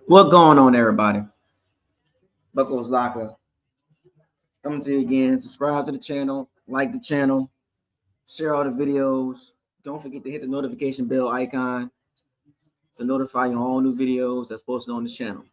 What going on, everybody? BucosLocker coming to you again. Subscribe to the channel, like the channel, share all the videos. Don't forget to hit the notification bell icon to notify you on all new videos that's posted on the channel.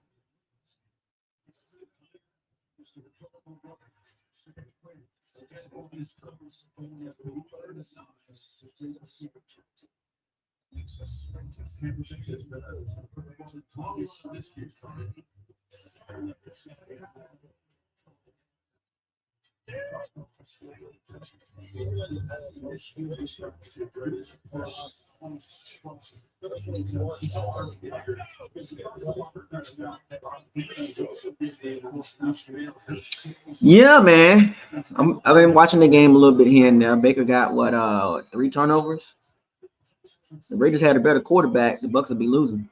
Yeah, man. I've been watching the game a little bit here and there. Baker got what 3 turnovers. The Raiders had a better quarterback. The Bucs would be losing.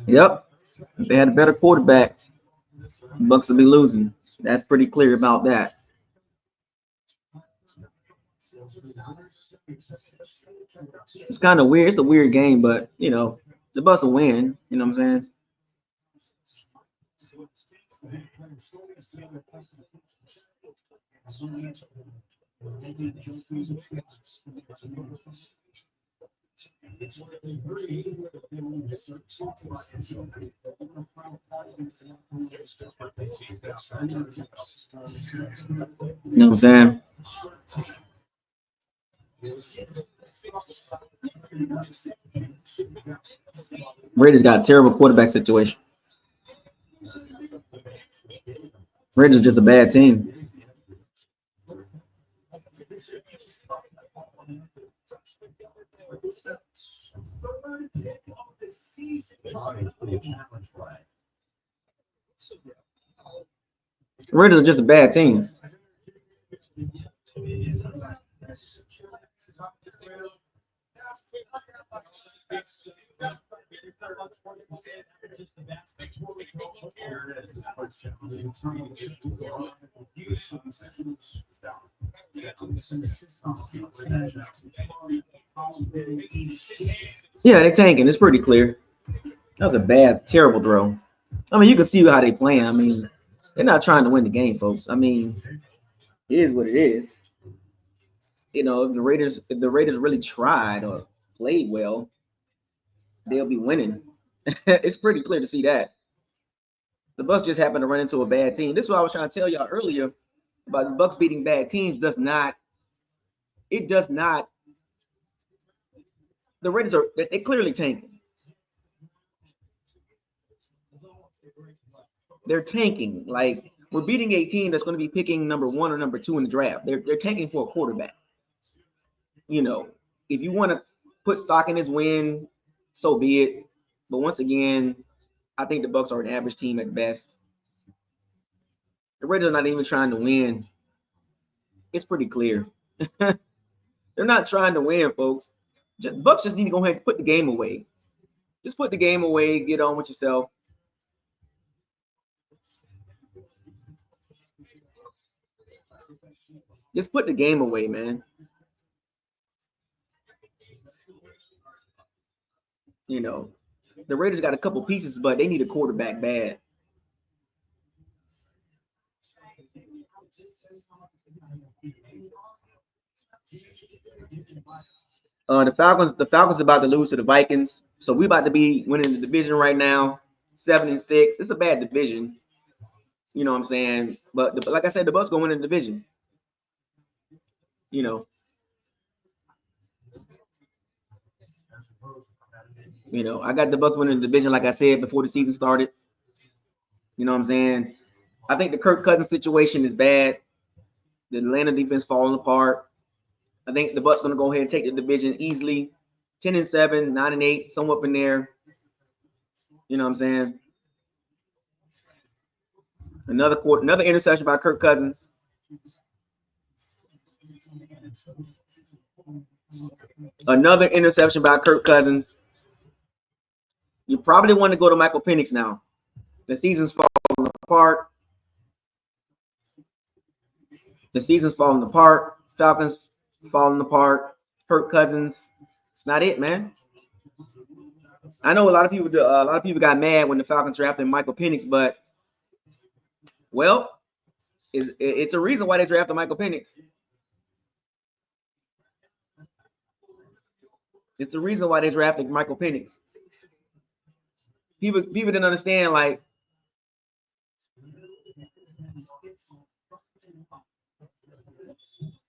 Yep. If they had a better quarterback, the Bucs would be losing. That's pretty clear about that. It's kind of weird. It's a weird game, but you know, the Bucs will win. You know what I'm saying? You know what I'm saying? Raiders got a terrible quarterback situation. Raiders are just a bad team. Raiders are just a bad team. Yeah, they're tanking. It's pretty clear. That was a bad, terrible throw. I mean, you can see how they playing. I mean, they're not trying to win the game, folks. I mean, it is what it is. You know, if the Raiders really tried or played well, they'll be winning. It's pretty clear to see that. The Bucs just happened to run into a bad team. This is what I was trying to tell y'all earlier about the Bucs beating bad teams. Does not. It does not. The Raiders are they clearly tanking. They're tanking. Like we're beating a team that's going to be picking number 1 or number 2 in the draft. They're tanking for a quarterback. You know, if you want to put stock in this win, so be it. But once again, I think the Bucs are an average team at best. The Raiders are not even trying to win. It's pretty clear. They're not trying to win, folks. Bucs just need to go ahead and put the game away. Just put the game away. Get on with yourself. Just put the game away, man. You know, the Raiders got a couple pieces, but they need a quarterback bad. The Falcons about to lose to the Vikings, so we about to be winning the division right now, 7-6. It's a bad division, you know what I'm saying? But like I said, the Bucs gonna win the division. You know, I got the Bucs winning the division, like I said before the season started. You know what I'm saying? I think the Kirk Cousins situation is bad. The Atlanta defense falling apart. I think the Bucs gonna go ahead and take the division easily, 10-7, 9-8, somewhere up in there. You know what I'm saying? Another interception by Kirk Cousins. Another interception by Kirk Cousins. You probably want to go to Michael Penix now. The season's falling apart. The season's falling apart. Falcons falling apart. Kirk Cousins. It's not it, man. I know a lot of people got mad when the Falcons drafted Michael Penix, but well, it's a reason why they drafted Michael Penix. It's the reason why they drafted Michael Penix. People didn't understand, like,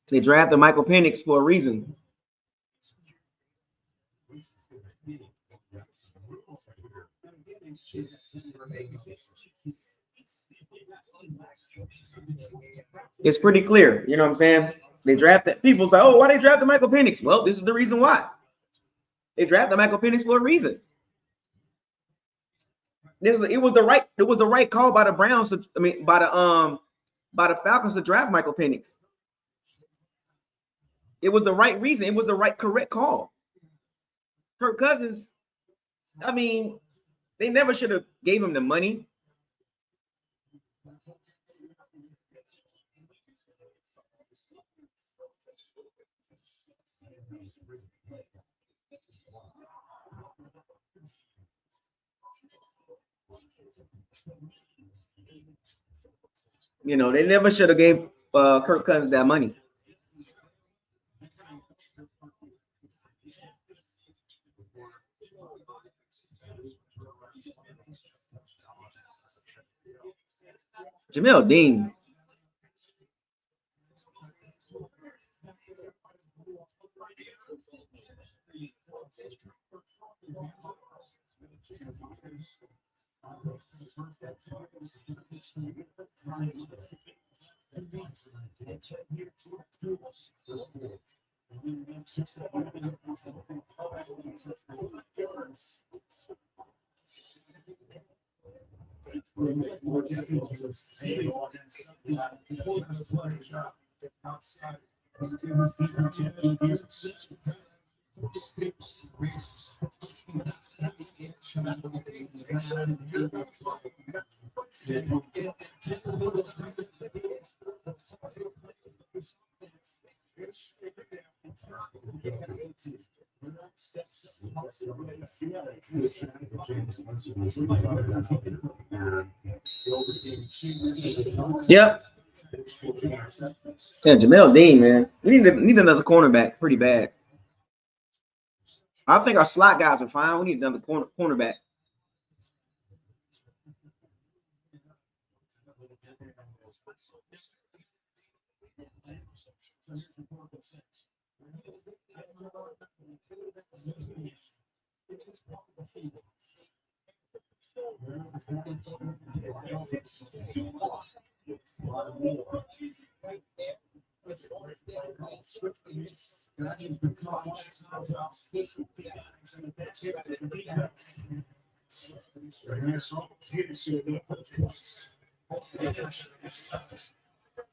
they drafted Michael Penix for a reason. It's pretty clear, you know what I'm saying? They drafted, people say, oh, why they drafted Michael Penix? Well, this is the reason why. They drafted Michael Penix for a reason. It was the right call by the Browns. By the Falcons to draft Michael Penix. It was the right reason. It was the right, correct call. Kirk Cousins, I mean, they never should have gave him the money. You know, they never should have gave Kirk Cousins that money. Jamel Dean. Yep. Yeah, Jamel Dean, man. We need another cornerback pretty bad. I think our slot guys are fine. We need another cornerback.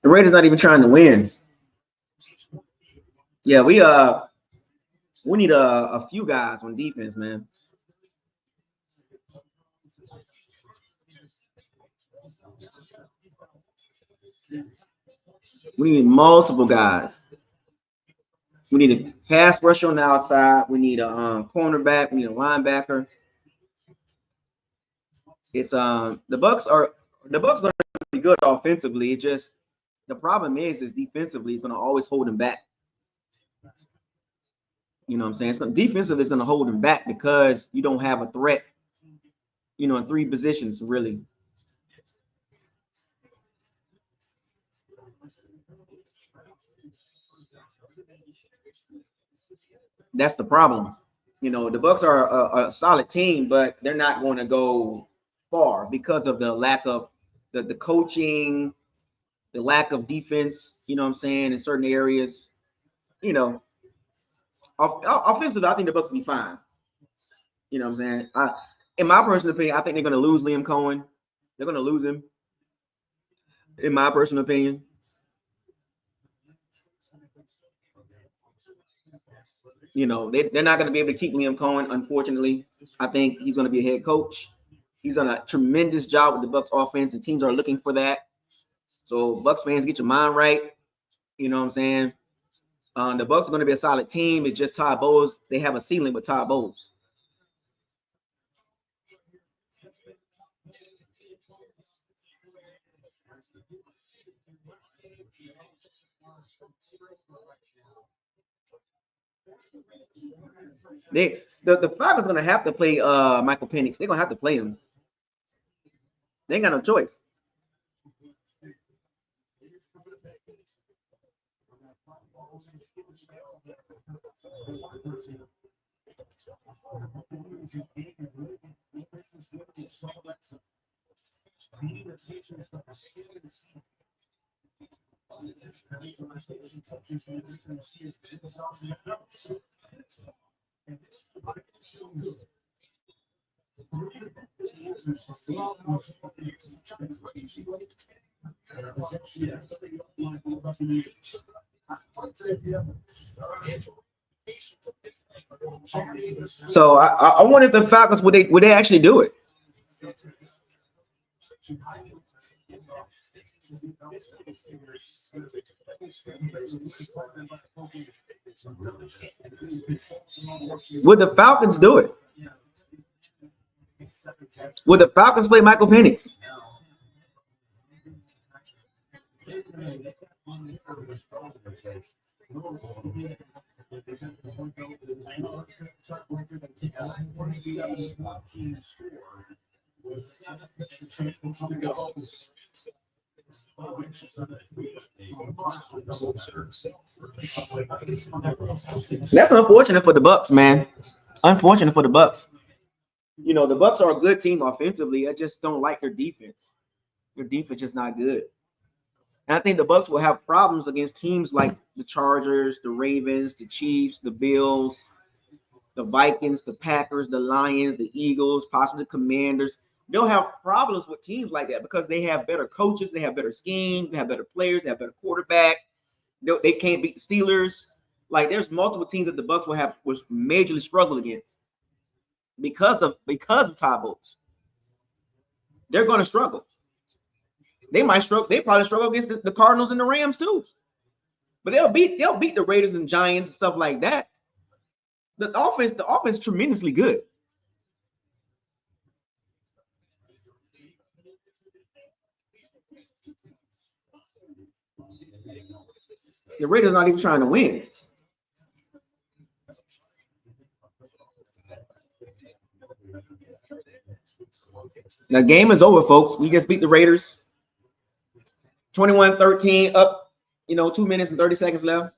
The Raiders not even trying to win. Yeah, we need a few guys on defense, man. We need multiple guys. We need a pass rusher on the outside. We need a cornerback. We need a linebacker. It's the Bucs going to be good offensively. It just, the problem is defensively, it's going to always hold them back. You know what I'm saying? Defensively, it's going to hold them back because you don't have a threat, you know, in three positions, really. That's the problem. You know, the Bucs are a solid team, but they're not going to go far because of the lack of the coaching, the lack of defense, you know what I'm saying, in certain areas. You know, offensively, I think the Bucs will be fine. You know what I'm saying? In my personal opinion, I think they're going to lose Liam Cohen. They're going to lose him, in my personal opinion. You know, they're not going to be able to keep Liam Cohen, unfortunately. I think he's going to be a head coach. He's done a tremendous job with the Bucs offense, and teams are looking for that. So, Bucs fans, get your mind right. You know what I'm saying? The Bucs are going to be a solid team. It's just Todd Bowles. They have a ceiling with Todd Bowles. The Falcons going to have to play Michael Penix. They're going to have to play him. They ain't got no choice. So I wonder if the Falcons would they actually do it? Would the Falcons do it? Would the Falcons play Michael Penix? That's unfortunate for the Bucs, man. Unfortunate for the Bucs. You know, the Bucs are a good team offensively. I just don't like their defense. Their defense is not good. And I think the Bucs will have problems against teams like the Chargers, the Ravens, the Chiefs, the Bills, the Vikings, the Packers, the Lions, the Eagles, possibly the Commanders. They'll have problems with teams like that because they have better coaches, they have better schemes, they have better players, they have better quarterback. They can't beat the Steelers. Like there's multiple teams that the Bucs will majorly struggle against because of Todd Bowles. They're going to struggle. They might struggle. They probably struggle against the Cardinals and the Rams too. But they'll beat the Raiders and Giants and stuff like that. The offense is tremendously good. The Raiders not even trying to win. The game is over, folks. We just beat the Raiders. 21-13 up, 2 minutes and 30 seconds left.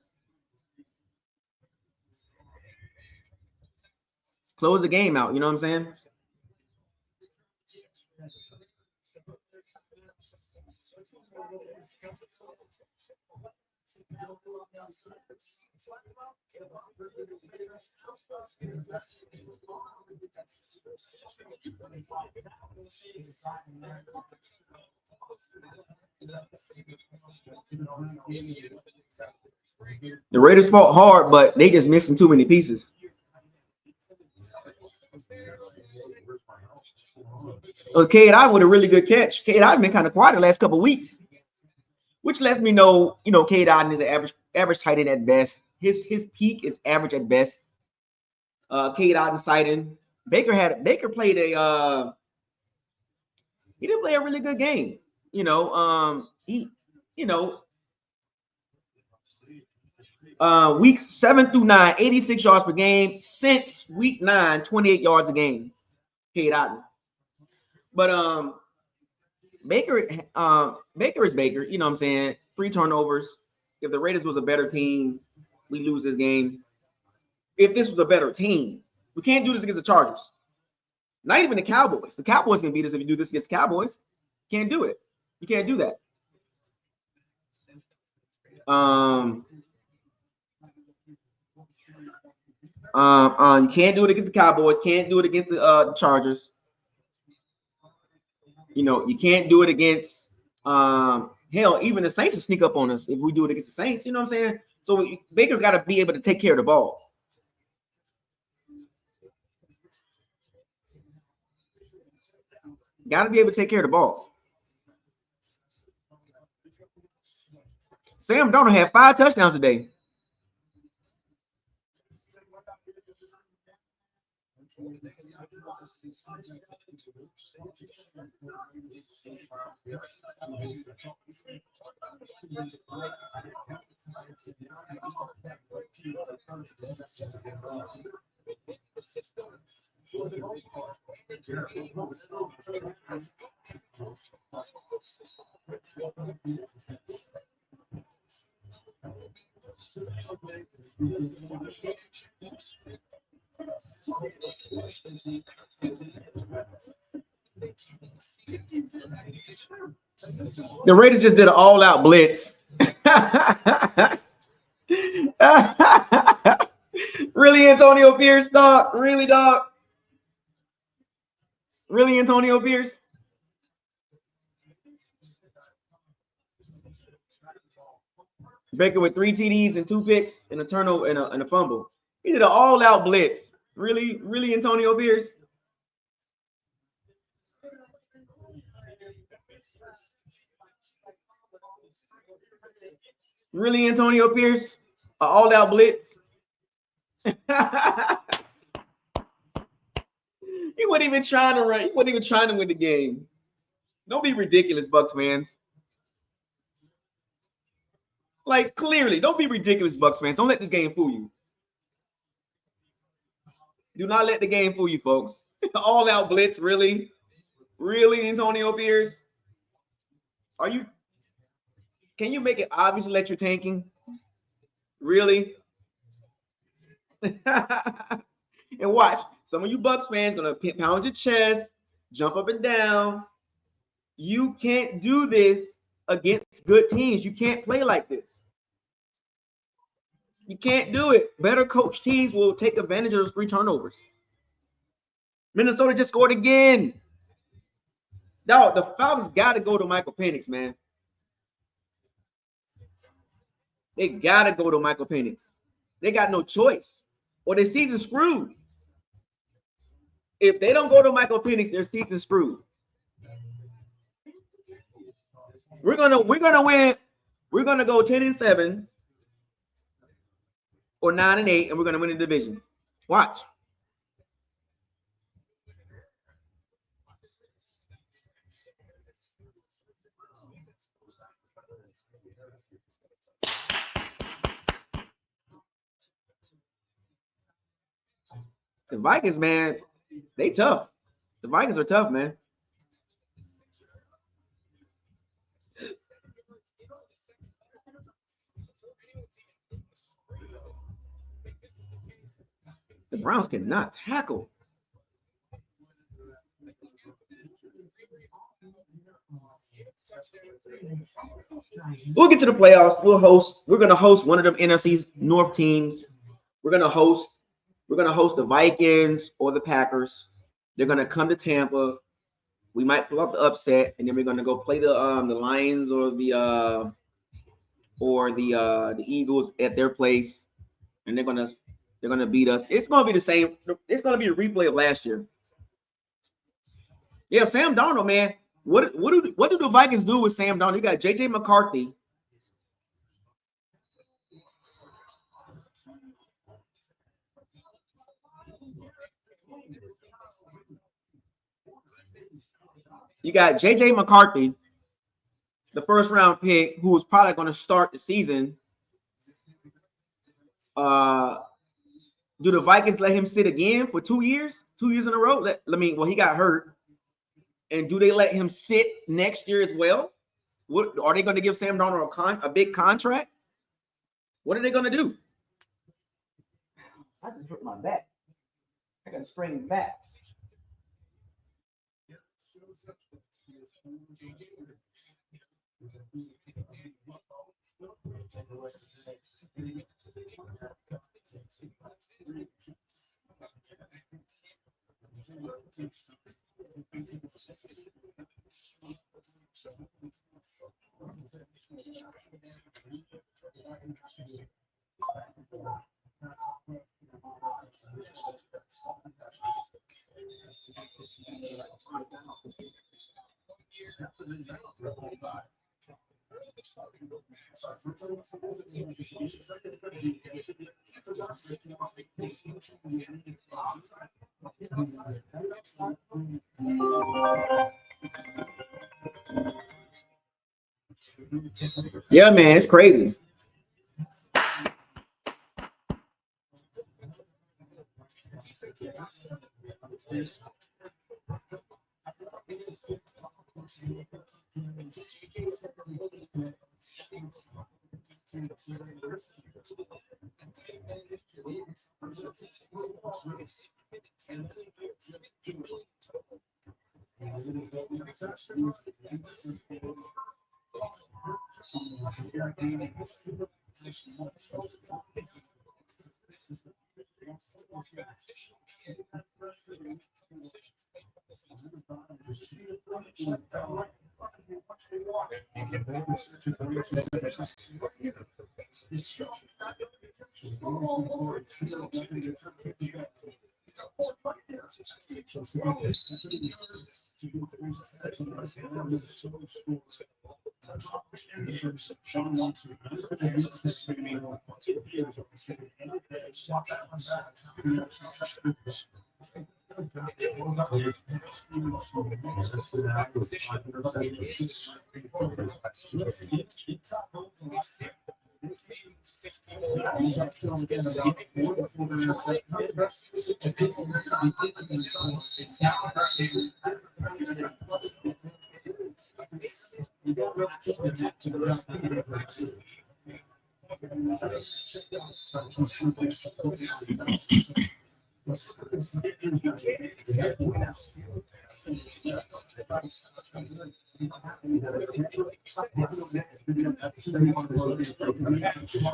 Close the game out, you know what I'm saying? The Raiders fought hard, but they just missing too many pieces. Well, Cade Otton with a really good catch. Cade Otton been kind of quiet the last couple of weeks, which lets me know, Cade Otton is an average tight end at best. His peak is average at best. Cade Otton sighting. Baker played he didn't play a really good game. Weeks 7 through 9, 86 yards per game. Since week 9, 28 yards a game. Cade Otton. But Baker is Baker. You know what I'm saying? 3 turnovers. If the Raiders was a better team, we lose this game. If this was a better team, we can't do this against the Chargers. Not even the Cowboys. The Cowboys can beat us if you do this against Cowboys. Can't do it. You can't do that. You can't do it against the Cowboys. Can't do it against the Chargers. You can't do it against hell. Even the Saints will sneak up on us if we do it against the Saints. You know what I'm saying? So Baker's got to be able to take care of the ball. Got to be able to take care of the ball. Sam Darnold had 5 touchdowns today. The Raiders just did an all-out blitz. Really, Antonio Pierce, dog? Really, dog? Really, Antonio Pierce? Baker with 3 TDs and 2 picks and a turnover and a fumble. He did an all-out blitz. Really, really, Antonio Pierce? Really, Antonio Pierce? An all-out blitz? He wasn't even trying to run. He wasn't even trying to win the game. Don't be ridiculous, Bucs fans. Like, clearly, don't be ridiculous, Bucs fans. Don't let this game fool you. Do not let the game fool you, folks. All-out blitz, really? Really, Antonio Pierce? Are you? Can you make it obvious that you're tanking? Really? And watch, some of you Bucs fans gonna pound your chest, jump up and down. You can't do this against good teams. You can't play like this. You can't do it. Better coach teams will take advantage of those 3 turnovers. Minnesota just scored again. No, the Falcons got to go to Michael Penix, man. They got to go to Michael Penix. They got no choice, or their season's screwed. If they don't go to Michael Penix, their season's screwed. We're gonna win. We're gonna go 10-7 or 9-8, and we're gonna win the division. Watch. The Vikings, man, they tough. The Vikings are tough, man. The Browns cannot tackle. We'll get to the playoffs. We're gonna host one of them NFC North teams. We're gonna host the Vikings or the Packers. They're gonna come to Tampa. We might pull up the upset, and then we're gonna go play the Lions or the Eagles at their place, and they're gonna beat us. It's gonna be the same. It's gonna be a replay of last year. Yeah, Sam Darnold, man. What do the Vikings do with Sam Darnold? You got JJ McCarthy. You got JJ McCarthy, the first round pick, who was probably going to start the season. Do the Vikings let him sit again for 2 years? 2 years in a row? He got hurt. And do they let him sit next year as well? What are they going to give Sam Darnold a big contract? What are they going to do? I just hurt my back. I got to strain his back. Yeah, man, it's crazy.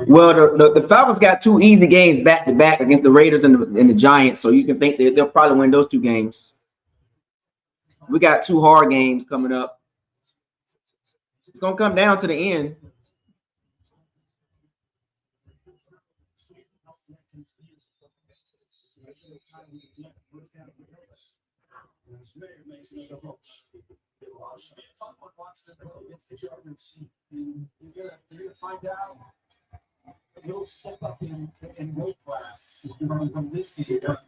Well, the Falcons got 2 easy games back to back against the Raiders and the Giants, so you can think they'll probably win those 2 games. We got 2 hard games coming up. It's gonna come down to the end. He'll step up in weight class from this year.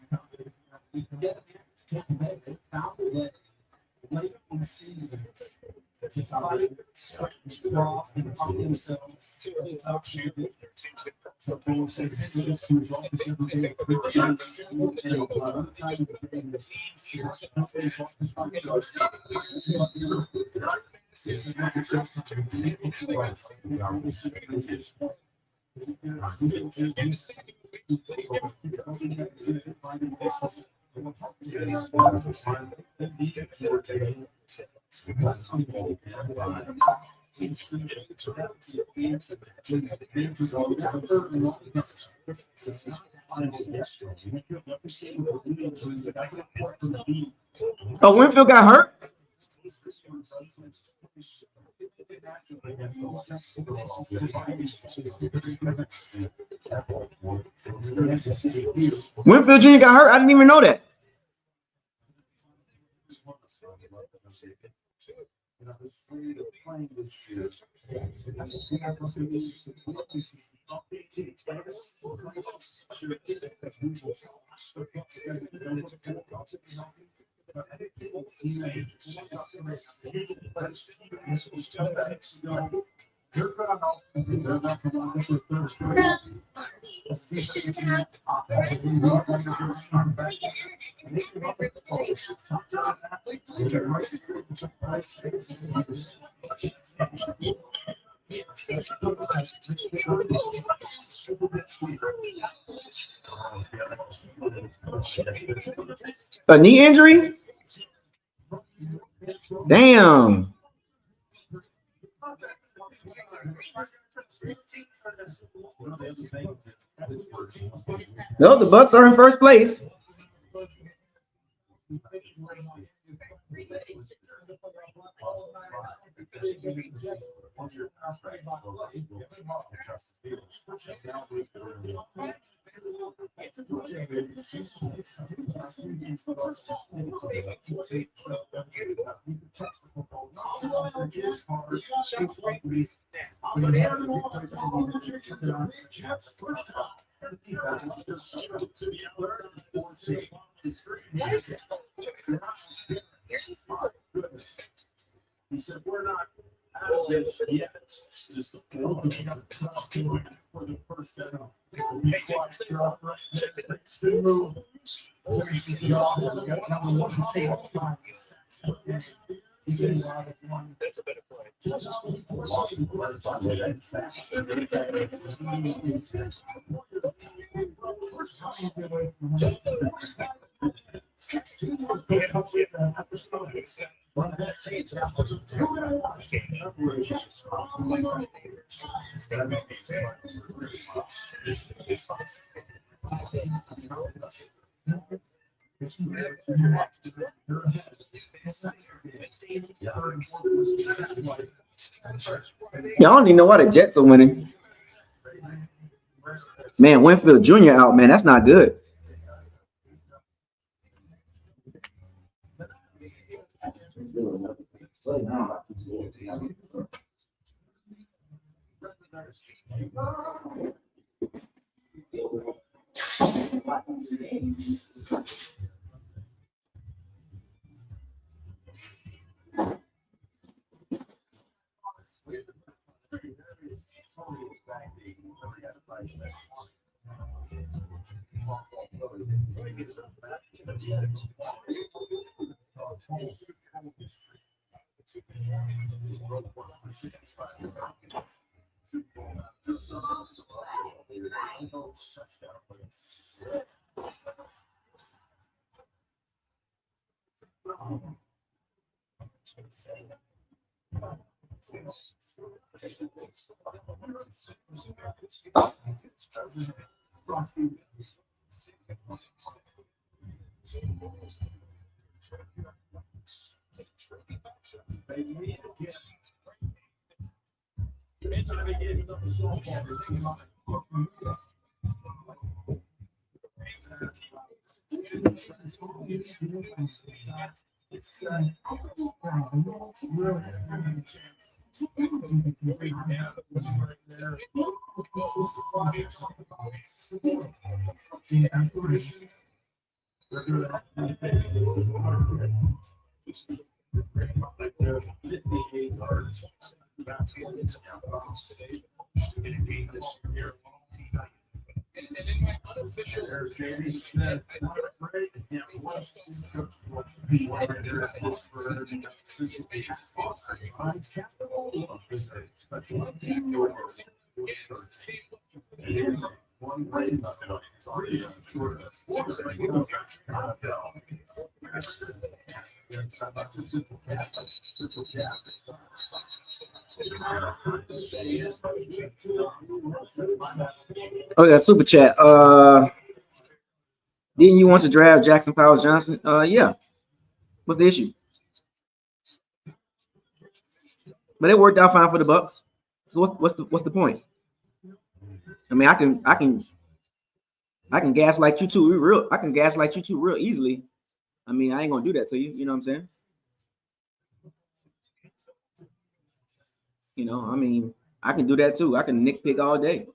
They found that late in seasons to fight, drop, and find themselves to a top shooter. So Paul says the students can drop the super big Oh, Winfield got hurt? Winfield Jr. got hurt? I didn't even know that. A knee injury? Damn. No, the Bucs are in first place. He said, we're not out of this yet. Just opening up the for the first down. That's a better play. Yeah, I don't even know why the Jets are winning. Man, Winfield Jr. out, man. That's not good. Oh, yeah, super chat. Didn't you want to draft Jackson Powers Johnson? Yeah. What's the issue? But it worked out fine for the Bucs. So what's the point? I mean, I can gaslight you too real. I can gaslight you too real easily. I mean, I ain't gonna do that to you. You know what I'm saying? You know, I mean, I can do that too. I can nitpick all day.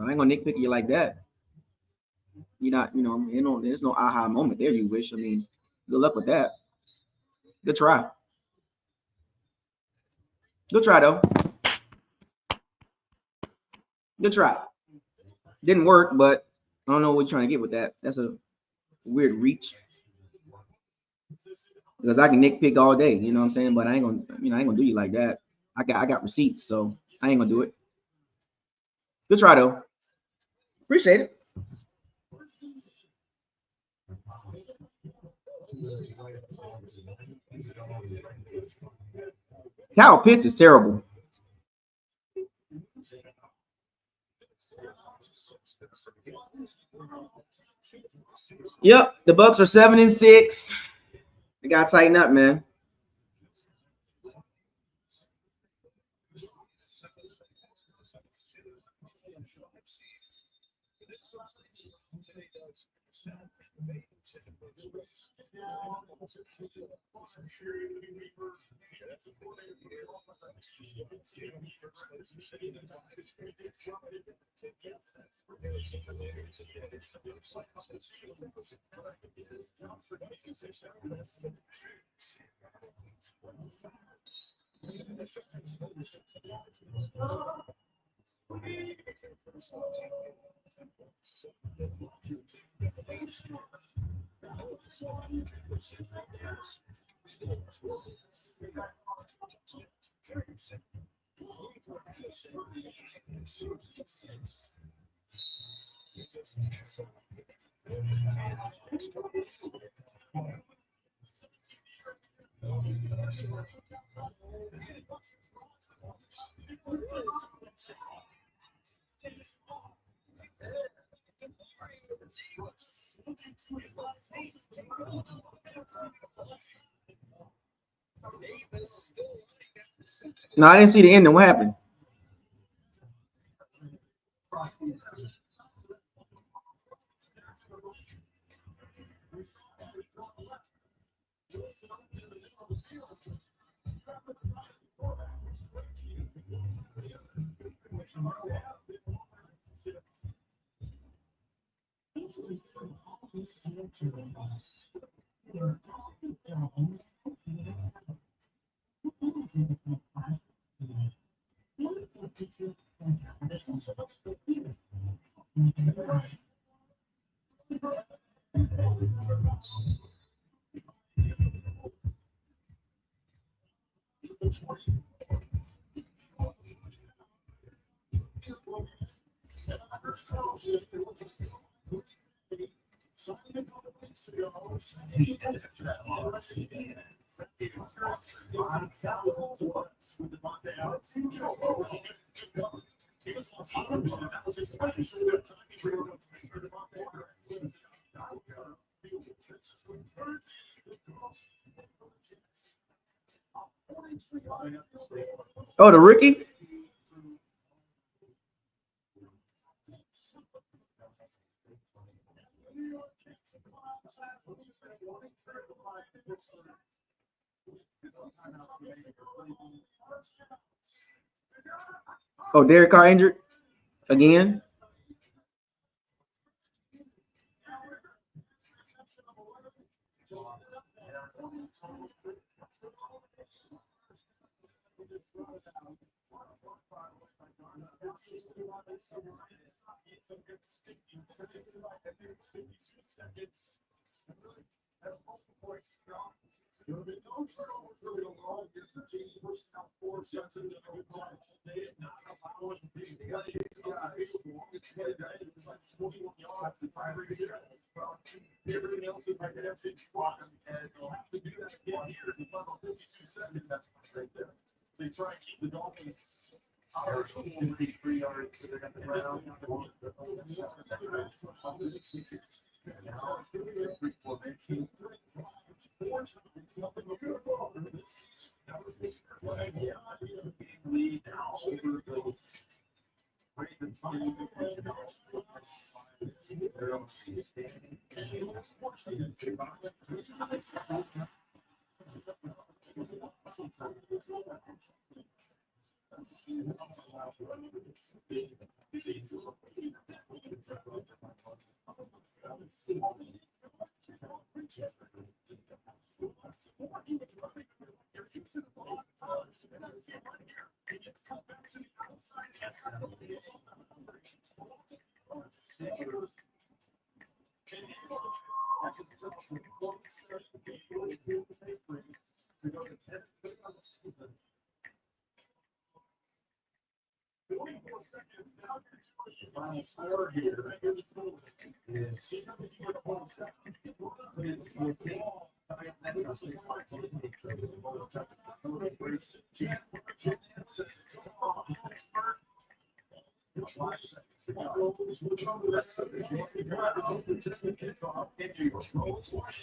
I ain't gonna nitpick you like that. You're not, there's no aha moment there. You wish. I mean, good luck with that. Good try. Good try though. Good try. Didn't work, but I don't know what you're trying to get with that. That's a weird reach. Because I can nitpick all day, you know what I'm saying? But I ain't gonna do you like that. I got receipts, so I ain't gonna do it. Good try though. Appreciate it. Kyle Pitts is terrible. Yep, the Bucs are 7-6. They gotta tighten up, man. No, I didn't see the ending. What happened? Oh, the rookie? Oh, Derek Carr injured again?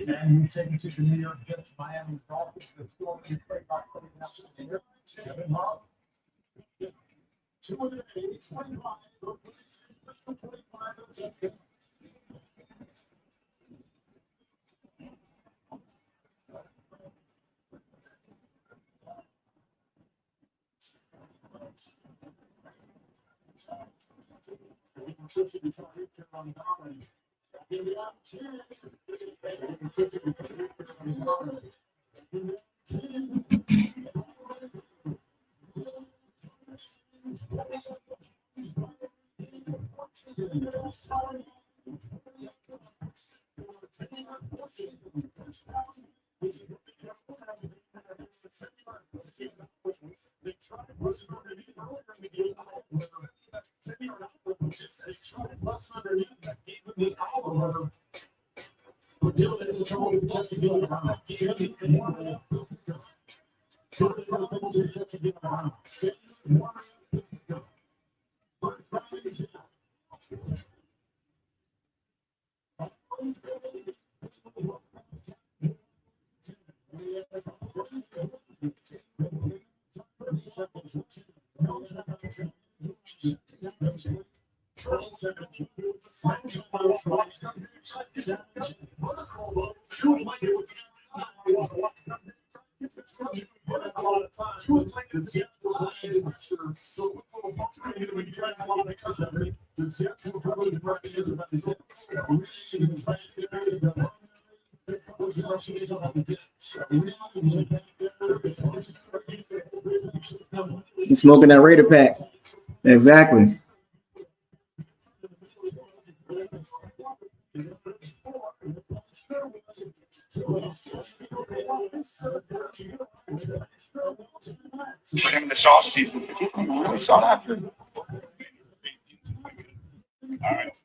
And taking to the New York Jets, Miami Dolphins, the storm you play by putting up in there. Kevin Love, 280, 25. He's smoking that Raider pack. Exactly. For him this offseason, you really saw that? All right.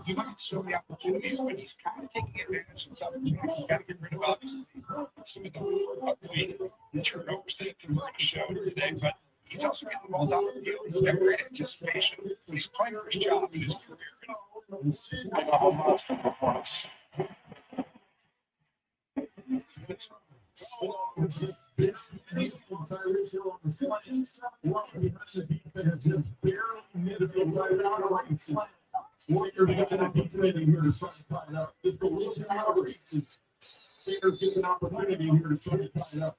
He might show the opportunities, but he's kind of taking advantage of some opportunities. He's got to get rid of, obviously, some of the ugly turnovers that we're going to show today. But he's also getting the ball down the field. He's got great anticipation. He's playing for his job and his career. I know how much for performance. Sanders gets an opportunity here to try to tie it up.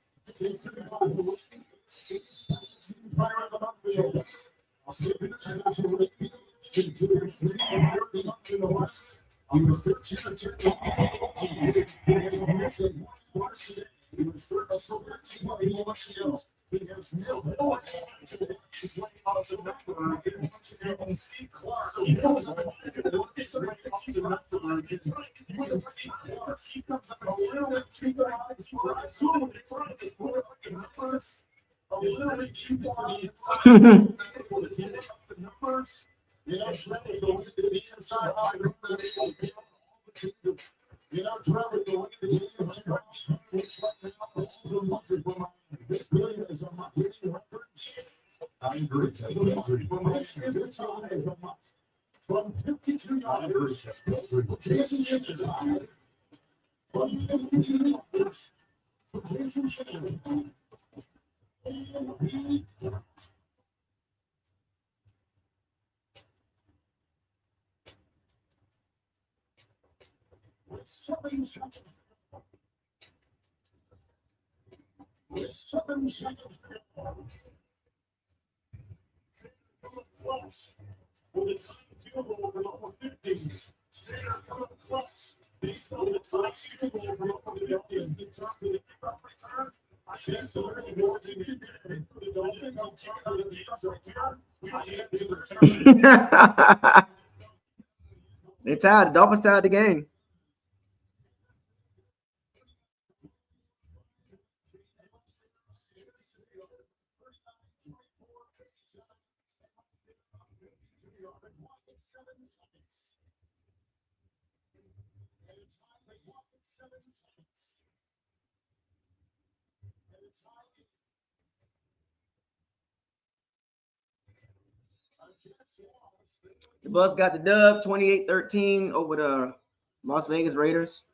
They tied. The Dolphins tied the game. The Bucs got the dub 28-13 over the Las Vegas Raiders.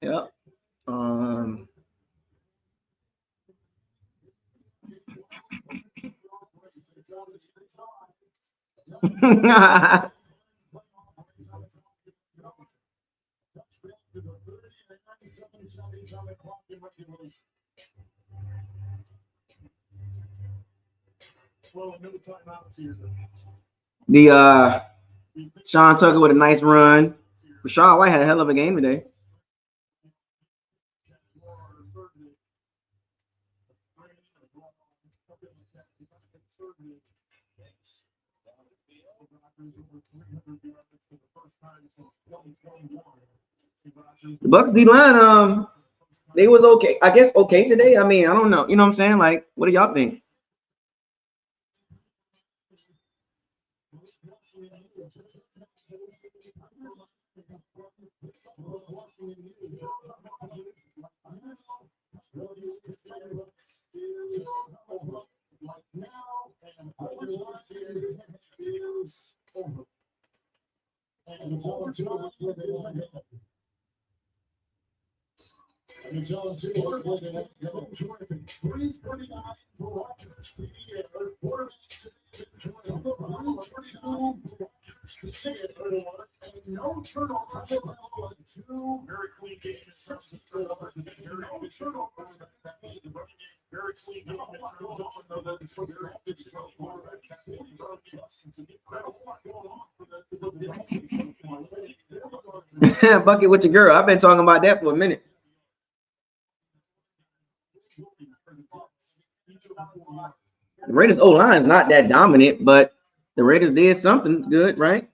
Yep. The Sean Tucker with a nice run. Rashad White had a hell of a game today. The Bucs D line, they was okay. I guess okay today. I mean, I don't know. You know what I'm saying? Like, what do y'all think? Bucket with your girl. I've been talking about that for a minute. The Raiders O line is not that dominant, but the Raiders did something good, right?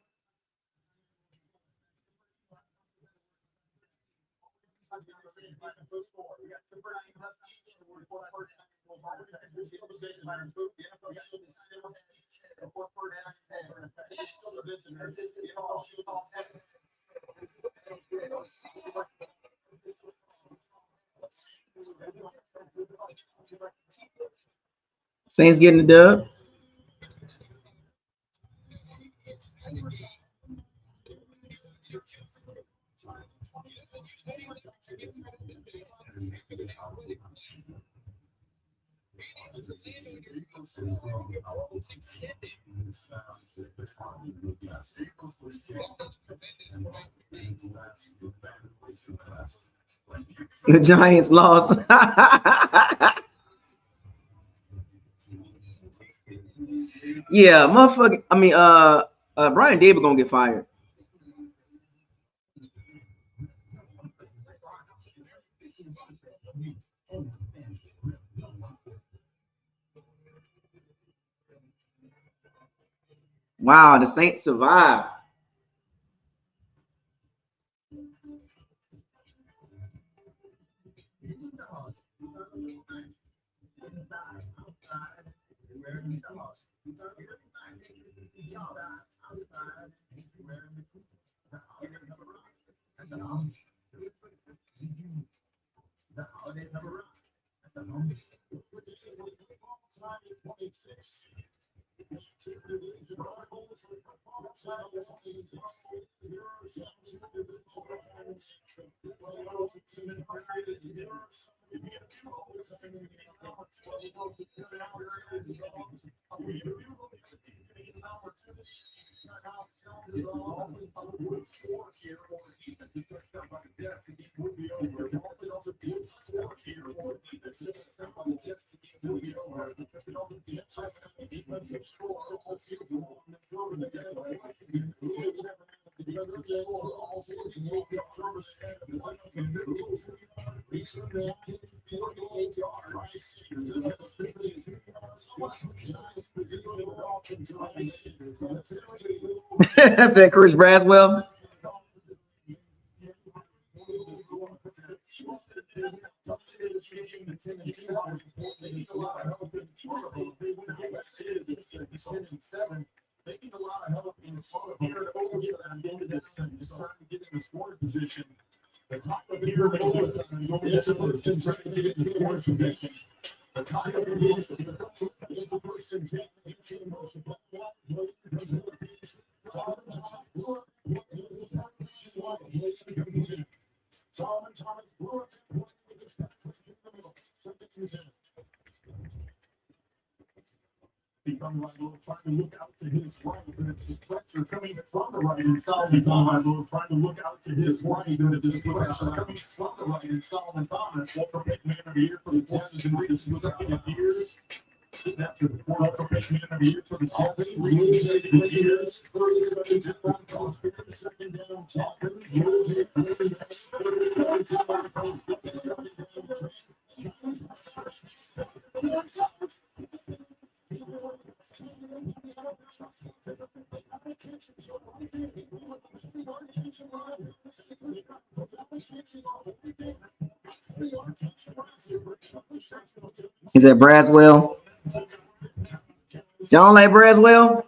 Saints getting the dub. The Giants lost. Yeah, motherfucker. I mean, Brian Daboll gonna get fired. Wow, the Saints survived. That's that Chris Braswell. Become Rival, trying to look out to his right, but it's the pressure coming from the right, and Solomon Thomas trying to look out to his right, but it's the pressure coming from the right, and Solomon Thomas, Walker Pick Man of the Year for the Jets in recent second years. That's the Walker Pick Man of the Year for the Jets in recent years. Second down, Is that Braswell? Y'all like Braswell?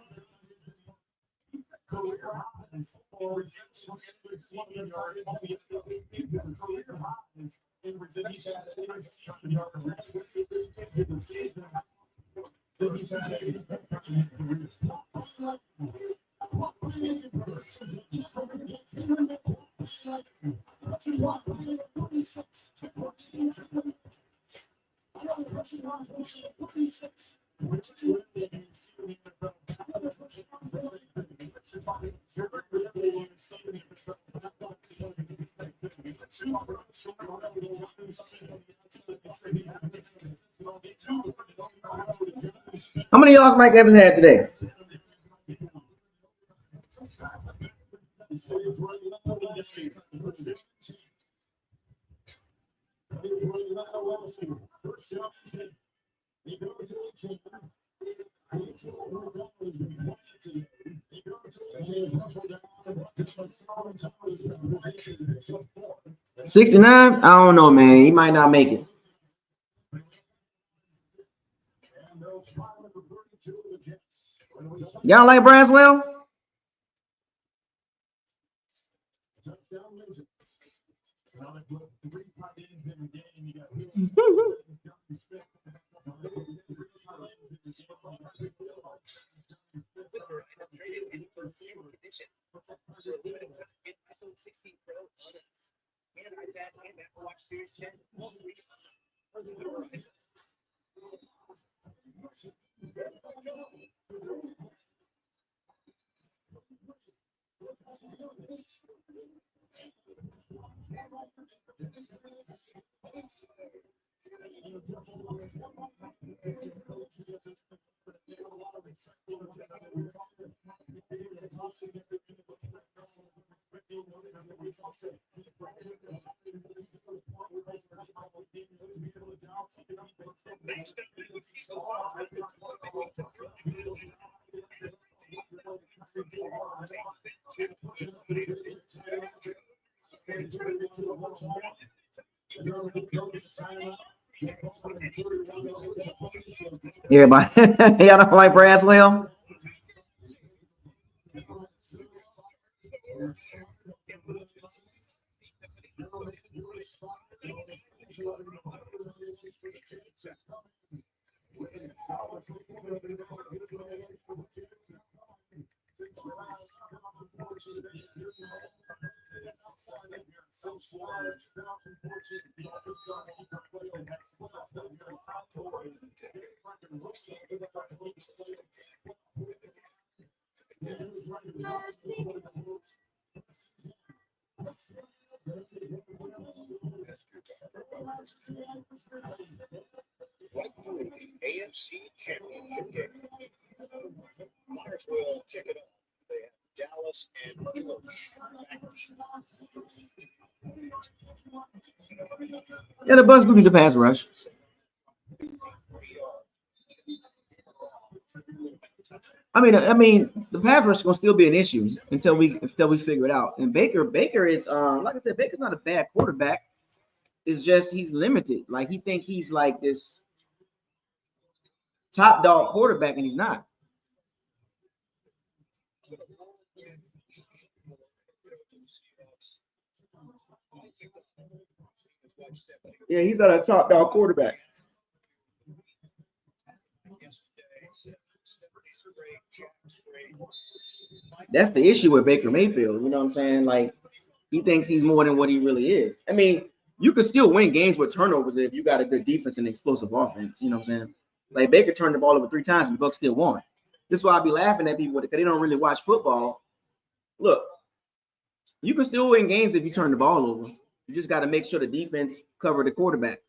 How many yards Mike Evans had today? $69? I don't know, man. He might not make it. Y'all like Braswell? Yeah, but y'all don't like Braswell? AFC Championship game. Myers will kick it off. They have Dallas and Yeah, the Bucs do need to pass rush. I mean, the pass rush is gonna still be an issue until we figure it out. And Baker is like I said, Baker's not a bad quarterback. It's just he's limited. Like he think he's like this top dog quarterback, and he's not. Yeah, he's not a top dog quarterback. That's the issue with Baker Mayfield. You know what I'm saying? Like he thinks he's more than what he really is. I mean, you could still win games with turnovers if you got a good defense and explosive offense. You know what I'm saying? Like Baker turned the ball over 3 times and the Bucs still won. This is why I be laughing at people because they don't really watch football. Look, you can still win games if you turn the ball over. You just got to make sure the defense cover the quarterback.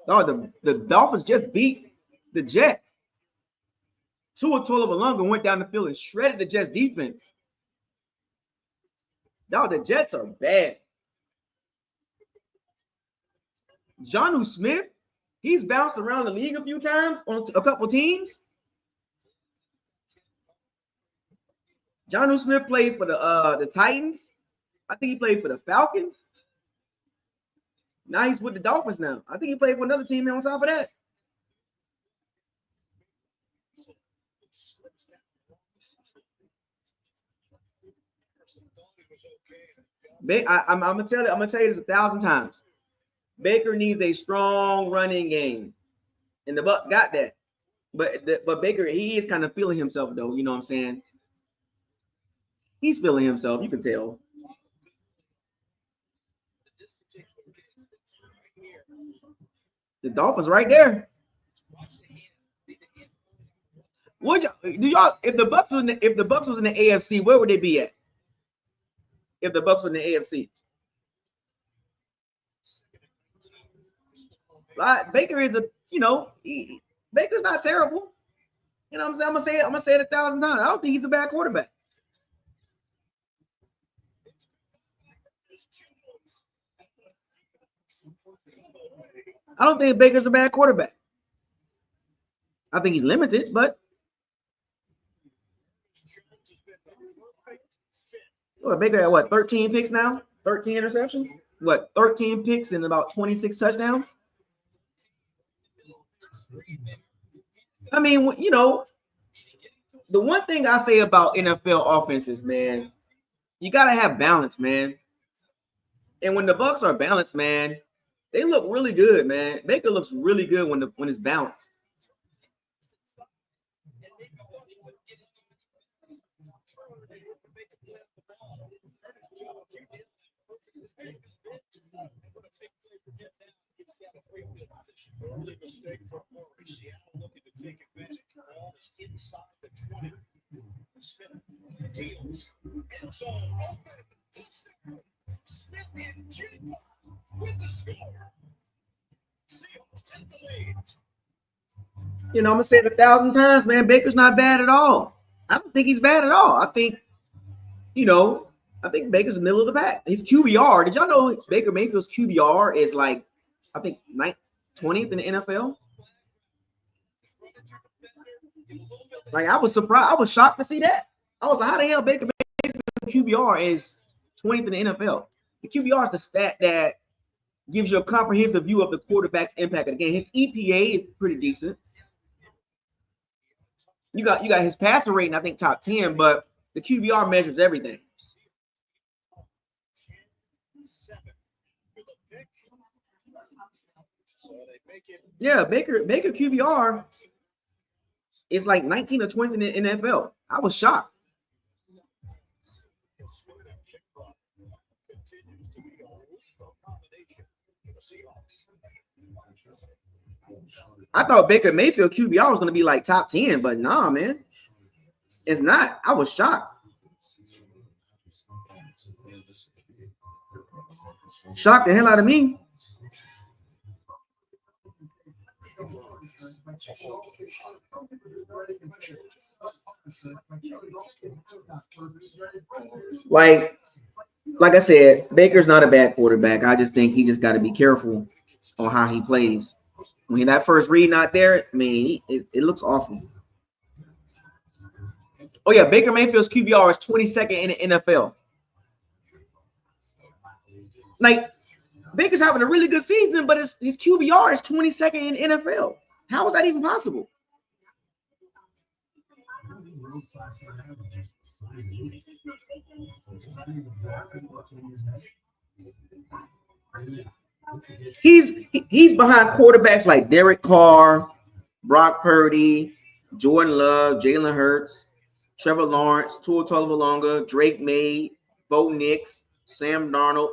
Oh, the Dolphins just beat the Jets. Tua Tagovailoa went down the field and shredded the Jets defense. Dog, the Jets are bad. Jonnu Smith, he's bounced around the league a few times on a couple teams. Jonnu Smith played for the Titans. I think he played for the Falcons. Now he's with the Dolphins now. I think he played for another team on top of that. I'm gonna tell you this 1,000 times. Baker needs a strong running game, and the Bucs got that. But Baker, he is kind of feeling himself though. You know what I'm saying? He's feeling himself. You can tell. The Dolphins right there. Would y'all if the Bucs was in the AFC, where would they be at? If the Bucs were in the AFC, like Baker is Baker's not terrible. You know what I'm saying? I'm gonna say it 1,000 times. I don't think he's a bad quarterback. I don't think Baker's a bad quarterback. I think he's limited, but Baker had what, 13 picks now? 13 interceptions? What, 13 picks and about 26 touchdowns? I mean, the one thing I say about NFL offenses, man, you got to have balance, man. And when the Bucs are balanced, man, they look really good, man. Baker looks really good when it's balanced. Early mistake from Murray. Seattle looking to take advantage. Ball is inside the 20. Smith deals. End zone open. Touchdown. Smith and Jigba with the score. Seahawks take the lead. I'm gonna say it 1,000 times, man. Baker's not bad at all. I don't think he's bad at all. I think Baker's middle of the pack. His QBR. Did y'all know Baker Mayfield's QBR is like, I think 20th in the NFL? Like, I was surprised. I was shocked to see that. I was like, how the hell Baker Mayfield's QBR is 20th in the NFL? The QBR is the stat that gives you a comprehensive view of the quarterback's impact of the game. His EPA is pretty decent. You got his passer rating, I think top 10, but the QBR measures everything. Yeah, Baker QBR is like 19 or 20 in the NFL. I was shocked. I thought Baker Mayfield QBR was going to be like top 10, but nah, man. It's not. I was shocked. Shocked the hell out of me. Like I said, Baker's not a bad quarterback. I just think he just got to be careful on how he plays. When that first read not there, I mean, it looks awful. Oh yeah, Baker Mayfield's QBR is 22nd in the NFL. Like, Baker's having a really good season, but his QBR is 22nd in NFL. How is that even possible? He's behind quarterbacks like Derek Carr, Brock Purdy, Jordan Love, Jalen Hurts. Trevor Lawrence, Tua Tagovailoa, Drake May, Bo Nix, Sam Darnold,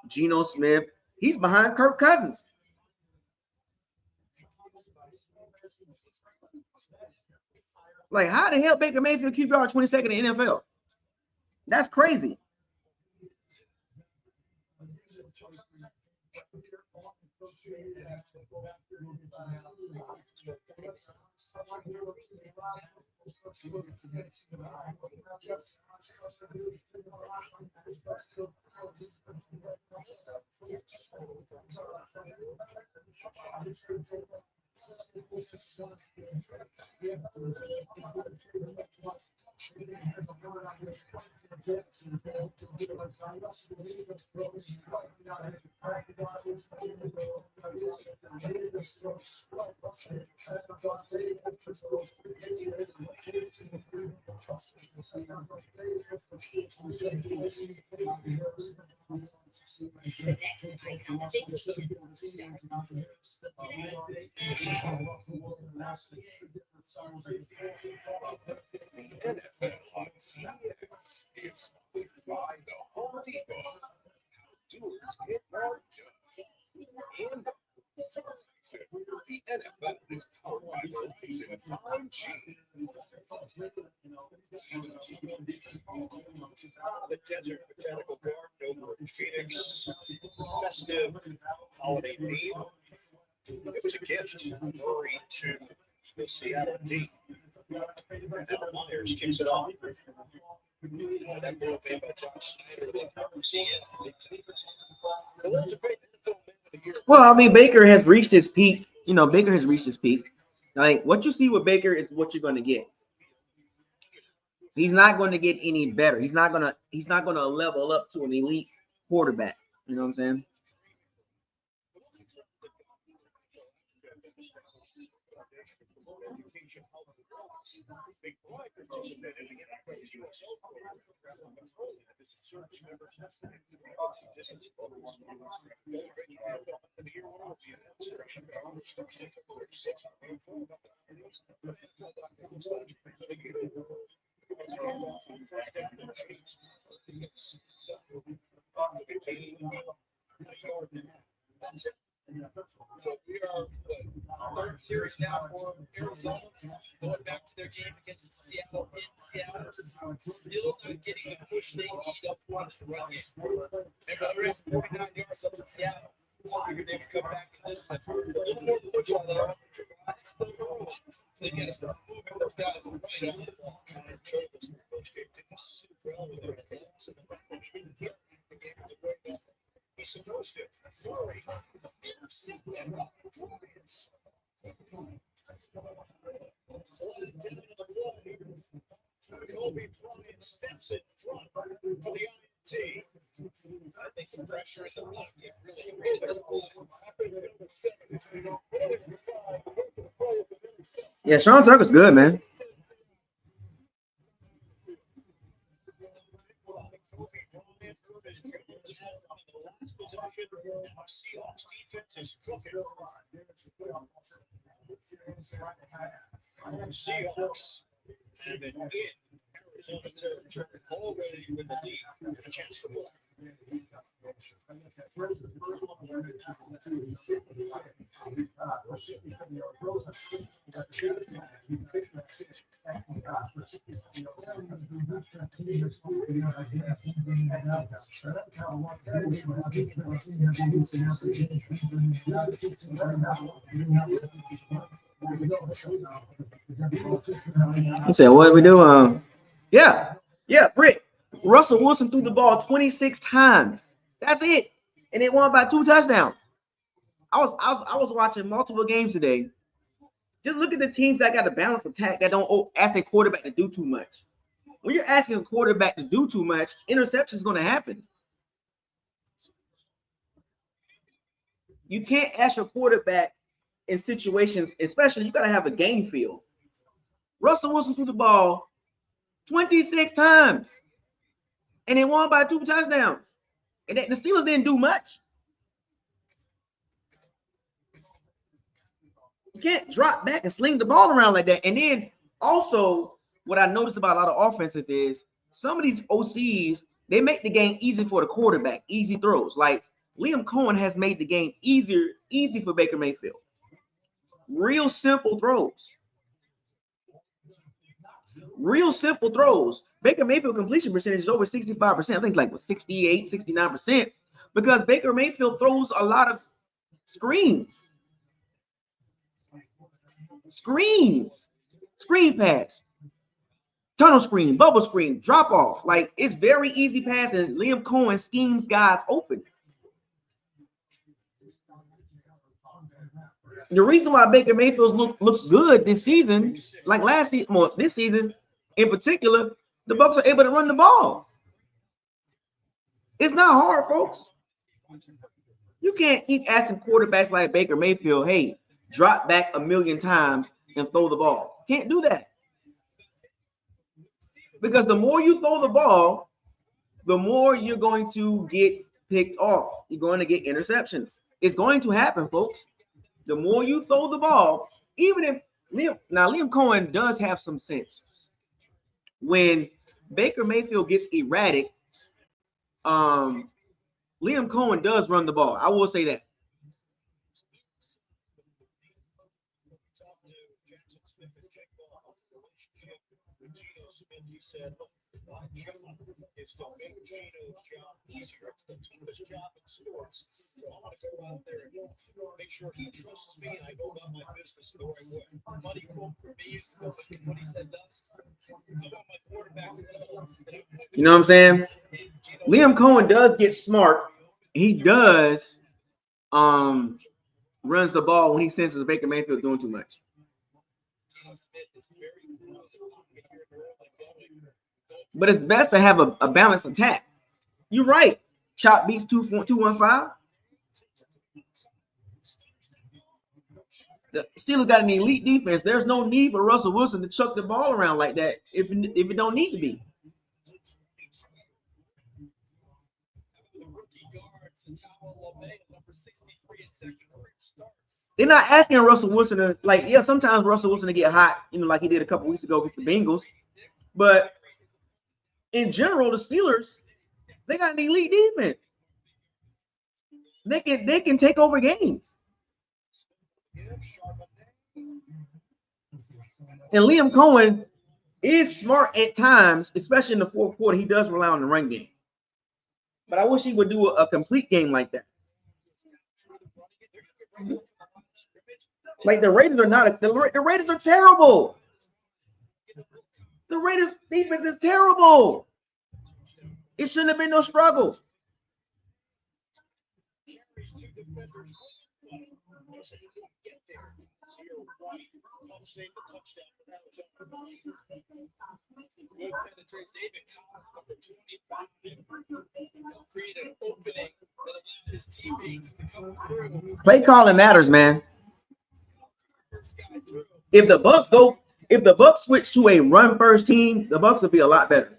Geno Smith. He's behind Kirk Cousins. Like, how the hell Baker Mayfield QBR 22nd in the NFL? That's crazy. NFL on CX is sponsored by the Home Depot. Doers get more done. And the NFL is powered by Verizon 5G. The Desert Botanical Garden over in Phoenix. Festive holiday theme. It was a gift Murray to the Seattle team. Now Myers kicks it off. That ball made by John Schneider. Well, I mean, Baker has reached his peak. You know, Baker has reached his peak. Like, what you see with Baker is what you're going to get. He's not going to get any better. He's not going to level up to an elite quarterback. You know what I'm saying? So we are third series now for Arizona, going back to their game against Seattle in Seattle. Still not getting the push they need up front to run game. Remember, they ran 49 yards up in Seattle. I figured they would come back to this one. A little more push on their offensive line. It's still going. They got to start moving those guys right on the ball. Connor Travis, the coach, did super well with their hands and the fact that he didn't get the game the way that he's supposed to. Murray intercepted by Bryant. Flag down to the play. Kobe Bryant steps in front for the INT. I think the pressure in the pocket really created this play. Yeah, Sean Tucker's good, man. Seahawks defense is cooking. Seahawks have it in Arizona territory already with the lead and a chance for more. He said, "What we do?" Yeah, Brick. Russell Wilson threw the ball 26 times. That's it, and it won by 2 touchdowns. I was watching multiple games today. Just look at the teams that got a balanced attack that don't ask their quarterback to do too much. When you're asking a quarterback to do too much, interception is going to happen. You can't ask your quarterback in situations, especially you got to have a game feel. Russell Wilson threw the ball 26 times, and they won by 2 touchdowns. And the Steelers didn't do much. You can't drop back and sling the ball around like that. And then also, what I noticed about a lot of offenses is some of these OCs, they make the game easy for the quarterback, easy throws. Like Liam Cohen has made the game easy for Baker Mayfield. Real simple throws. Real simple throws. Baker Mayfield completion percentage is over 65%. I think it's like 68, 69%, because Baker Mayfield throws a lot of screens. Screen pass, tunnel screen, bubble screen, drop off. Like, it's very easy pass, and Liam Cohen schemes guys open. The reason why Baker Mayfield looks good this season, like last season, well, this season in particular, the Bucs are able to run the ball. It's not hard, folks. You can't keep asking quarterbacks like Baker Mayfield, hey, drop back a million times and throw the ball. Can't do that. Because the more you throw the ball, the more you're going to get picked off. You're going to get interceptions. It's going to happen, folks. The more you throw the ball, even if Liam Cohen does have some sense. When Baker Mayfield gets erratic, Liam Cohen does run the ball. I will say that. It's to make Gino's job easier. It's the toughest job in sports. So I want to go out there and make sure he trusts me and I go about my business the right way. Money quote for me, what he said does. I want my quarterback to go. You know what I'm saying? Liam Cohen does get smart. He does runs the ball when he senses Baker Mayfield doing too much. But it's best to have a balanced attack. You're right. Chop beats 215. The Steelers got an elite defense. There's no need for Russell Wilson to chuck the ball around like that if it don't need to be. They're not asking Russell Wilson to, like, yeah, sometimes Russell Wilson to get hot, like he did a couple weeks ago with the Bengals. But in general, the Steelers, they got an elite defense. They can take over games. And Liam Cohen is smart at times, especially in the fourth quarter. He does rely on the run game. But I wish he would do a complete game like that. Like the Raiders are not. The Raiders are terrible. The Raiders defense is terrible. It shouldn't have been no struggle. Play calling matters, man. If the Bucs switch to a run first team, the Bucs will be a lot better.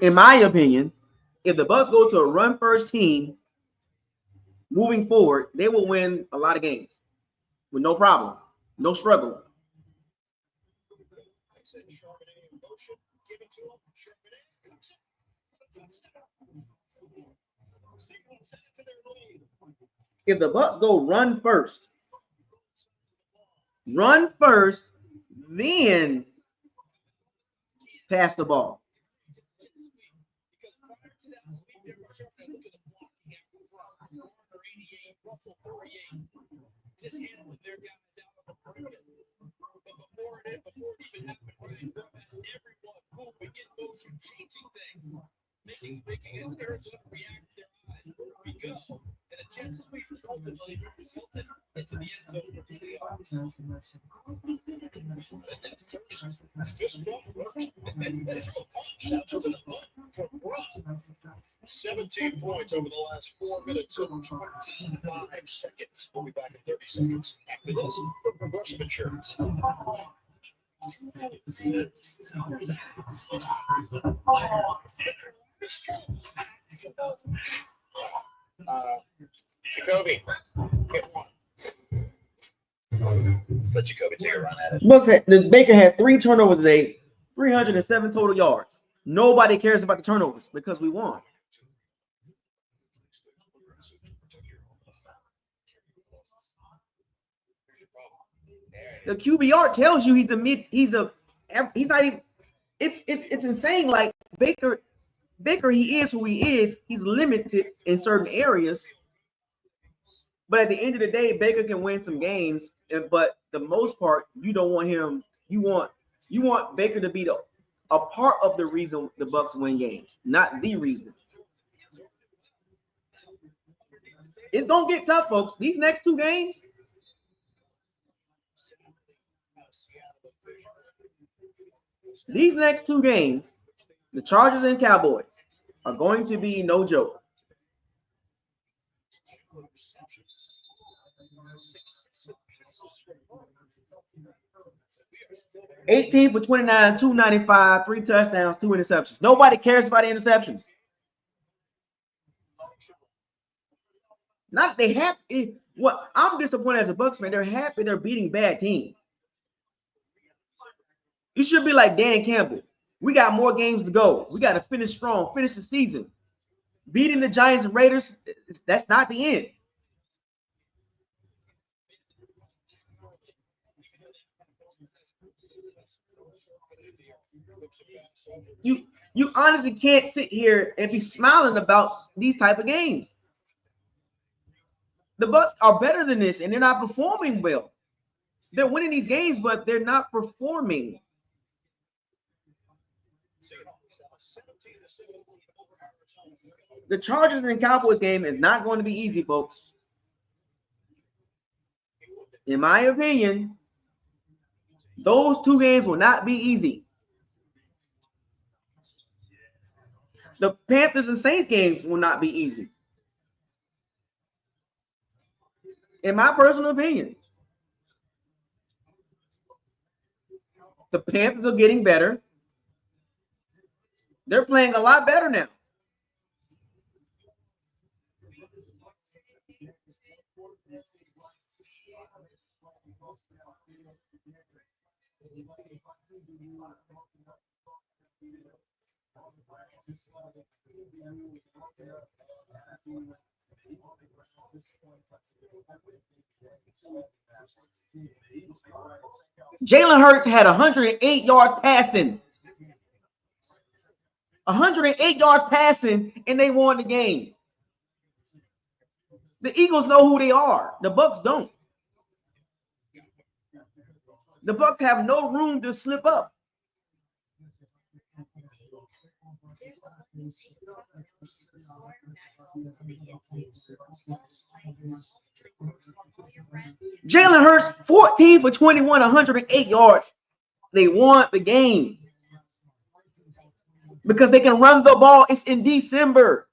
In my opinion, if the Bucs go to a run first team moving forward, they will win a lot of games with no problem, no struggle. If the Bucs go run first, then pass the ball. Just handling their guys out of the perimeter. But before it even happened, everyone move and get motion, changing things, making Arizona react to their eyes. Where do we go? And a jet sweep resulted into the end zone for the Seahawks. 17 points over the last 4 minutes and 25 seconds. We'll be back in 30 seconds after this from Progressive Insurance. Jacoby, hit one. Let's let Jacoby take a run at it. The Baker had 3 turnovers today, 307 total yards. Nobody cares about the turnovers because we won. The QBR tells you he's not even. It's insane. Like Baker, he is who he is. He's limited in certain areas. But at the end of the day, Baker can win some games. But the most part, you don't want him. You want Baker to be a part of the reason the Bucs win games, not the reason. It's gonna get tough, folks. These next 2 games. These next 2 games, the Chargers and Cowboys, are going to be no joke. $18 for 29, 295, 3 touchdowns, 2 interceptions. Nobody cares about the interceptions. Not they happy. What I'm disappointed as a Bucs fan, they're happy they're beating bad teams. You should be like Dan Campbell. We got more games to go. We got to finish strong, finish the season. Beating the Giants and Raiders, that's not the end. You honestly can't sit here and be smiling about these type of games. The Bucs are better than this, and they're not performing well. They're winning these games, but they're not performing. The Chargers and Cowboys game is not going to be easy, folks. In my opinion, those 2 games will not be easy. The Panthers and Saints games will not be easy. In my personal opinion, the Panthers are getting better. They're playing a lot better now. Jalen Hurts had 108 yards passing. 108 yards passing, and they won the game. The Eagles know who they are. The Bucs don't. The Bucs have no room to slip up. Jalen Hurts, 14 for 21, 108 yards. They won the game because they can run the ball. It's in December.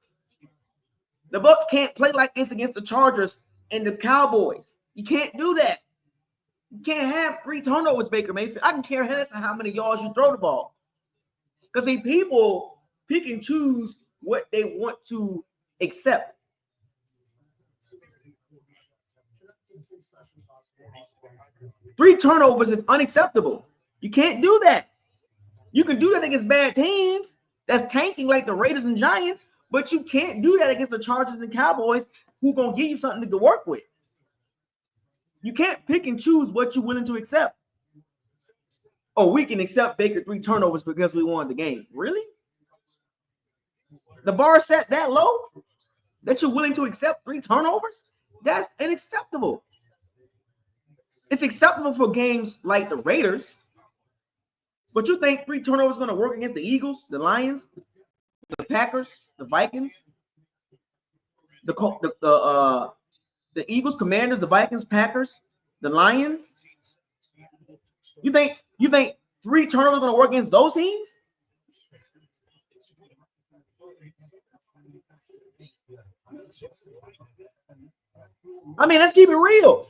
The Bucs can't play like this against the Chargers and the Cowboys. You can't do that. You can't have 3 turnovers, Baker Mayfield. I can care less how many yards you throw the ball. Because see, people pick and choose what they want to accept. Three turnovers is unacceptable. You can't do that. You can do that against bad teams that's tanking like the Raiders and Giants, but you can't do that against the Chargers and Cowboys who going to give you something to work with. You can't pick and choose what you're willing to accept. Oh, we can accept Baker 3 turnovers because we won the game. Really? The bar set that low that you're willing to accept 3 turnovers? That's unacceptable. It's acceptable for games like the Raiders, but you think 3 turnovers is going to work against the Eagles, the Lions, the Packers, the Vikings, the Eagles, Commanders, the Vikings, Packers, the Lions? You think 3 turnovers are going to work against those teams? I mean, let's keep it real.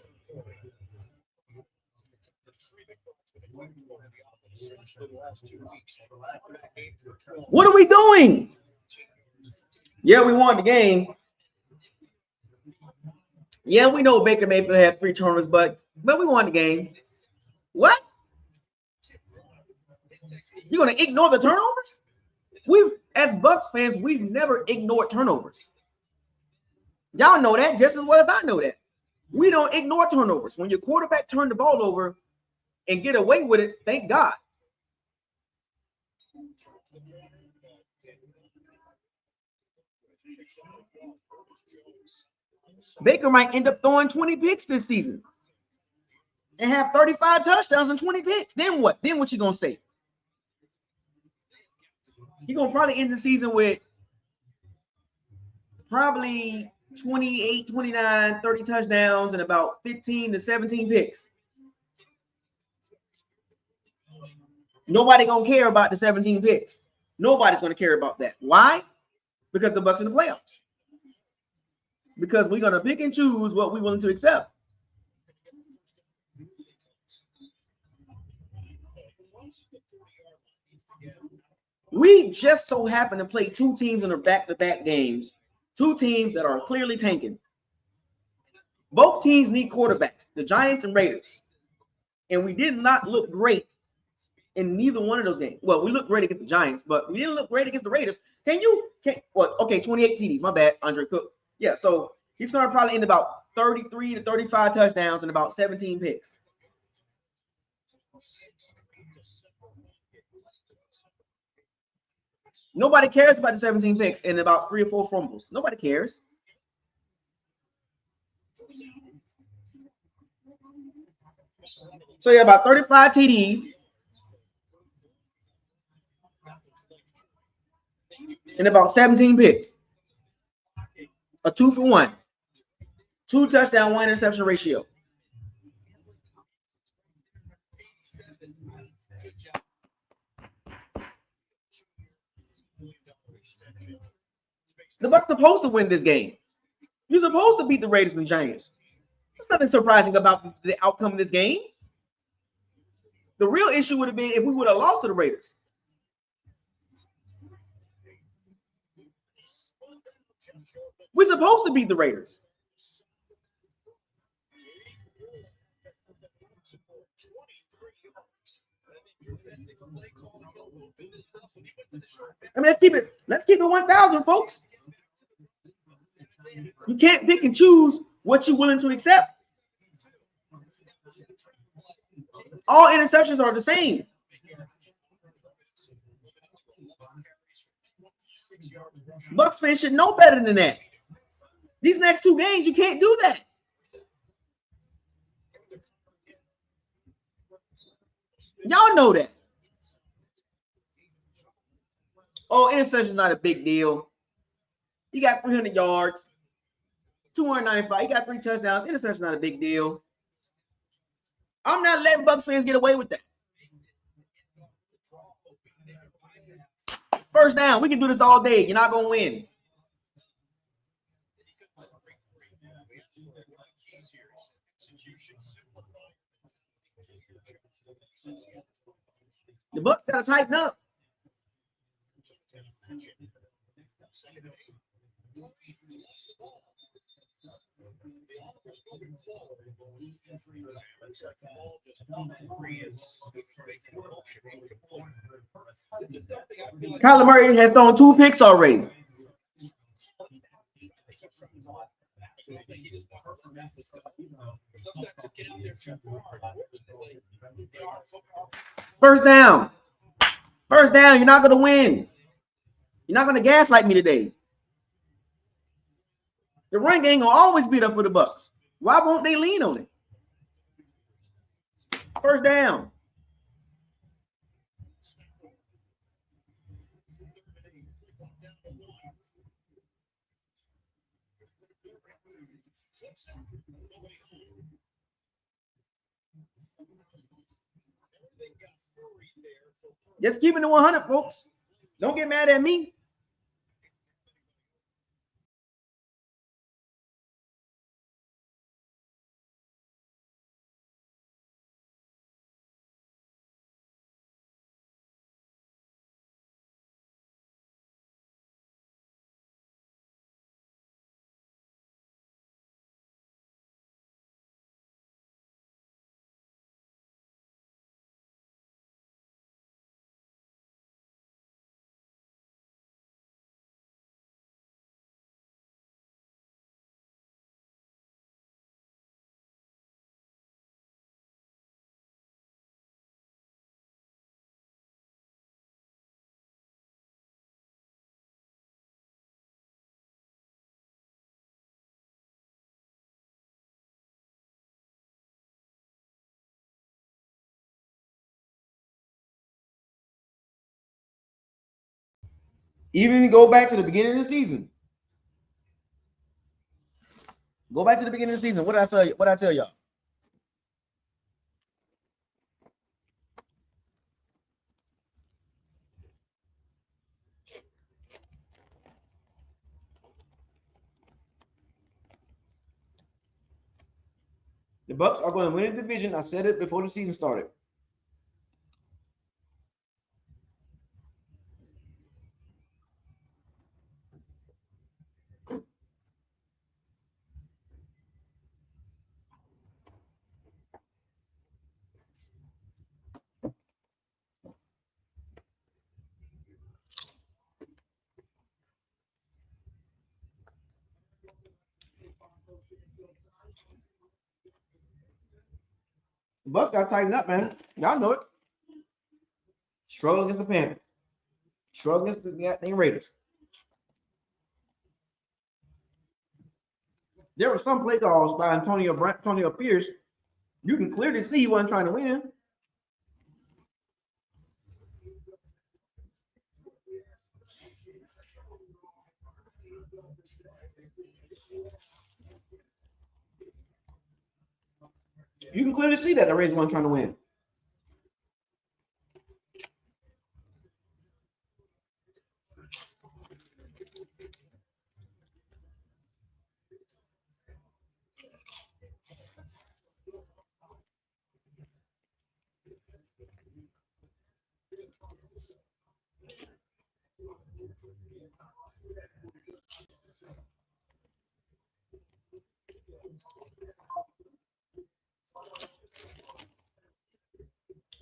What are we doing? Yeah, we won the game. Yeah, we know Baker Mayfield had 3 turnovers, but we won the game. What? You're gonna ignore the turnovers? We've, as Bucs fans, we've never ignored turnovers. Y'all know that just as well as I know that. We don't ignore turnovers. When your quarterback turned the ball over and get away with it, thank God. Baker might end up throwing 20 picks this season and have 35 touchdowns and 20 picks. Then what? Then what you gonna say? He's gonna probably end the season with probably 28, 29, 30 touchdowns and about 15 to 17 picks. Nobody gonna care about the 17 picks. Nobody's gonna care about that. Why? Because the Bucs in the playoffs. Because we're gonna pick and choose what we're willing to accept. We just so happen to play two teams in the back-to-back games, two teams that are clearly tanking. Both teams need quarterbacks, the Giants and Raiders. And we did not look great in neither one of those games. Well, we looked great against the Giants, but we didn't look great against the Raiders. Okay, 28 TDs. My bad, Andre Cook. Yeah, so he's going to probably end about 33 to 35 touchdowns and about 17 picks. Nobody cares about the 17 picks and about 3 or 4 fumbles. Nobody cares. So yeah, about 35 TDs and about 17 picks. A 2 for 1. 2 touchdown, 1 interception ratio. The Bucs supposed to win this game. You're supposed to beat the Raiders and Giants. There's nothing surprising about the outcome of this game. The real issue would have been if we would have lost to the Raiders. We're supposed to beat the Raiders. I mean, let's keep it 1,000, folks. You can't pick and choose what you're willing to accept. All interceptions are the same. Bucs fans should know better than that. These next 2 games, you can't do that. Y'all know that. Oh, interception's not a big deal. He got 300 yards, 295. He got 3 touchdowns. Interception's not a big deal. I'm not letting Bucs fans get away with that. First down. We can do this all day. You're not going to win. The Bucs got to tighten up. Kyler Murray has thrown 2 picks already. First down. First down. You're not going to win. You're not going to gaslight me today. The run game will always beat up for the Bucs. Why won't they lean on it? First down. Just keeping it 100, folks. Don't get mad at me. Even go back to the beginning of the season. Go back to the beginning of the season. What did I tell you? What did I tell y'all? The Bucs are going to win the division. I said it before the season started. The Bucs got to tighten up, man. Y'all know it. Struggle against the Panthers. Struggle against the Raiders. There were some play calls by Antonio Pierce. You can clearly see he wasn't trying to win. You can clearly see that the Raiders weren't trying to win.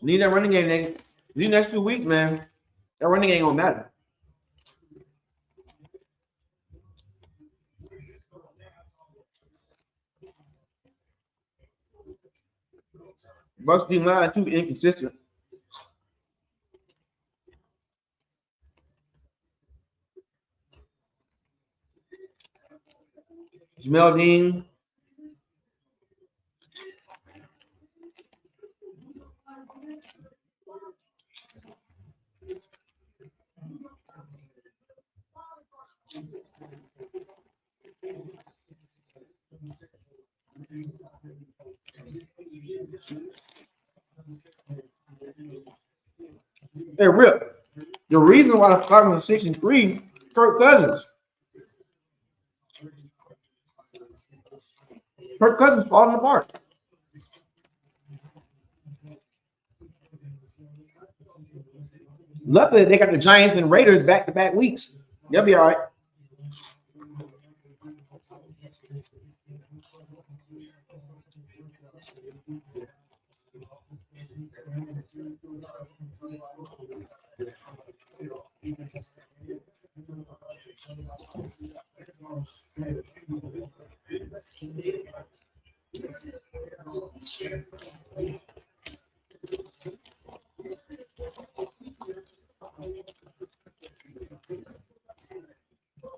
Need that running game, nigga. These next 2 weeks, man, that running game gonna matter. Bucs D line too inconsistent. Jamel Dean. Hey, Rip. The reason why the Falcons are 6-3, Kirk Cousins. Kirk Cousins falling apart. Luckily, they got the Giants and Raiders back-to-back weeks. They'll be all right.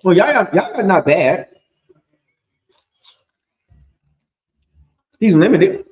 Well, y'all got not bad. He's limited.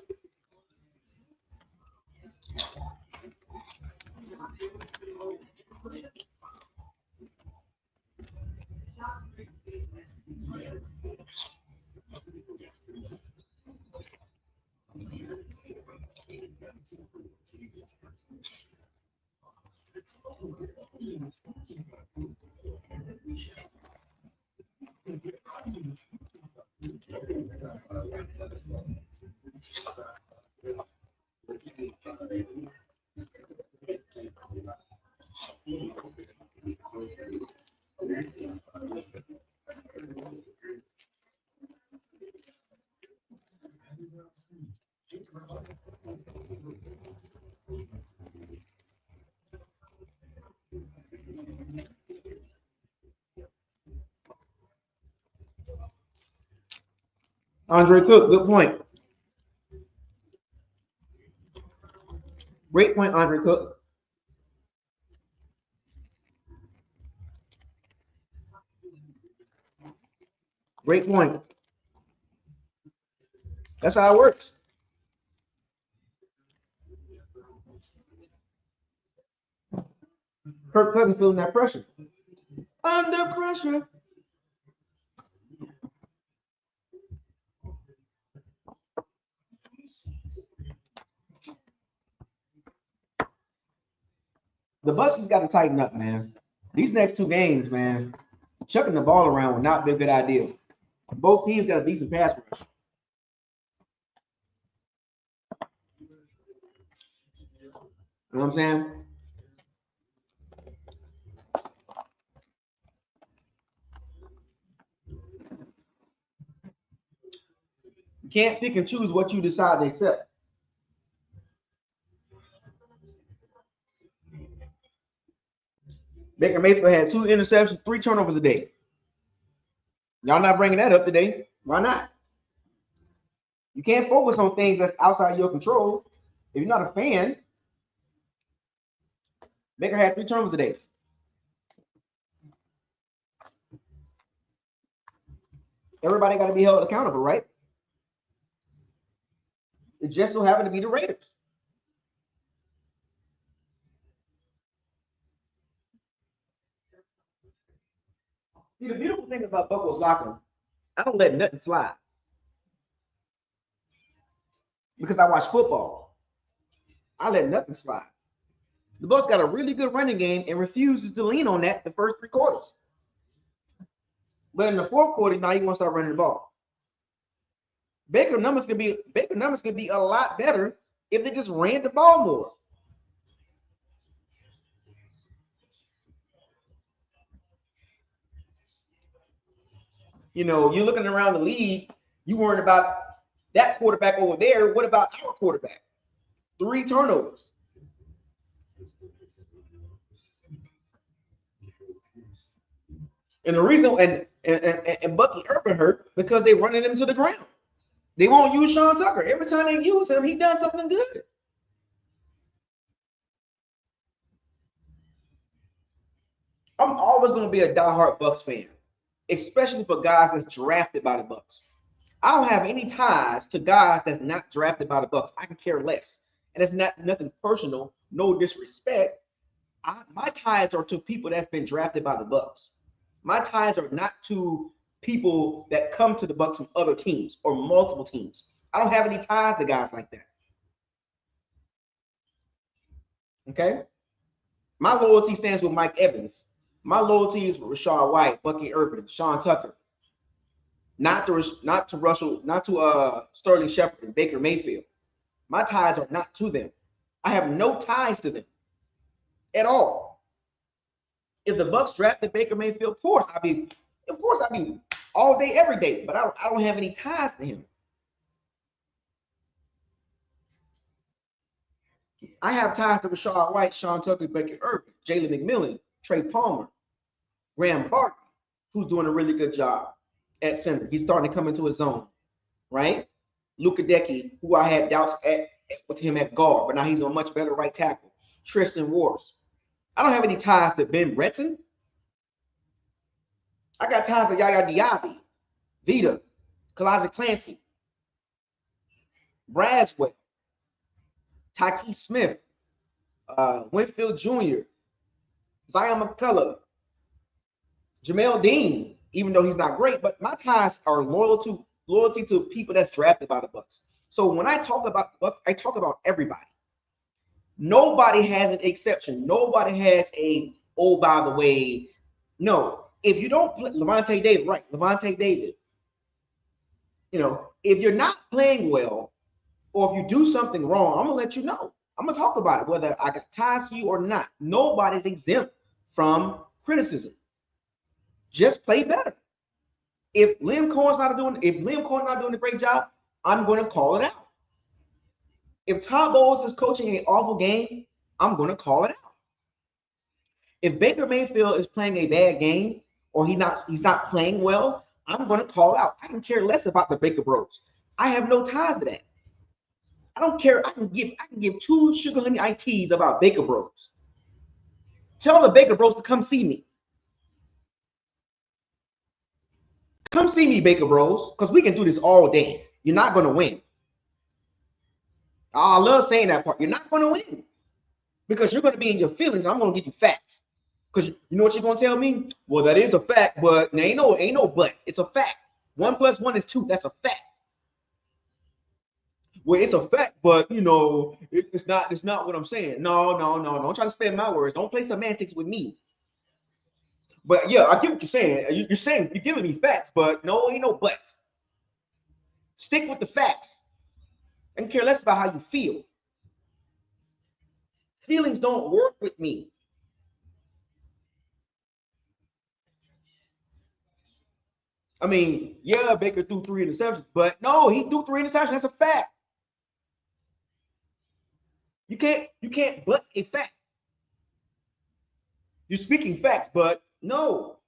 Andre Cook, good point. Great point, Andre Cook. Great point. That's how it works. Kirk Cousins feeling that pressure. Under pressure. The Bucs got to tighten up, man. These next two games, man, chucking the ball around would not be a good idea. Both teams got a decent pass rush. You know what I'm saying? You can't pick and choose what you decide to accept. Baker Mayfield had 2 interceptions, 3 turnovers a day. Y'all not bringing that up today. Why not? You can't focus on things that's outside your control. If you're not a fan, Baker had 3 turnovers a day. Everybody got to be held accountable, right? It just so happened to be the Raiders. See, the beautiful thing about BucosLocker, I don't let nothing slide. Because I watch football. I let nothing slide. The Bucs got a really good running game and refuses to lean on that the first 3 quarters. But in the 4th quarter, now you want to start running the ball. Baker numbers could be a lot better if they just ran the ball more. You know, you're looking around the league, you worried about that quarterback over there. What about our quarterback? 3 turnovers. And the reason, and Bucky Urban hurt because they running him to the ground. They won't use Sean Tucker. Every time they use him, he does something good. I'm always going to be a diehard Bucs fan, especially for guys that's drafted by the Bucs. I don't have any ties to guys that's not drafted by the Bucs. I can care less. And it's not nothing personal, no disrespect. My ties are to people that's been drafted by the Bucs. My ties are not to people that come to the Bucs from other teams or multiple teams. I don't have any ties to guys like that. Okay? My loyalty stands with Mike Evans. My loyalty is with Rashad White, Bucky Irvin, Sean Tucker. Not to Russell, not to Sterling Shepard and Baker Mayfield. My ties are not to them. I have no ties to them at all. If the Bucs drafted Baker Mayfield, of course I'd be all day, every day. But I don't have any ties to him. I have ties to Rashad White, Sean Tucker, Baker Irvin, Jalen McMillan, Trey Palmer, Graham Barton, who's doing a really good job at center. He's starting to come into his zone, right? Luka Decky, who I had doubts with him at guard, but now he's a much better right tackle. Tristan Wirfs. I don't have any ties to Ben Breton. I got ties to Yaya Diaby, Vita, Kalaji Clancy, Braswell, Tyke Smith, Winfield Jr., Zion McCullough, Jamel Dean, even though he's not great, but my ties are loyalty to people that's drafted by the Bucs. So when I talk about the Bucs, I talk about everybody. Nobody has an exception. Nobody has oh, by the way. No, if you don't play Levante David, right? Levante David. You know, if you're not playing well, or if you do something wrong, I'm gonna let you know. I'm gonna talk about it, whether I got ties to you or not. Nobody's exempt from criticism. Just play better. If Liam Cohen's not doing a great job, I'm going to call it out. If Todd Bowles is coaching an awful game, I'm going to call it out. If Baker Mayfield is playing a bad game or he's not playing well, I'm going to call out. I can care less about the Baker Bros. I have no ties to that. I don't care. I can give 2 sugar honey iced teas about Baker Bros. Tell the Baker Bros to come see me. Come see me, Baker Bros, because we can do this all day. You're not going to win. I love saying that part. You're not going to win because you're going to be in your feelings, and I'm going to give you facts. Because you know what you're gonna tell me? Well, that is a fact, but ain't no but. It's a fact. 1 + 1 is 2. That's a fact. Well, it's a fact, but you know, it's not what I'm saying. No. Don't try to spin my words. Don't play semantics with me. But yeah, I get what you're saying. You're saying you're giving me facts, but no, ain't no buts. Stick with the facts. I can care less about how you feel. Feelings don't work with me. I mean, yeah, Baker threw 3 interceptions, but no, he threw 3 interceptions. That's a fact. You can't but a fact. You're speaking facts, but no.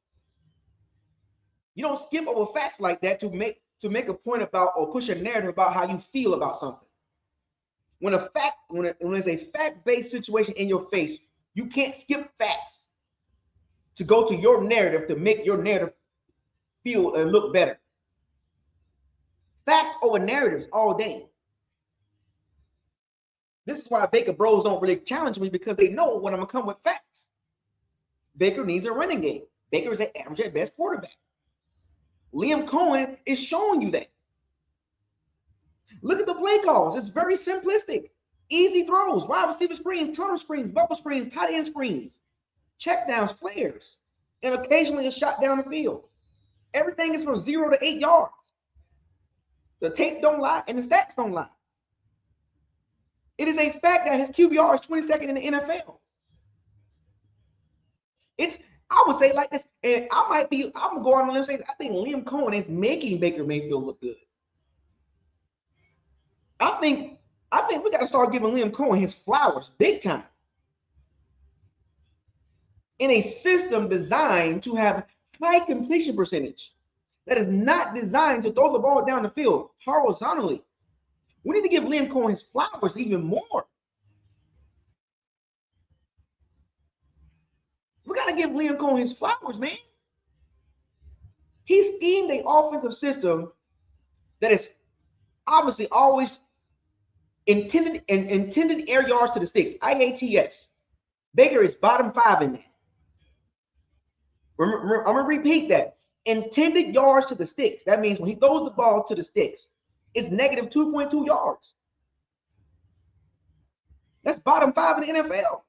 You don't skip over facts like that to make a point about or push a narrative about how you feel about something. When it's a fact-based situation in your face, you can't skip facts to go to your narrative to make your narrative feel and look better. Facts over narratives all day. This is why Baker Bros don't really challenge me, because they know when I'm gonna come with facts. Baker needs a running game. Baker is an average at best quarterback. Liam Cohen is showing you that. Look at the play calls. It's very simplistic. Easy throws, wide receiver screens, tunnel screens, bubble screens, tight end screens, check downs, flares, and occasionally a shot down the field. Everything is from 0 to 8 yards. The tape don't lie and the stats don't lie. It is a fact that his QBR is 22nd in the NFL. I would say like this, and I'm gonna go on a limb and say I think Liam Cohen is making Baker Mayfield look good. I think we got to start giving Liam Cohen his flowers big time. In a system designed to have high completion percentage, that is not designed to throw the ball down the field horizontally. We need to give Liam Cohen his flowers even more. We got to give Liam Cohen his flowers, man. He schemed an offensive system that is obviously always intended air yards to the sticks, IATS. Baker is bottom 5 in that. I'm going to repeat that. Intended yards to the sticks. That means when he throws the ball to the sticks, it's negative 2.2 yards. That's bottom 5 in the NFL.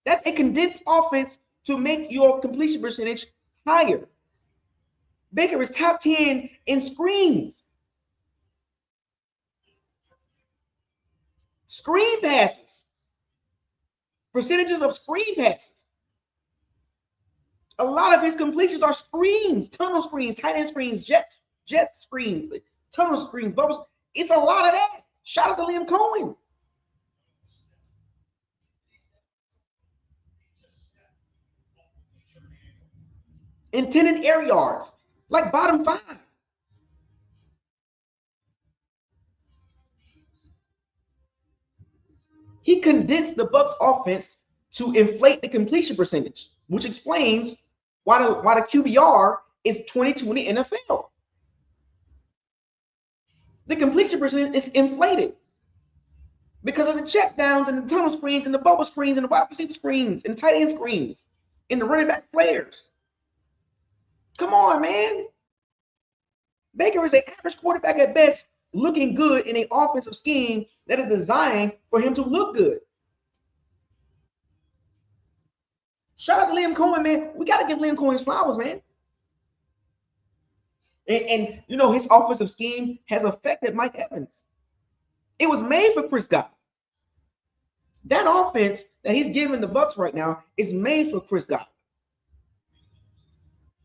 That's a condensed offense to make your completion percentage higher. Baker is top 10 in screens. Screen passes. Percentages of screen passes. A lot of his completions are screens, tunnel screens, tight end screens, jet screens, tunnel screens, bubbles. It's a lot of that. Shout out to Liam Cohen. Intended air yards, like bottom 5. He condensed the Bucs offense to inflate the completion percentage, which explains why the QBR is 22 in the NFL. The completion percentage is inflated because of the check downs and the tunnel screens and the bubble screens and the wide receiver screens and the tight end screens and the running back flares. Come on, man. Baker is an average quarterback at best, looking good in an offensive scheme that is designed for him to look good. Shout out to Liam Cohen, man. We got to give Liam Cohen his flowers, man. And you know, his offensive scheme has affected Mike Evans. It was made for Chris Godwin. That offense that he's giving the Bucs right now is made for Chris Godwin.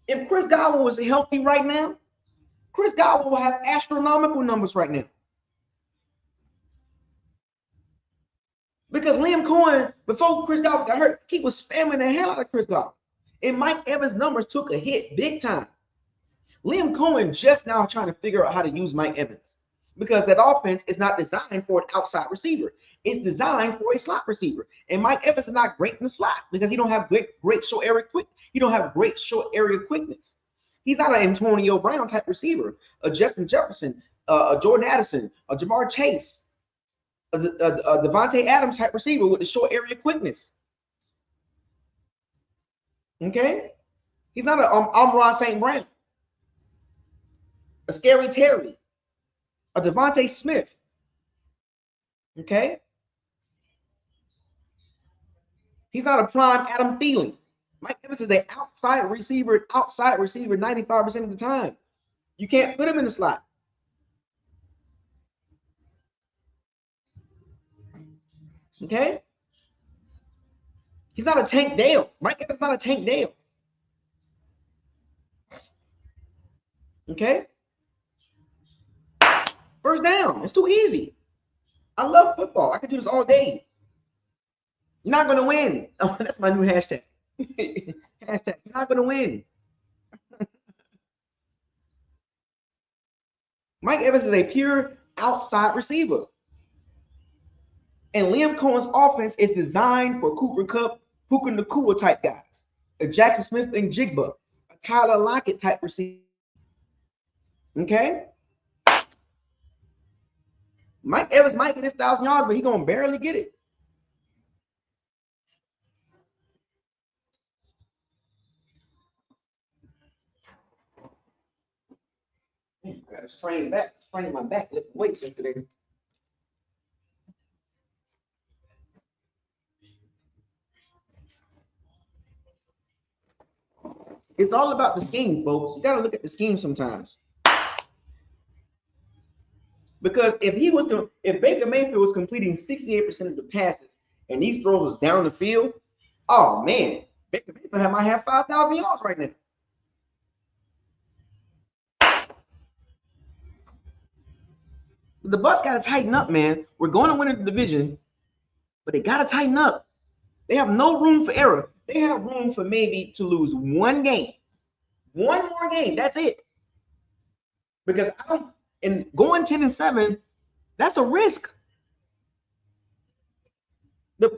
If Chris Godwin was healthy right now, Chris Godwin will have astronomical numbers right now. Because Liam Cohen, before Chris Godwin got hurt, he was spamming the hell out of Chris Godwin. And Mike Evans' numbers took a hit big time. Liam Cohen just now trying to figure out how to use Mike Evans, because that offense is not designed for an outside receiver. It's designed for a slot receiver. And Mike Evans is not great in the slot because he don't have great short area quickness. He's not an Antonio Brown type receiver, a Justin Jefferson, a Jordan Addison, a Jamar Chase, a Devontae Adams type receiver with the short area quickness. Okay? He's not a Amon-Ra St. Brown, a Scary Terry, a Devontae Smith. Okay? He's not a prime Adam Thielen. Mike Evans is an outside receiver 95% of the time. You can't put him in the slot. Okay? He's not a Tank Dale. Mike Evans is not a Tank Dale. Okay? First down. It's too easy. I love football. I could do this all day. You're not going to win. Oh, that's my new hashtag. Hashtag, you're not going to win. Mike Evans is a pure outside receiver. And Liam Cohen's offense is designed for Cooper Kupp, Puka Nacua type guys. A Jackson Smith and Jigba. A Tyler Lockett type receiver. Okay? Mike Evans might get his 1,000 yards, but he's going to barely get it. I got to strain my back, lift weights yesterday. It's all about the scheme, folks. You got to look at the scheme sometimes. Because if Baker Mayfield was completing 68% of the passes and these throws was down the field, oh man, Baker Mayfield might have 5,000 yards right now. The Bucs got to tighten up, man. We're going to win the division, but they got to tighten up. They have no room for error. They have room for maybe to lose one game. One more game. That's it. Because and going 10-7, that's a risk.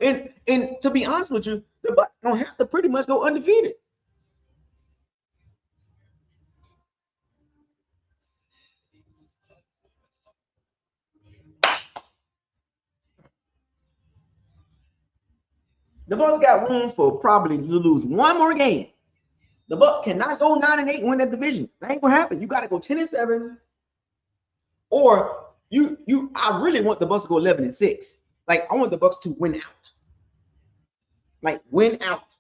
And to be honest with you, the Bucs don't have to pretty much go undefeated. The Bucs got room for probably to lose one more game. The Bucs cannot go 9-8 and win that division. That ain't gonna happen. You got to go 10-7, or I really want the Bucs to go 11-6. Like I want the Bucs to win out. Like win out.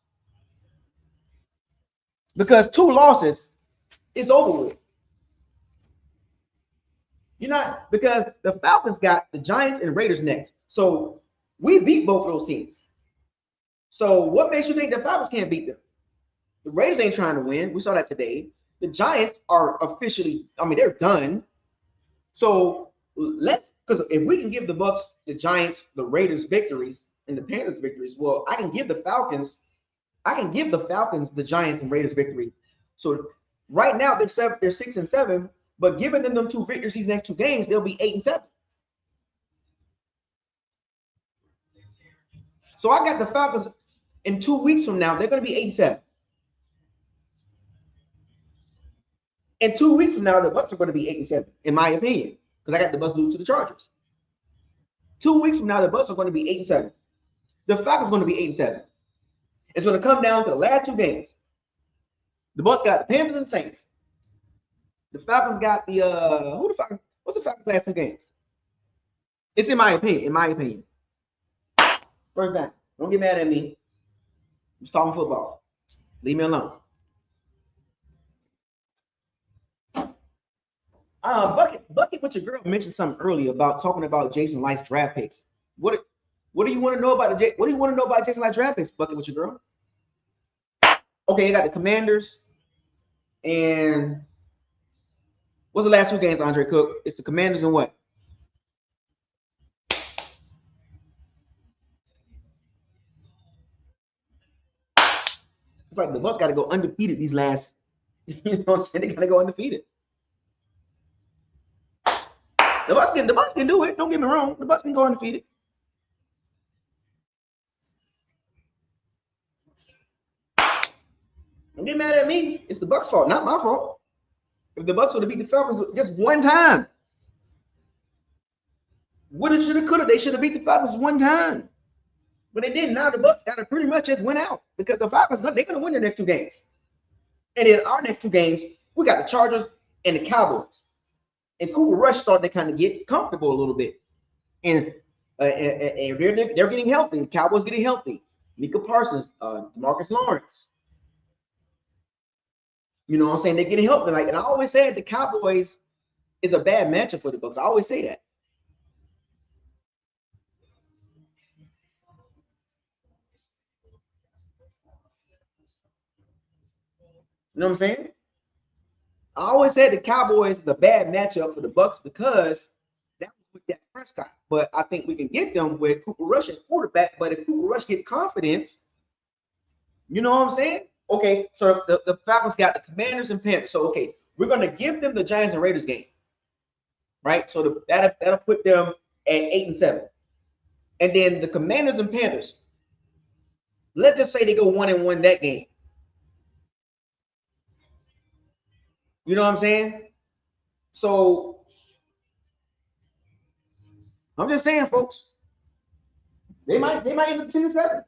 Because 2 losses is over with. Because the Falcons got the Giants and Raiders next. So we beat both of those teams. So what makes you think the Falcons can't beat them? The Raiders ain't trying to win. We saw that today. The Giants are officially, they're done. So because if we can give the Bucs, the Giants, the Raiders victories, and the Panthers victories, well, I can give the Falcons, the Giants, and Raiders victory. So right now they're 6-7, but giving them 2 victories these next 2 games, they'll be 8-7. So I got the Falcons in 2 weeks from now, they're going to be 8-7. In 2 weeks from now, the Bucs are going to be 8-7, in my opinion, because I got the Bucs lose to the Chargers. 2 weeks from now, the Bucs are going to be 8-7. The Falcons are going to be 8-7. It's going to come down to the last 2 games. The Bucs got the Panthers and the Saints. The Falcons got the what's the Falcons' last 2 games? It's in my opinion. First down. Don't get mad at me. I'm just talking football. Leave me alone. Bucket with your girl mentioned something earlier about talking about Jason Light's draft picks. What do you want to know about Jason Light's draft picks, Bucket with your girl? Okay, you got the Commanders, and what's the last 2 games, Andre Cook? It's the Commanders and what? It's like the Bucs got to go undefeated these last. You know what I'm saying? They got to go undefeated. The Bucs can do it. Don't get me wrong. The Bucs can go undefeated. Don't get mad at me. It's the Bucs' fault, not my fault. If the Bucs would have beat the Falcons just one time, woulda, shoulda, coulda, they should have beat the Falcons one time. But it didn't. Now the Bucs got to pretty much just win out because the Falcons, they're going to win their next 2 games. And in our next 2 games, we got the Chargers and the Cowboys. And Cooper Rush starting to kind of get comfortable a little bit. And they're getting healthy. The Cowboys getting healthy. Micah Parsons, Marcus Lawrence. You know what I'm saying? They're getting healthy. And I always said the Cowboys is a bad matchup for the Bucs. I always say that. You know what I'm saying? I always said the Cowboys is a bad matchup for the Bucs because that was with Dak Prescott. But I think we can get them with Cooper Rush as quarterback. But if Cooper Rush get confidence, you know what I'm saying? Okay, so the Falcons got the Commanders and Panthers. So okay, we're gonna give them the Giants and Raiders game, right? So that'll put them at 8-7, and then the Commanders and Panthers. Let's just say they go 1-1 that game. You know what I'm saying? So I'm just saying, folks, they might end up 10-7.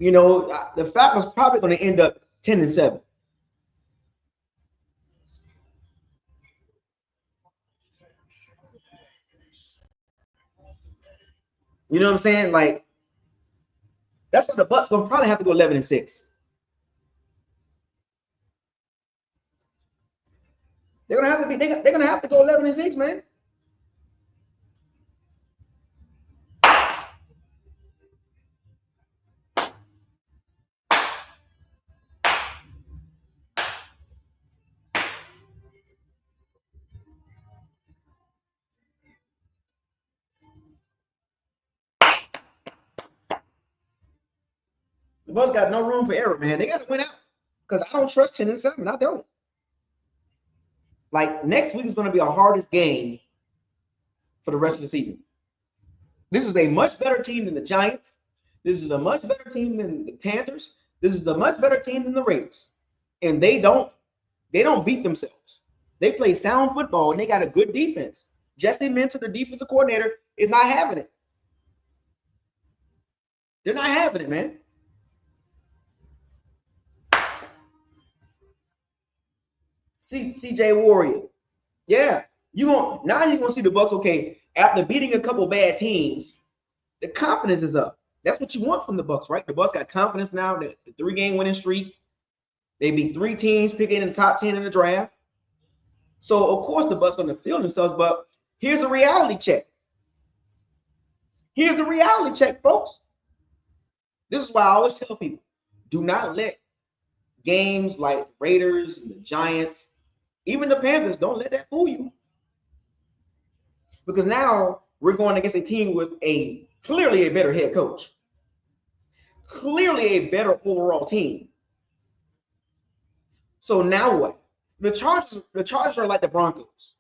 You know, the Falcons probably going to end up 10-7. You know what I'm saying? Like that's what the Bucs going to probably have to go 11-6. They're gonna have to be. They're gonna have to go 11-6, man. The Bucs got no room for error, man. They got to win out because I don't trust 10-7. I don't. Like next week is going to be our hardest game for the rest of the season. This is a much better team than the Giants. This is a much better team than the Panthers. This is a much better team than the Raiders. And they don't beat themselves. They play sound football and they got a good defense. Jesse Minter, the defensive coordinator, is not having it. They're not having it, man. CJ Warrior. Yeah. Now you're gonna see the Bucs, okay, after beating a couple bad teams, the confidence is up. That's what you want from the Bucs, right? The Bucs got confidence now. The 3-game winning streak. They beat 3 teams, picking in the top 10 in the draft. So of course the Bucs gonna feel themselves, but here's a reality check. Here's the reality check, folks. This is why I always tell people, do not let games like Raiders and the Giants, even the Panthers, don't let that fool you. Because now we're going against a team with clearly a better head coach. Clearly a better overall team. So now what? The Chargers are like the Broncos.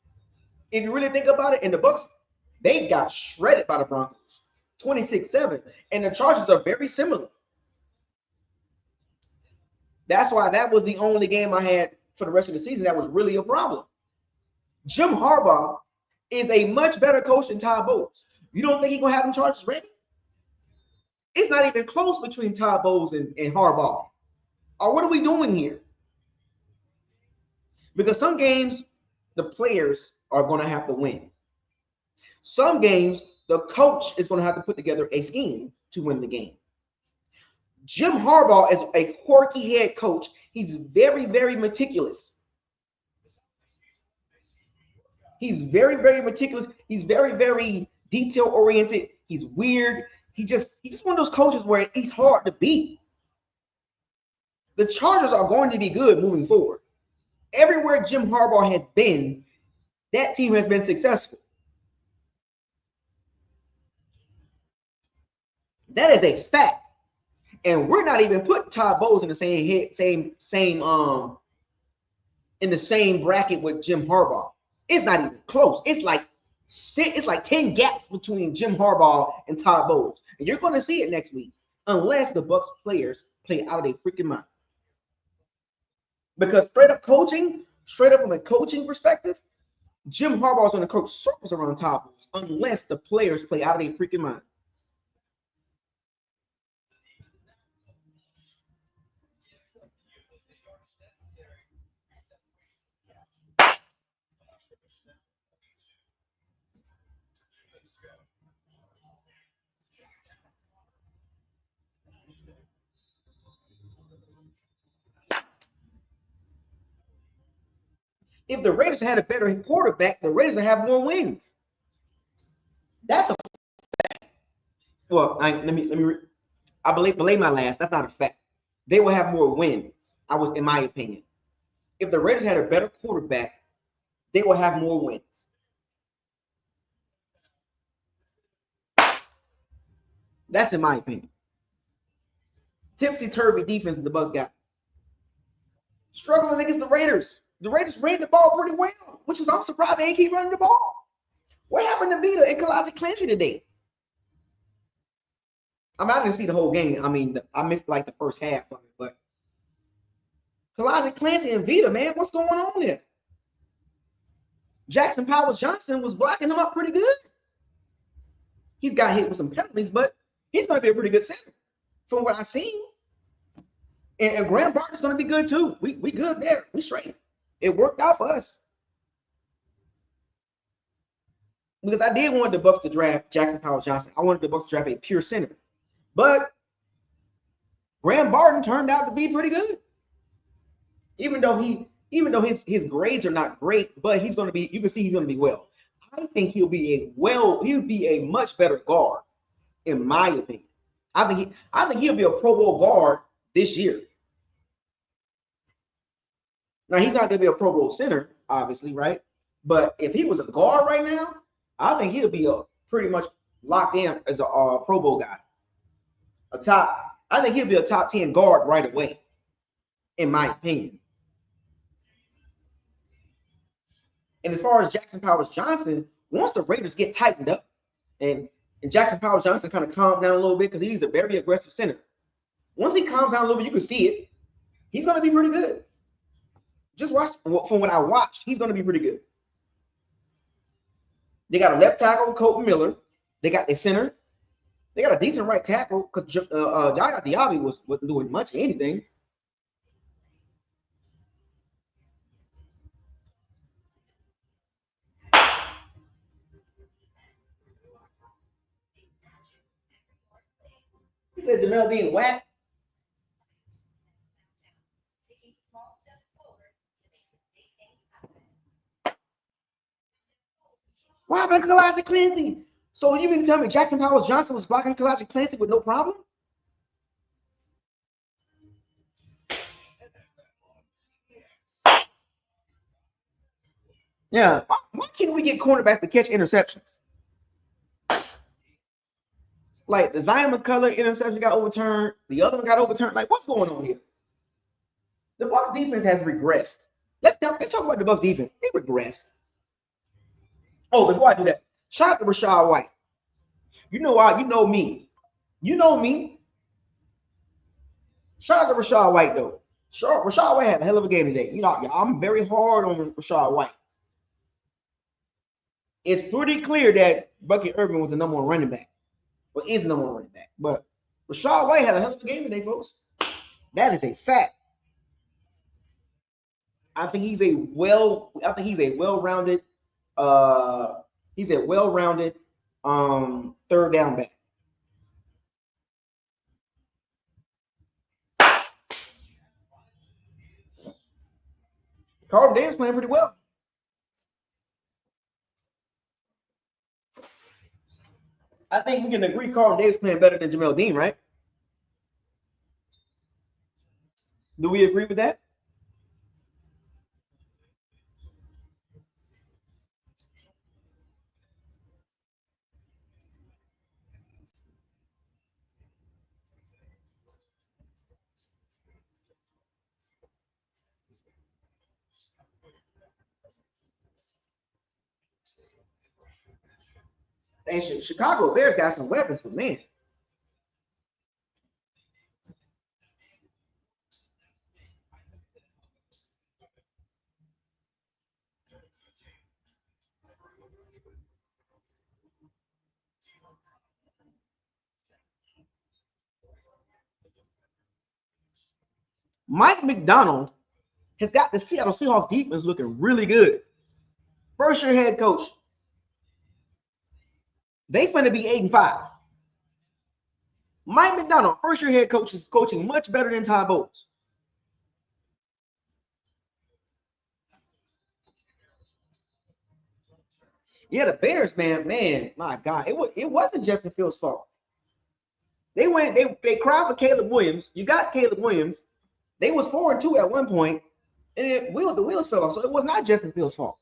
If you really think about it, and the Bucs, they got shredded by the Broncos, 26-7, and the Chargers are very similar. That's why that was the only game I had for the rest of the season that was really a problem. Jim Harbaugh is a much better coach than Todd Bowles. You don't think he's gonna have them Chargers ready? It's not even close between Todd Bowles and Harbaugh. Or what are we doing here? Because some games the players are going to have to win. Some games the coach is going to have to put together a scheme to win the game. Jim Harbaugh is a quirky head coach. He's very, very meticulous. He's very, very meticulous. He's very, very detail oriented. He's weird. He's just one of those coaches where he's hard to beat. The Chargers are going to be good moving forward. Everywhere Jim Harbaugh has been, that team has been successful. That is a fact. And we're not even putting Todd Bowles in the same bracket with Jim Harbaugh. It's not even close. It's like 10 gaps between Jim Harbaugh and Todd Bowles. And you're going to see it next week unless the Bucs players play out of their freaking mind. Because straight up from a coaching perspective, Jim Harbaugh is going to coach circles around Todd Bowles unless the players play out of their freaking mind. If the Raiders had a better quarterback, the Raiders would have more wins. That's a fact. Well, I believe my last. That's not a fact. They will have more wins. In my opinion. If the Raiders had a better quarterback, they will have more wins. That's in my opinion. Tipsy-turvy defense the Bucs got. Struggling against the Raiders. The Raiders ran the ball pretty well, which is I'm surprised they ain't keep running the ball. What happened to Vita and Kalaji Clancy today? I didn't see the whole game. I missed like the first half of it, but Kalaji Clancy and Vita, man, what's going on there? Jackson Powers-Johnson was blocking him up pretty good. He's got hit with some penalties, but he's going to be a pretty good center from what I've seen. And Graham Barton's going to be good too. We good there. We straight. It worked out for us. Because I did want the Bucs to draft Jackson Powers-Johnson. I wanted the Bucs to draft a pure center. But Graham Barton turned out to be pretty good. Even though his grades are not great, but he's going to be, you can see he's going to be well. I think he'll be a much better guard, in my opinion. I think he'll be a Pro Bowl guard this year. Now he's not going to be a Pro Bowl center, obviously, right? But if he was a guard right now, I think he'll be pretty much locked in as a Pro Bowl guy. I think he'll be a top 10 guard right away, in my opinion. And as far as Jackson Powers-Johnson, once the Raiders get tightened up and Jackson Powers-Johnson kind of calmed down a little bit because he's a very aggressive center. Once he calms down a little bit, you can see it. He's going to be pretty good. Just watch from what I watched. He's going to be pretty good. They got a left tackle, Colton Miller. They got their center. They got a decent right tackle because Yaya Diaby wasn't doing much of anything. He said Jamel being whacked. What happened to Kalaji Clancy? So you mean to tell me Jackson Powers-Johnson was blocking Kalaji Clancy with no problem? Yeah. Why can't we get cornerbacks to catch interceptions? Like the Zion McCullough interception got overturned. The other one got overturned. Like, what's going on here? The Bucs defense has regressed. Let's talk about the Bucs defense. They regressed. Oh, before I do that, shout out to Rachaad White. You know why? You know me. You know me. Shout out to Rachaad White, though. Rachaad White had a hell of a game today. You know, I'm very hard on Rachaad White. It's pretty clear that Bucky Irvin was the number one running back. Or is the number one running back. But Rachaad White had a hell of a game today, folks. That is a fact. I think he's a well-rounded third down back. Carlton Davis playing pretty well. I think we can agree Carlton Davis playing better than Jamel Dean, right? Do we agree with that? And Chicago Bears got some weapons, but man. Mike McDonald has got the Seattle Seahawks defense looking really good. First year head coach. They finna be 8-5. Mike McDonald, first year head coach, is coaching much better than Todd Bowles. Yeah, the Bears, man, my God, it wasn't Justin Fields' fault. They cried for Caleb Williams. You got Caleb Williams. They was 4-2 at one point, and the wheels fell off. So it was not Justin Fields' fault.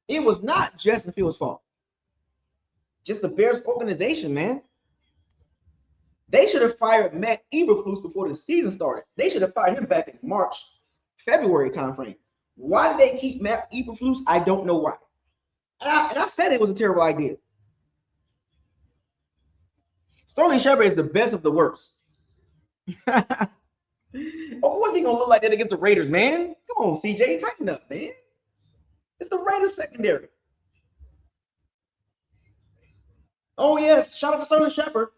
It was not Justin Fields' fault. Just the Bears organization, man. They should have fired Matt Eberflus before the season started. They should have fired him back in March, February timeframe. Why did they keep Matt Eberflus? I don't know why. And I said it was a terrible idea. Sterling Shepard is the best of the worst. Of course he gonna look like that against the Raiders, man. Come on, CJ, tighten up, man. It's the Raiders secondary. Oh yes, shout out to Sterling Shepard,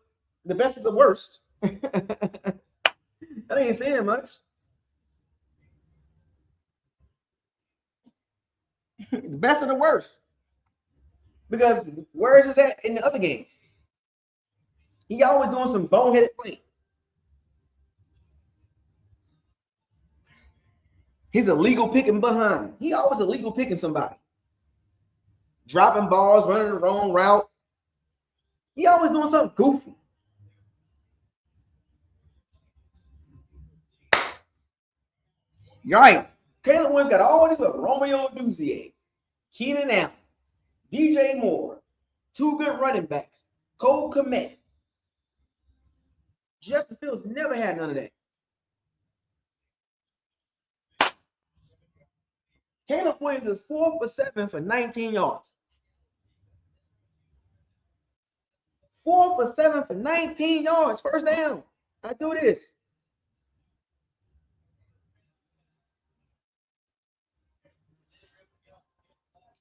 the best of the worst. That ain't saying much. The best of the worst. Because where is this at in the other games? He always doing some boneheaded play. He's illegal picking behind. He always illegal picking somebody. Dropping balls, running the wrong route. He always doing something goofy. You're right. Caleb Williams got all these with Romeo Duzier, Keenan Allen, DJ Moore, two good running backs, Cole Kmet. Justin Fields never had none of that. Caleb Williams is 4 for 7 for 19 yards. 4 for 7 for 19 yards. First down. I do this.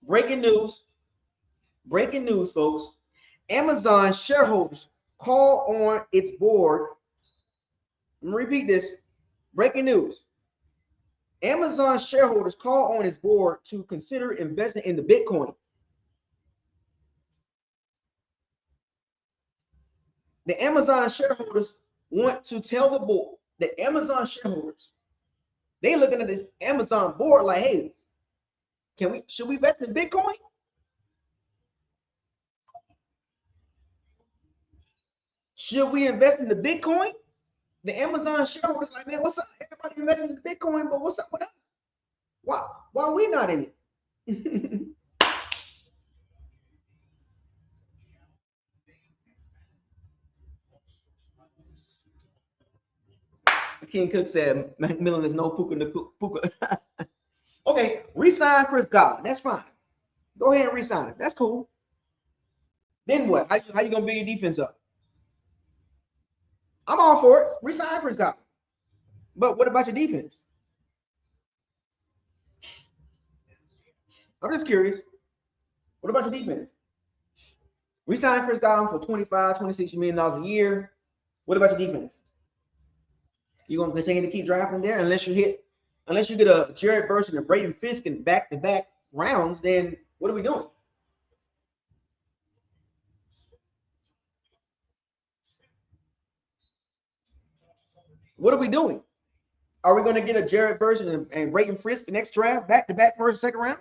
Breaking news. Breaking news, folks. Amazon shareholders call on its board. I'm going to repeat this. Breaking news. Amazon shareholders call on its board to consider investing in the Bitcoin. The Amazon shareholders want to tell the board, the Amazon shareholders, they looking at the Amazon board like, hey, should we invest in Bitcoin? Should we invest in the Bitcoin? The Amazon shareholders like, man, what's up? Everybody investing in the Bitcoin, but what's up with us? Why are we not in it? King Cook said Macmillan is no puka. Okay, resign Chris Godwin. That's fine. Go ahead and resign it. That's cool. Then what? How you gonna build your defense up? I'm all for it. Resign Chris Godwin. But what about your defense? I'm just curious. What about your defense? Resign Chris Godwin for $25, $26 million a year. What about your defense? You gonna continue to keep drafting there unless you get a Jared Verse and a Braden Fisk in back-to-back rounds, then what are we doing? What are we doing? Are we going to get a Jared Verse and Braden Fisk next draft, back-to-back first, second round?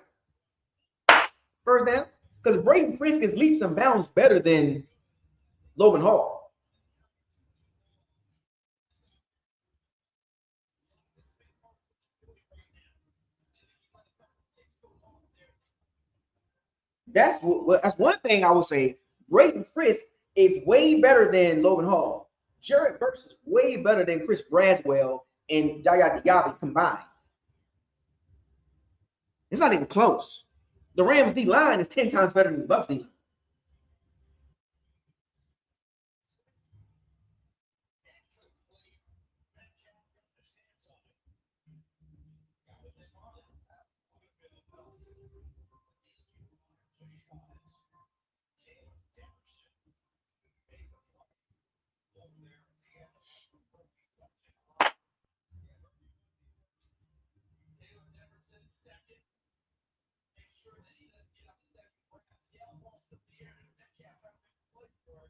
First down? Because Braden Fisk is leaps and bounds better than Logan Hall. That's one thing I would say. Braden Fisk is way better than Logan Hall. Jared Verse is way better than Chris Braswell and Yaya Diaby combined. It's not even close. The Rams D line is 10 times better than the Bucs D line.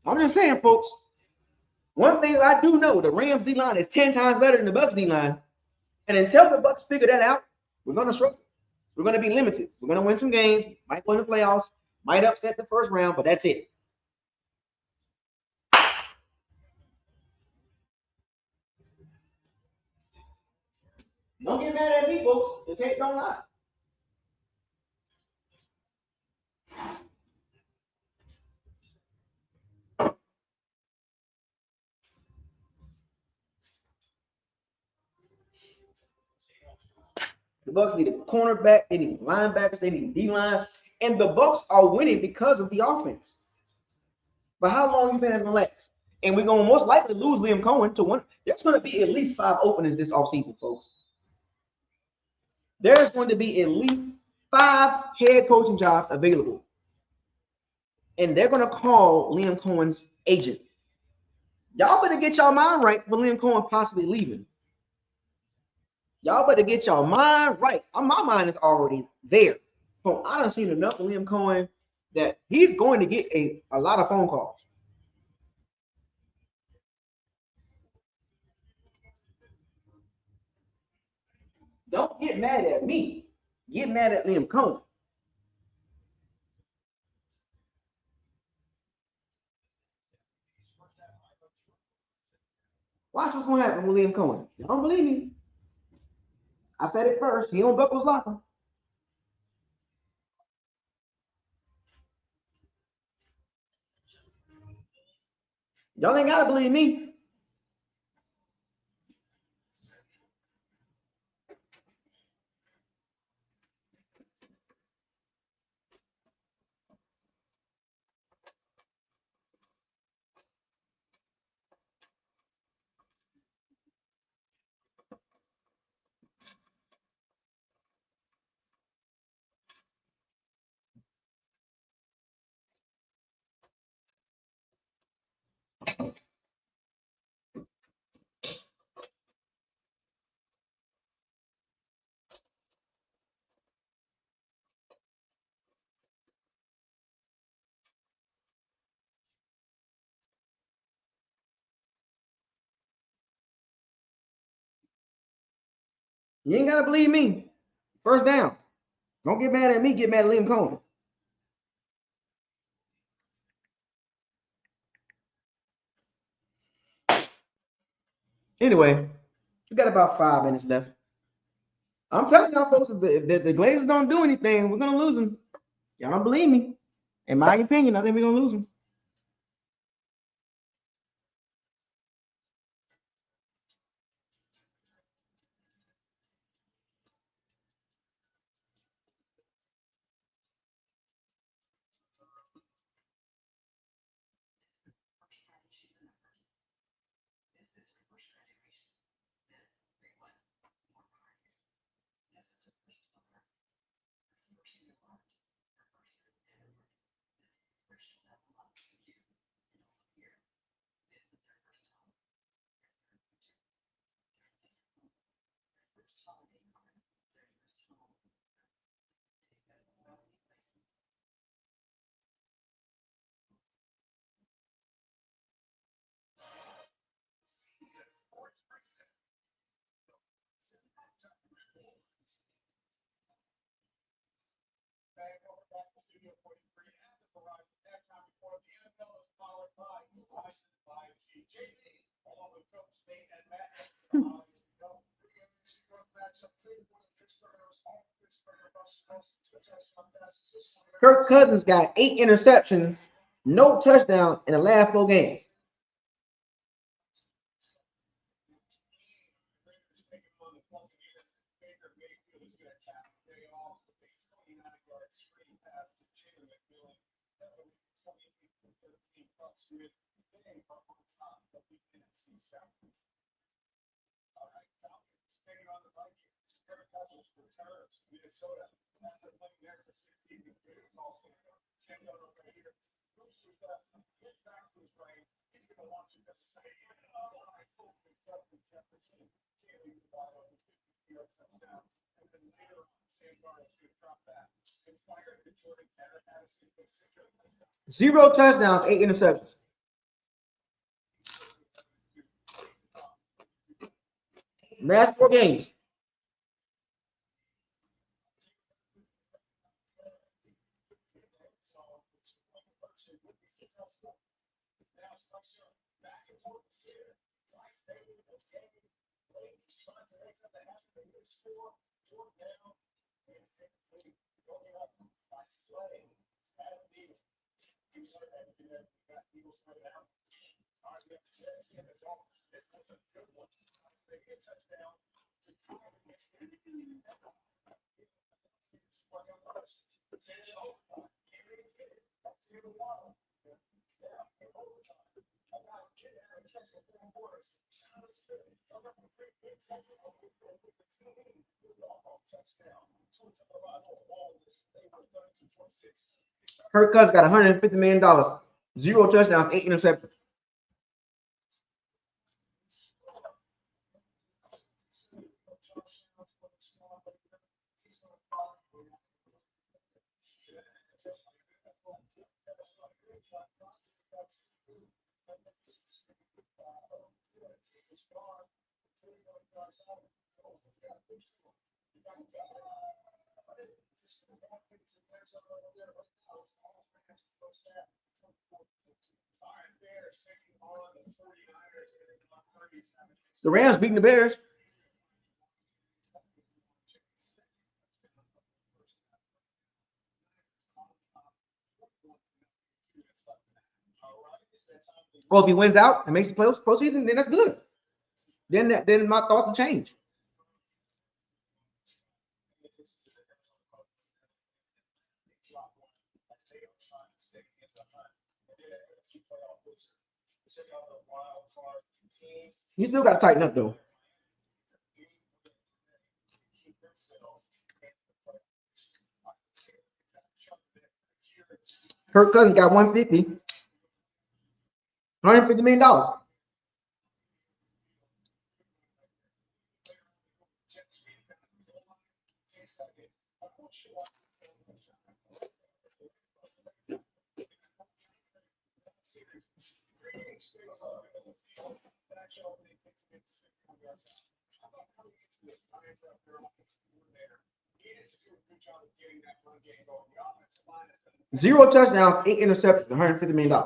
I'm just saying, folks. One thing I do know, the Rams D line is 10 times better than the Bucs D line. And until the Bucs figure that out, we're gonna struggle. We're gonna be limited. We're gonna win some games, might win the playoffs, might upset the first round, but that's it. Don't get mad at me, folks. The tape don't lie. The Bucs need a cornerback, they need linebackers, they need D-line, and the Bucs are winning because of the offense. But how long do you think that's gonna last? And we're gonna most likely lose Liam Cohen to one. There's gonna be at least 5 openings this offseason, folks. There's going to be at least 5 head coaching jobs available. And they're gonna call Liam Cohen's agent. Y'all better get y'all mind right for Liam Cohen possibly leaving. Y'all better get y'all mind right. My mind is already there. So I done seen enough of Liam Cohen that he's going to get a lot of phone calls. Don't get mad at me. Get mad at Liam Cohen. Watch what's going to happen with Liam Cohen. Y'all don't believe me? I said it first. He on BucosLocker. Y'all ain't got to believe me. You ain't got to believe me. First down. Don't get mad at me. Get mad at Liam Cohen. Anyway, we got about 5 minutes left. I'm telling y'all folks, if the Glazers don't do anything, we're going to lose them. Y'all don't believe me. In my opinion, I think we're going to lose them. Kirk Cousins got 8 interceptions, no touchdown in the last 4 games. Zero touchdowns, 8 interceptions. Last 4 games. Kirk Cousins got $150 million. 0 touchdowns, 8 interceptions. The Rams beating the Bears. Well, if he wins out and makes the playoffs postseason, then that's good. Then my thoughts will change. You still got to tighten up though. Kirk Cousins got $150 million. Zero touchdowns, 8 interceptions, $150 million.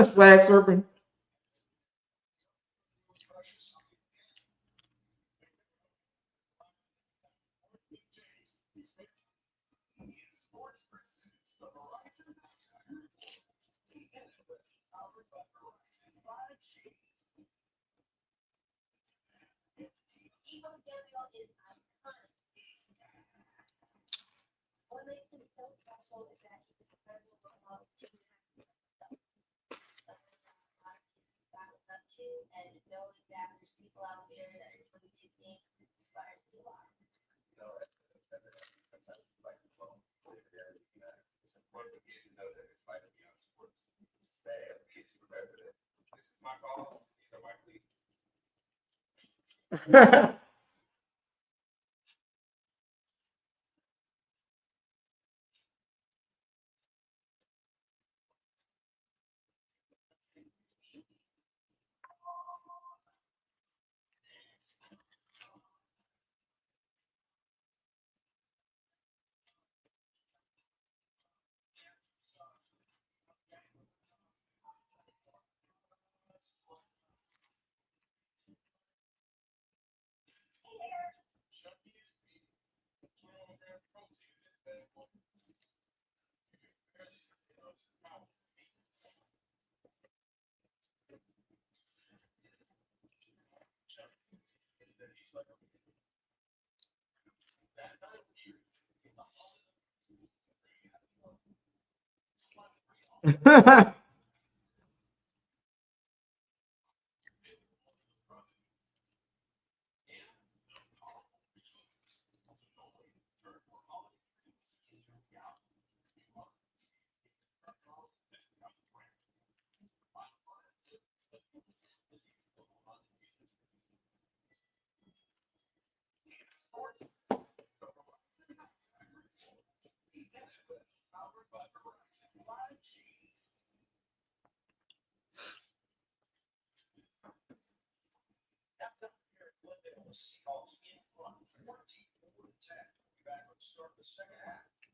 Swag surfing.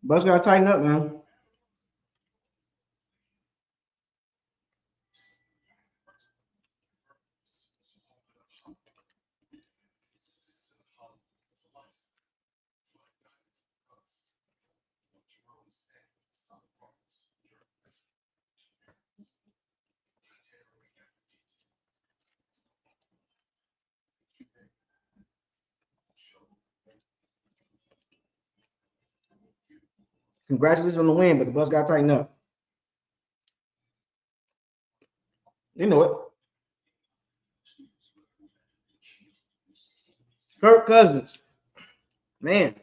Bucs gotta tighten up, man. Congratulations on the win, but the Bucs gotta tighten up. You know it. Kirk Cousins, man.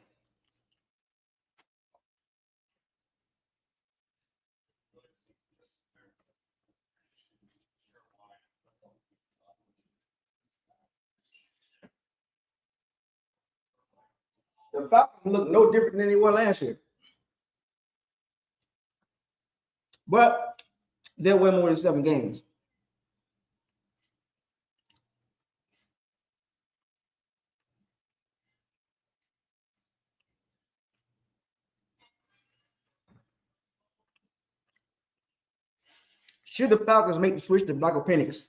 The Falcons look no different than they were last year. But they'll win more than 7 games. Should the Falcons make the switch to Michael Penix?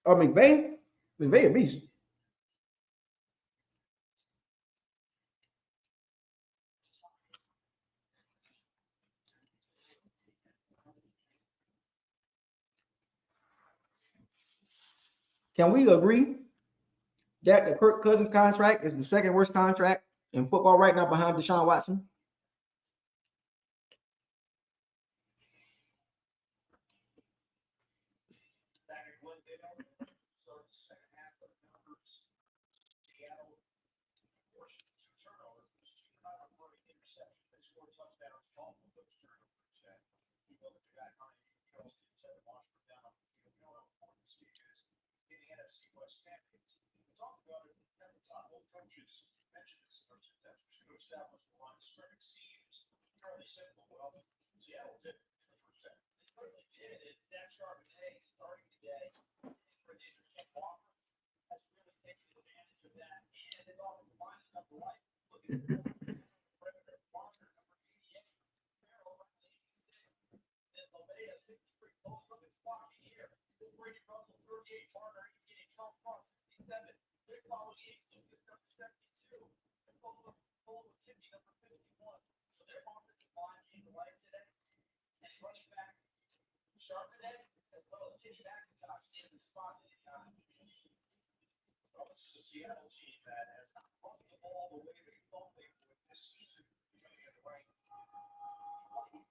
Or McVay? McVay a beast. Can we agree that the Kirk Cousins contract is the second worst contract in football right now behind Deshaun Watson? Seattle team that has not run the ball the way they thought they would this season. Beginning of the right. They are going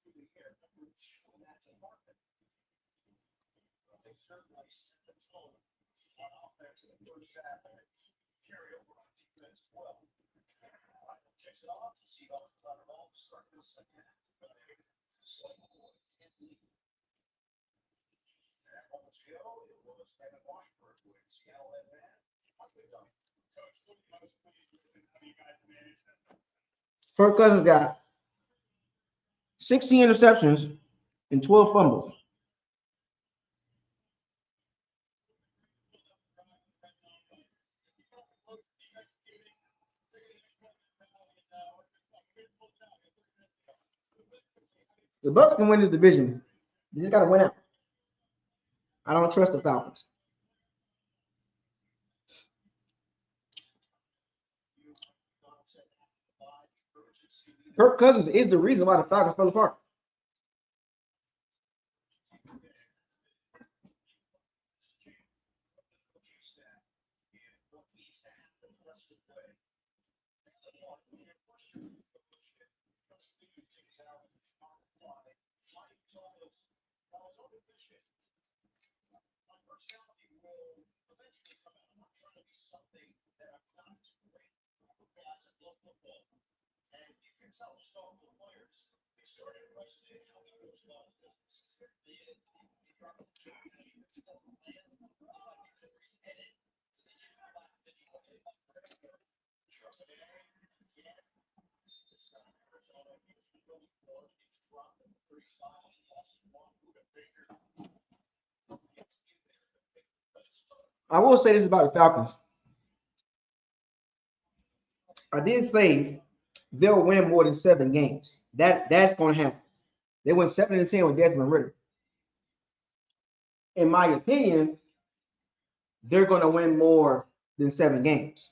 through the year, number 2 in that department. They certainly set the tone on offense in the first half and carry over on defense as well. Kicks it off to Seahawks without it all to start this second half. Moments ago, it was Evan Washburn with Seattle had bad. Kirk Cousins got 16 interceptions and 12 fumbles. The Bucs can win this division. They just got to win out. I don't trust the Falcons. Kirk Cousins is the reason why the Falcons fell apart. I will say this about the Falcons. I did say they'll win more than 7 games. That's going to happen. They went 7-10 with Desmond Ridder. In my opinion, they're going to win more than 7 games.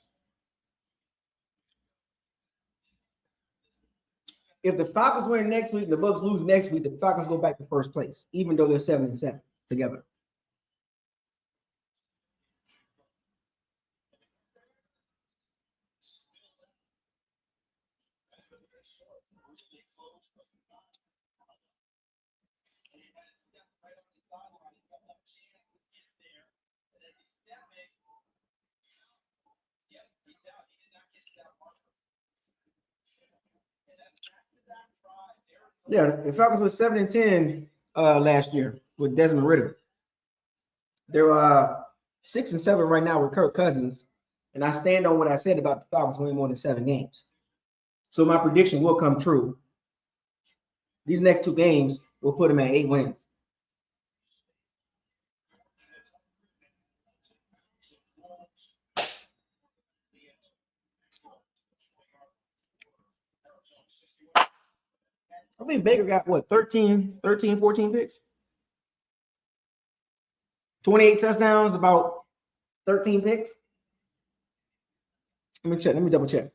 If the Falcons win next week and the Bucs lose next week, the Falcons go back to first place, even though they're 7-7 together. Yeah, the Falcons were 7-10 last year with Desmond Ridder. They're 6-7 right now with Kirk Cousins, and I stand on what I said about the Falcons winning more than 7 games. So my prediction will come true. These next 2 games will put them at 8 wins. I think Baker got what, 13, 14 picks? 28 touchdowns, about 13 picks. Let me check. Let me double check.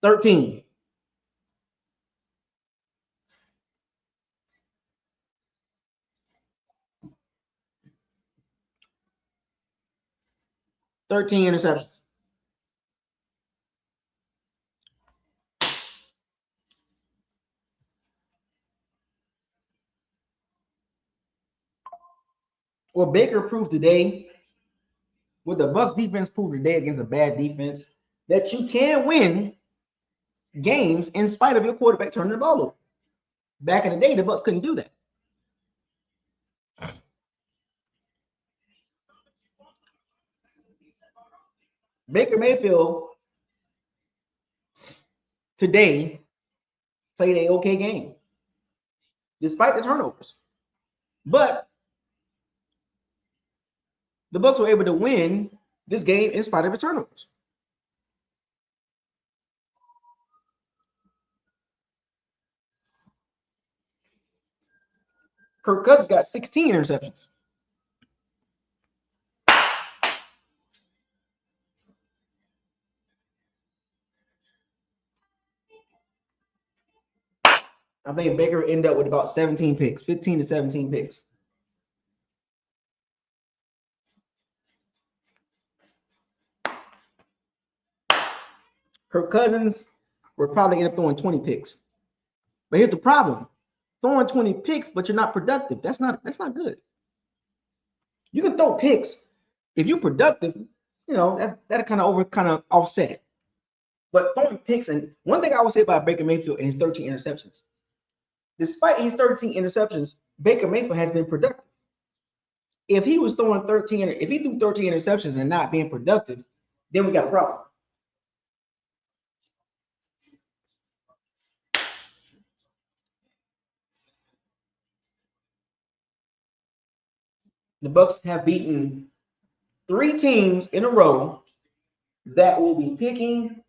$13. Interceptions. Well, Baker proved today, what the Bucs defense proved today against a bad defense, that you can win games in spite of your quarterback turning the ball over. Back in the day, the Bucs couldn't do that. Baker Mayfield today played a okay game despite the turnovers. But the Bucs were able to win this game in spite of the turnovers. Kirk Cousins got 16 interceptions. I think Baker ended up with about 17 picks, 15 to 17 picks. Kirk Cousins will probably end up throwing 20 picks. But here's the problem. Throwing 20 picks, but you're not productive. That's not good. You can throw picks if you're productive, that kind of offset it. But throwing picks, and one thing I would say about Baker Mayfield and his 13 interceptions, despite his 13 interceptions, Baker Mayfield has been productive. If he was throwing 13, if he threw 13 interceptions and not being productive, then we got a problem. The Bucs have beaten 3 teams in a row that will be picking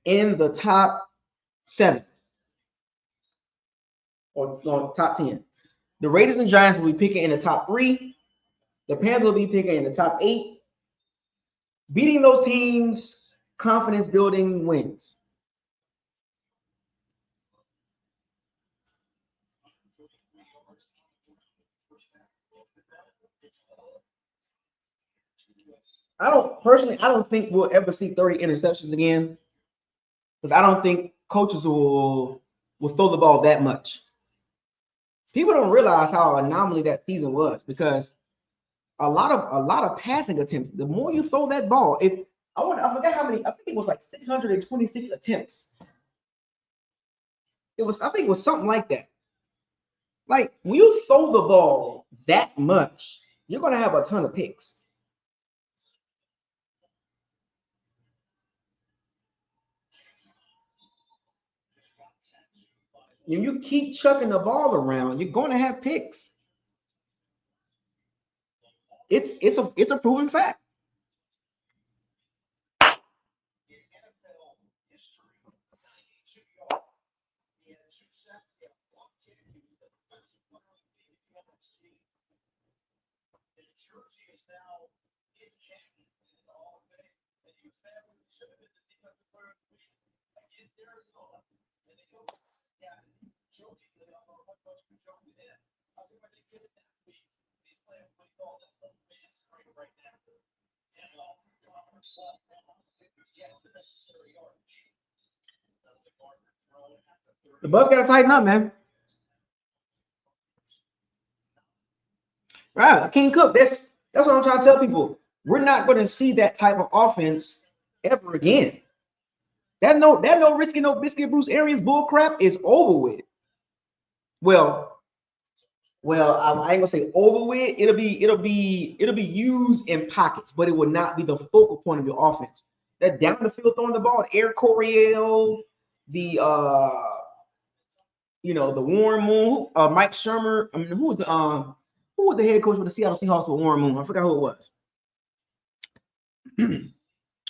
in the top 7 or top 10. The Raiders and Giants will be picking in the top 3. The Panthers will be picking in the top 8. Beating those teams, confidence building wins. I don't think we'll ever see 30 interceptions again, because I don't think coaches will throw the ball that much. People don't realize how anomaly that season was, because a lot of passing attempts. The more you throw that ball, I forgot how many. I think it was like 626 attempts. I think it was something like that. Like, when you throw the ball that much, you're gonna have a ton of picks. If you keep chucking the ball around, you're going to have picks. It's a proven fact. The Bucs got to tighten up, man. Right, King Cook. That's what I'm trying to tell people. We're not going to see that type of offense ever again. That no risky, no biscuit, Bruce Arians bull crap is over with. Well, I ain't gonna say over with. It'll be used in pockets, but it will not be the focal point of your offense. That down the field throwing the ball, Air Coryell, the the Warren Moon, Mike Shermer. I mean, who was the head coach for the Seattle Seahawks for Warren Moon? I forgot who it was.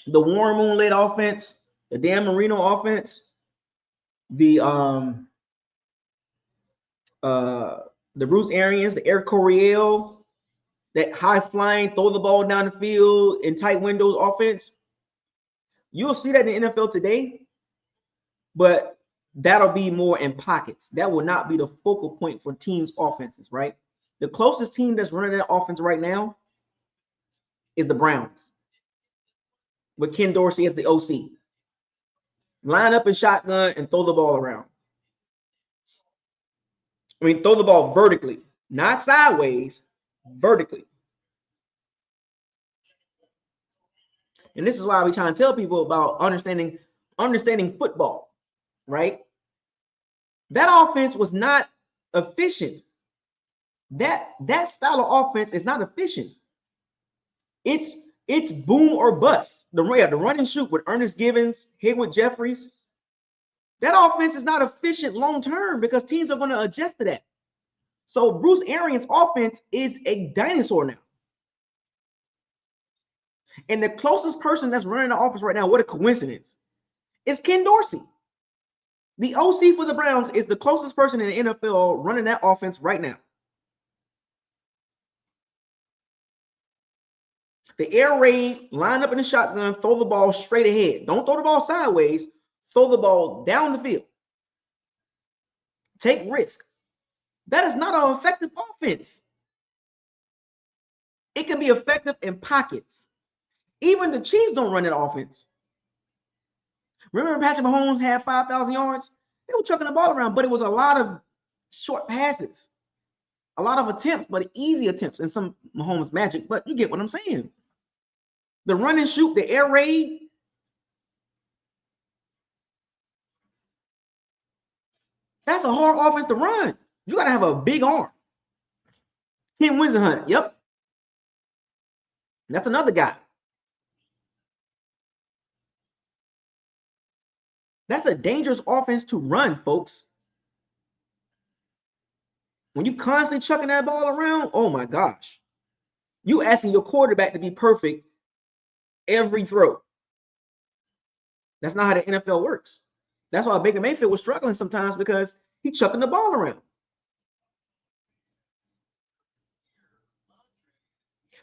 The Warren Moon led offense, the Dan Marino offense, the Bruce Arians, the Air Coryell, that high flying, throw the ball down the field in tight windows offense. You'll see that in the NFL today, but that'll be more in pockets. That will not be the focal point for teams' offenses, right? The closest team that's running that offense right now is the Browns, with Ken Dorsey as the OC. Line up in shotgun and throw the ball around. I mean, throw the ball vertically, not sideways, vertically. And this is why we try to tell people about understanding football, right? That offense was not efficient. That style of offense is not efficient. It's It's boom or bust. The run and shoot with Ernest Givens, Haywood Jeffries. That offense is not efficient long term because teams are going to adjust to that. So Bruce Arians' offense is a dinosaur now. And the closest person that's running the offense right now, what a coincidence, is Ken Dorsey. The OC for the Browns is the closest person in the NFL running that offense right now. The air raid, line up in the shotgun, throw the ball straight ahead. Don't throw the ball sideways. Throw the ball down the field. Take risk. That is not an effective offense. It can be effective in pockets. Even the Chiefs don't run that offense. Remember Patrick Mahomes had 5,000 yards? They were chucking the ball around, but it was a lot of short passes. A lot of attempts, but easy attempts and some Mahomes magic. But you get what I'm saying. The run and shoot, the air raid. That's a hard offense to run. You got to have a big arm. Ken Winsenhunt, yep. That's another guy. That's a dangerous offense to run, folks. When you constantly chucking that ball around, oh my gosh. You asking your quarterback to be perfect every throw. That's not how the NFL works. That's why Baker Mayfield was struggling sometimes because he's chucking the ball around.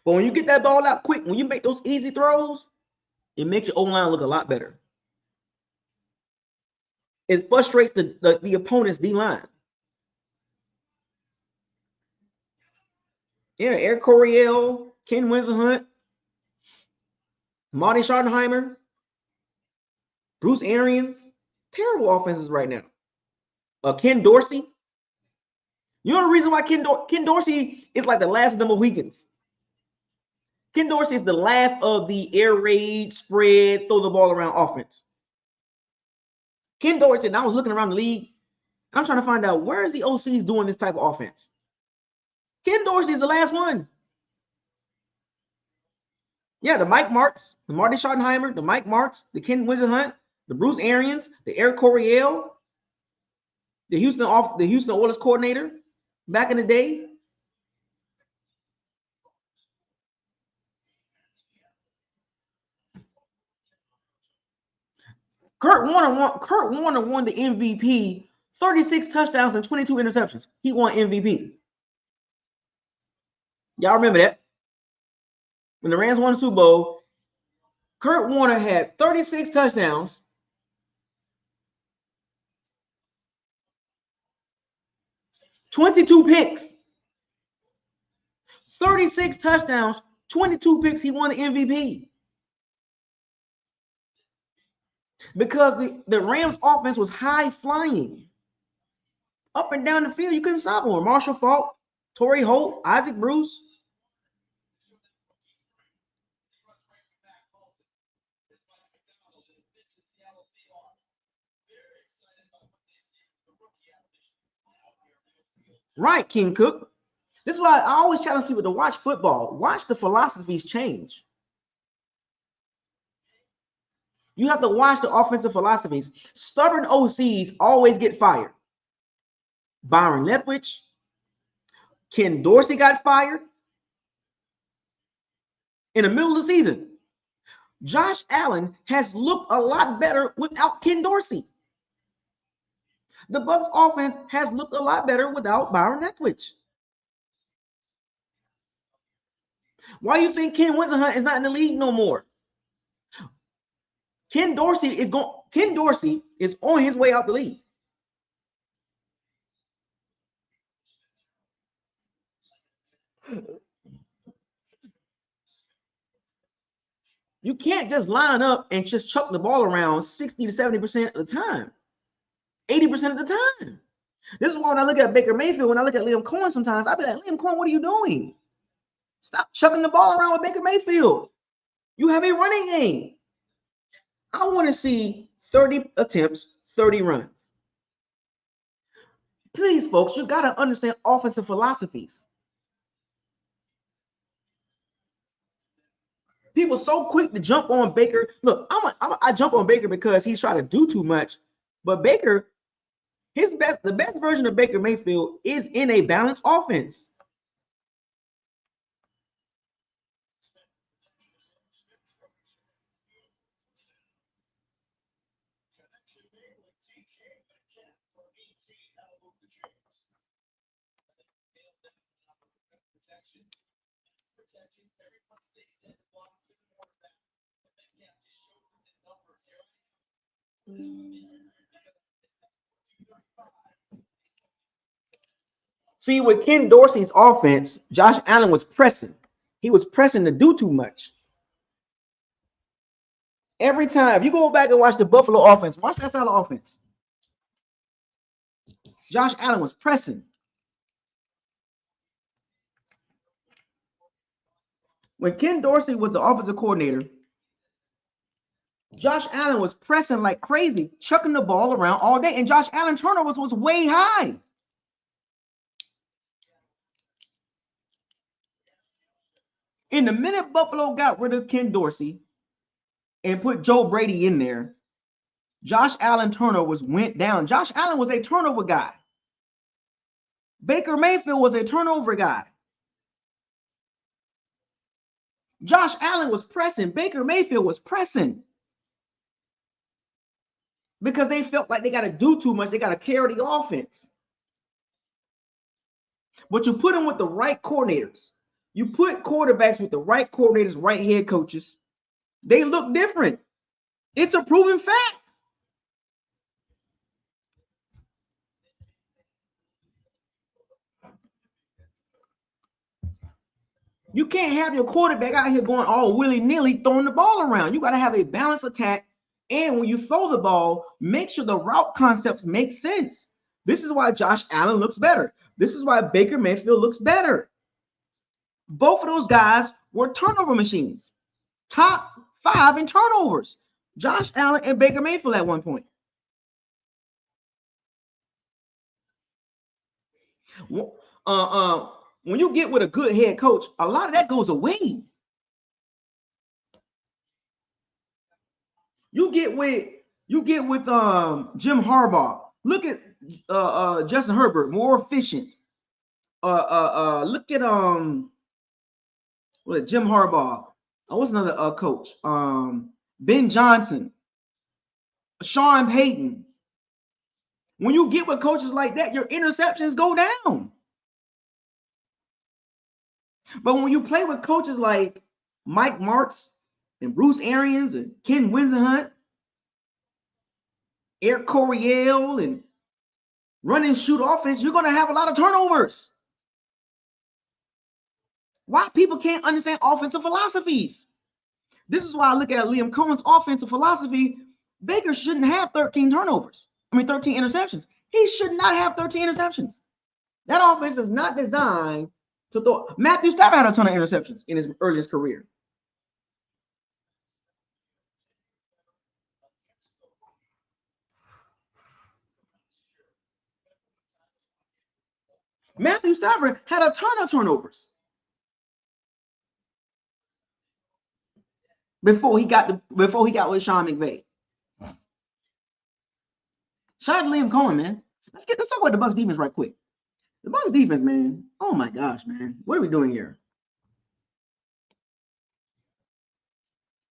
But when you get that ball out quick, when you make those easy throws, it makes your O-line look a lot better. It frustrates the opponent's D-line. Yeah, Eric Coryell, Ken Winsenhunt, Marty Schottenheimer, Bruce Arians. Terrible offenses right now. Ken Dorsey. You know the reason why Ken Dorsey is like the last of the Mohicans. Ken Dorsey is the last of the air raid, spread, throw the ball around offense. Ken Dorsey, and I was looking around the league, and I'm trying to find out where is the OCs doing this type of offense. Ken Dorsey is the last one. Yeah, the Mike Martz, the Marty Schottenheimer, the Mike Martz, the Ken Winsenhunt, the Bruce Arians, the Eric Coryell, the Houston Oilers coordinator back in the day. Kurt Warner won the MVP, 36 touchdowns and 22 interceptions. He won MVP. Y'all remember that? When the Rams won the Super Bowl, Kurt Warner had 36 touchdowns, 22 picks. 36 touchdowns, 22 picks. He won the MVP. Because the Rams offense was high flying. Up and down the field, you couldn't stop him. Marshall Faulk, Torrey Holt, Isaac Bruce. Right, King Cook. This is why I always challenge people to watch football. Watch the philosophies change. You have to watch the offensive philosophies. Stubborn OCs always get fired. Byron Leftwich, Ken Dorsey got fired in the middle of the season. Josh Allen has looked a lot better without Ken Dorsey. The Bucs offense has looked a lot better without Byron Leftwich. Why do you think Ken Winsenhunt is not in the league no more? Ken Dorsey is on his way out the league. You can't just line up and just chuck the ball around 60 to 70% of the time, 80% of the time. This is why when I look at Baker Mayfield, when I look at Liam Cohen sometimes, I be like, Liam Cohen, what are you doing? Stop chucking the ball around with Baker Mayfield. You have a running game. I want to see 30 attempts, 30 runs. Please, folks, you got to understand offensive philosophies. People so quick to jump on Baker. Look, I jump on Baker because he's trying to do too much. But Baker, the best version of Baker Mayfield is in a balanced offense. See, with Ken Dorsey's offense, Josh Allen was pressing. He was pressing to do too much. Every time, if you go back and watch the Buffalo offense, watch that style of offense. Josh Allen was pressing. When Ken Dorsey was the offensive coordinator, Josh Allen was pressing like crazy, chucking the ball around all day, and Josh Allen turnovers was way high. In the minute Buffalo got rid of Ken Dorsey and put Joe Brady in there, Josh Allen turnovers went down. Josh Allen was a turnover guy. Baker Mayfield was a turnover guy. Josh Allen was pressing. Baker Mayfield was pressing. Because they felt like they got to do too much. They got to carry the offense. But you put them with the right coordinators. You put quarterbacks with the right coordinators, right head coaches. They look different. It's a proven fact. You can't have your quarterback out here going all willy-nilly throwing the ball around. You got to have a balanced attack. And when you throw the ball, make sure the route concepts make sense. This is why Josh Allen looks better. This is why Baker Mayfield looks better. Both of those guys were turnover machines. Top 5 in turnovers. Josh Allen and Baker Mayfield at one point. When you get with a good head coach, a lot of that goes away. You get with Jim Harbaugh. Look at Justin Herbert, more efficient. Look at Jim Harbaugh. What's another coach? Ben Johnson, Sean Payton. When you get with coaches like that, your interceptions go down. But when you play with coaches like Mike Martz and Bruce Arians and Ken Whisenhunt, Eric Coryell, and run and shoot offense, you're going to have a lot of turnovers. Why people can't understand offensive philosophies? This is why I look at Liam Cohen's offensive philosophy. Baker shouldn't have 13 interceptions. He should not have 13 interceptions. That offense is not designed to throw. Matthew Stafford had a ton of interceptions in his earliest career. Matthew Stafford had a ton of turnovers before he got with Sean McVay. Shout out to Liam Cohen, man. Let's talk about the Bucs defense right quick. The Bucs defense, man. Oh my gosh, man. What are we doing here?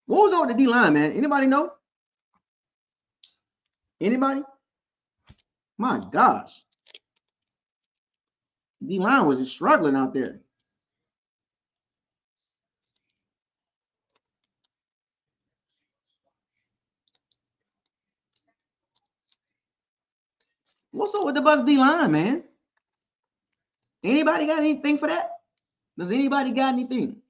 What was over the D line, man? Anybody know? Anybody? My gosh. D line was just struggling out there. What's up with the Bucs D line, man? Anybody got anything for that? Does anybody got anything?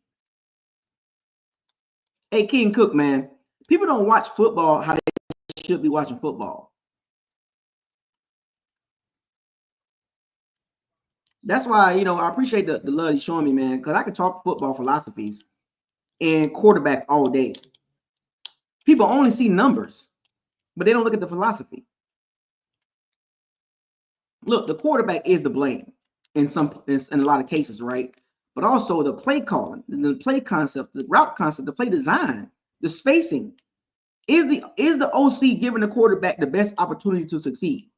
Hey, King Cook, man. People don't watch football how they should be watching football. That's why, I appreciate the love he's showing me, man, because I can talk football philosophies and quarterbacks all day. People only see numbers, but they don't look at the philosophy. Look, the quarterback is the blame in a lot of cases, right? but also the play calling, the play concept, the route concept, the play design, the spacing. Is the OC giving the quarterback the best opportunity to succeed?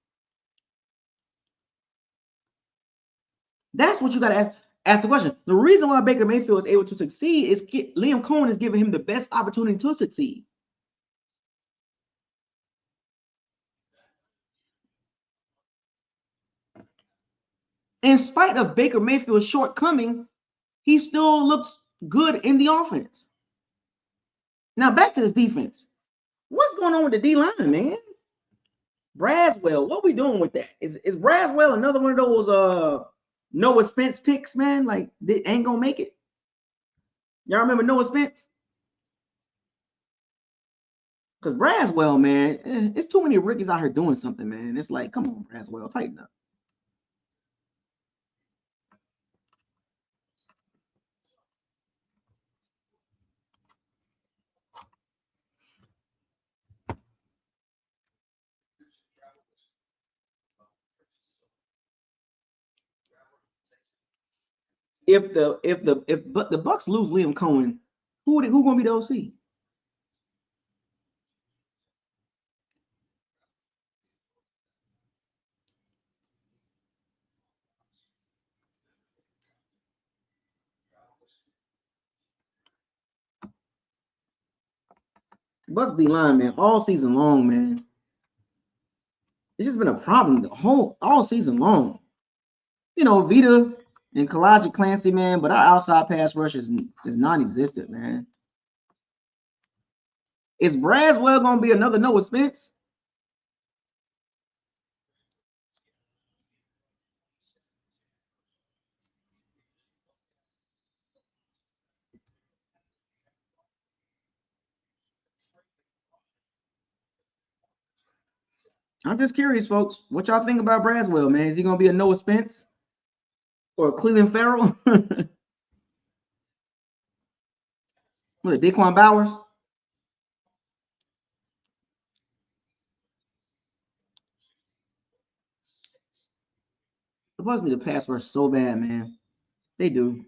That's what you got to ask the question. The reason why Baker Mayfield is able to succeed is Liam Cohen is giving him the best opportunity to succeed. In spite of Baker Mayfield's shortcoming, he still looks good in the offense. Now back to this defense. What's going on with the D-line, man? Braswell, what we doing with that? Is Braswell another one of those Noah Spence picks, man? Like, they ain't gonna make it. Y'all remember Noah Spence? Because Braswell, man, it's too many rookies out here doing something, man. It's like, come on, Braswell, tighten up. If the Bucs lose Liam Cohen, who gonna be the OC? Bucs D line, man, all season long, man. It's just been a problem the all season long. You know, Vita and Kalaji Clancy, man, but our outside pass rush is non-existent, man. Is Braswell gonna be another Noah Spence? I'm just curious, folks. What y'all think about Braswell, man? Is he gonna be a Noah Spence or a Cleveland Farrell? What, Daquan Bowers? The Bucs need a pass rush so bad, man. They do.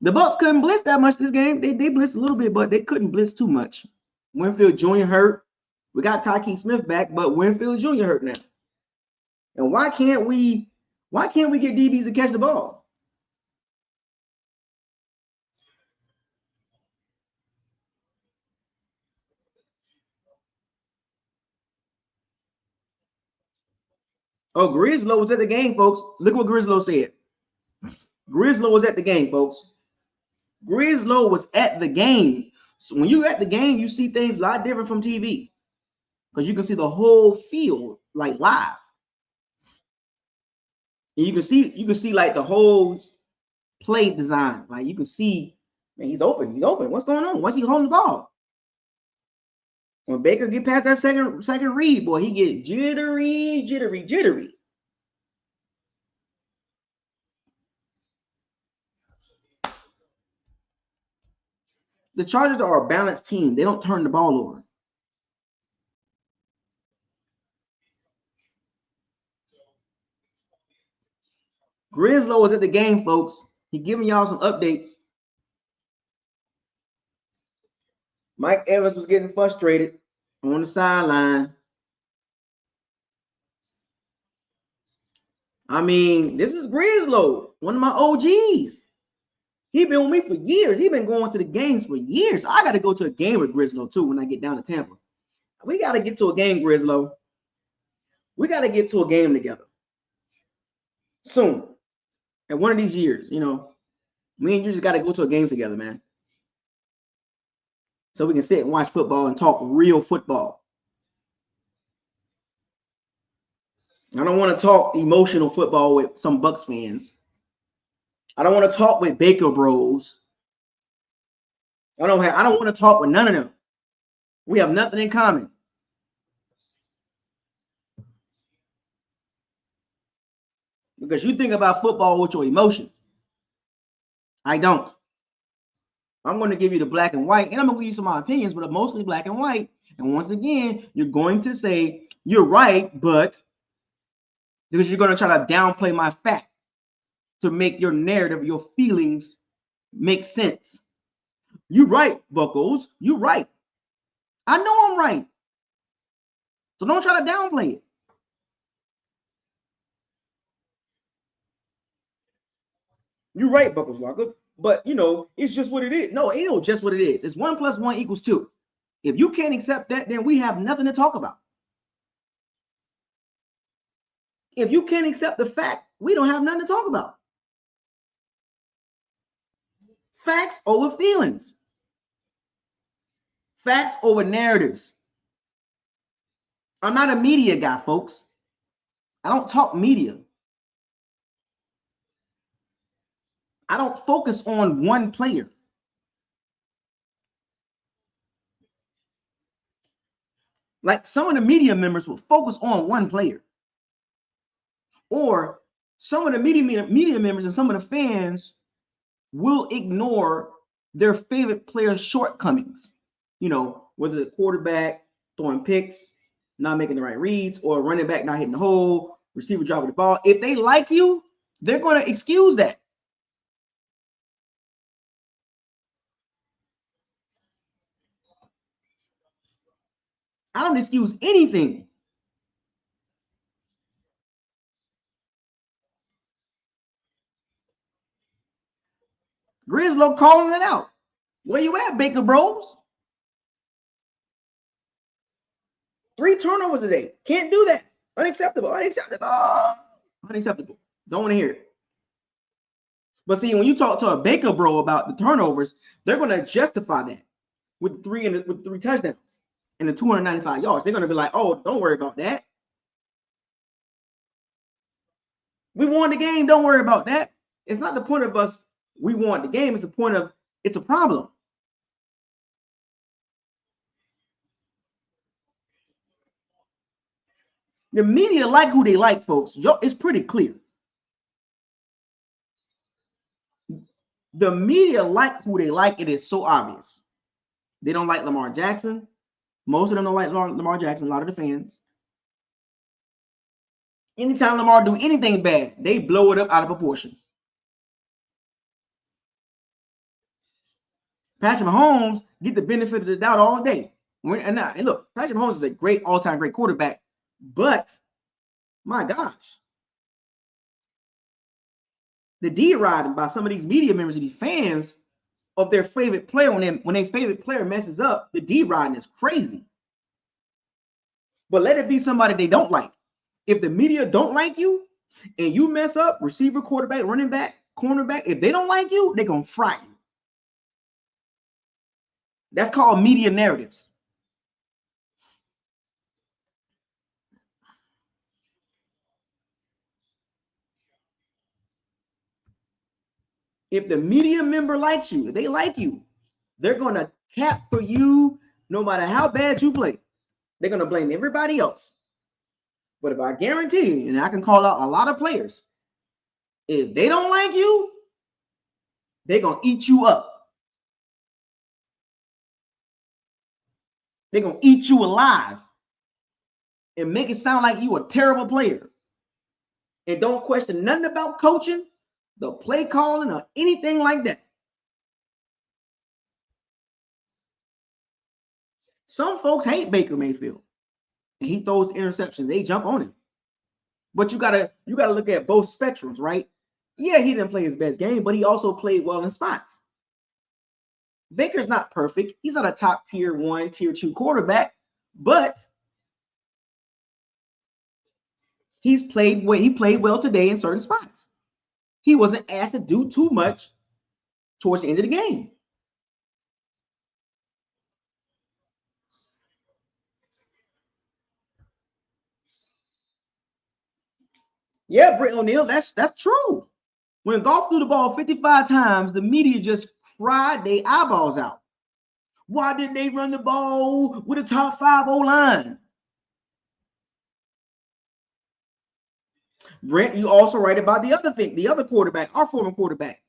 The Bucs couldn't blitz that much this game. They blitzed a little bit, but they couldn't blitz too much. Winfield Jr. hurt. We got Tyke Smith back, but Winfield Jr. hurt now. And why can't we get DBs to catch the ball? Oh, Grislow was at the game, folks. Look what Grislow said. Grislow was at the game, folks. Grislow was at the game. So when you're at the game, you see things a lot different from TV because you can see the whole field like live. And you can see like the whole play design. Like you can see, man, he's open. He's open. What's going on? What's he holding the ball? When Baker get past that second read, boy, he get jittery. The Chargers are a balanced team. They don't turn the ball over. Grislow was at the game, folks. He giving y'all some updates. Mike Evans was getting frustrated on the sideline. I mean, this is Grislow, one of my OGs. He's been with me for years. He's been going to the games for years. I got to go to a game with Grislow, too, when I get down to Tampa. We got to get to a game, Grislow. We got to get to a game together soon. And one of these years, you know, me and you just got to go to a game together, man. So we can sit and watch football and talk real football. I don't want to talk emotional football with some Bucs fans. I don't want to talk with Baker Bros. I don't want to talk with none of them. We have nothing in common. Because you think about football with your emotions. I don't. I'm going to give you the black and white, and I'm going to give you some of my opinions, but mostly black and white. And once again, you're going to say, you're right, but because you're going to try to downplay my facts. to make your narrative, your feelings make sense. You right, Buckos. You right. I know I'm right. So don't try to downplay it. You're right, BucosLocker. But it's just what it is. No, ain't no just what it is. It's 1 + 1 = 2. If you can't accept that, then we have nothing to talk about. If you can't accept the fact, we don't have nothing to talk about. Facts over feelings. Facts over narratives. I'm not a media guy, folks. I don't talk media. I don't focus on one player. Like some of the media members will focus on one player. Or some of the media members and some of the fans will ignore their favorite player's shortcomings. Whether the quarterback throwing picks, not making the right reads, or running back not hitting the hole, receiver dropping the ball. If they like you, they're going to excuse that. I don't excuse anything. Grizzlo calling it out. Where you at, Baker Bros? 3 turnovers today. Can't do that. Unacceptable. Unacceptable. Don't want to hear it. But see, when you talk to a Baker Bro about the turnovers, they're going to justify that with 3 touchdowns and the 295 yards. They're going to be like, oh, don't worry about that. We won the game. Don't worry about that. It's not the point of us. We won the game. It's the point of it's a problem. The media like who they like, folks. It's pretty clear. The media like who they like. It is so obvious. They don't like Lamar Jackson. Most of them don't like Lamar Jackson. A lot of the fans. Anytime Lamar do anything bad, they blow it up out of proportion. Patrick Mahomes get the benefit of the doubt all day. And look, Patrick Mahomes is a great all-time great quarterback, but my gosh, the D-riding by some of these media members and these fans of their favorite player when their favorite player messes up, the D-riding is crazy. But let it be somebody they don't like. If the media don't like you and you mess up, receiver, quarterback, running back, cornerback, if they don't like you, they're going to fry you. That's called media narratives. If the media member likes you, if they like you, they're going to cap for you no matter how bad you play. They're going to blame everybody else. But if I guarantee you, and I can call out a lot of players, if they don't like you, they're going to eat you up. They're going to eat you alive and make it sound like you a terrible player. And don't question nothing about coaching, the play calling, or anything like that. Some folks hate Baker Mayfield. He throws interceptions. They jump on him. But you gotta look at both spectrums, right? Yeah, he didn't play his best game, but he also played well in spots. Baker's not perfect. He's not a top tier 1, tier 2 quarterback, but he played well today in certain spots. He wasn't asked to do too much towards the end of the game. Yeah, Britt O'Neill, that's true. When Goff threw the ball 55 times, the media just cried their eyeballs out. Why didn't they run the ball with a top 5 O-line? Brent, you also right about the other thing, the other quarterback, our former quarterback.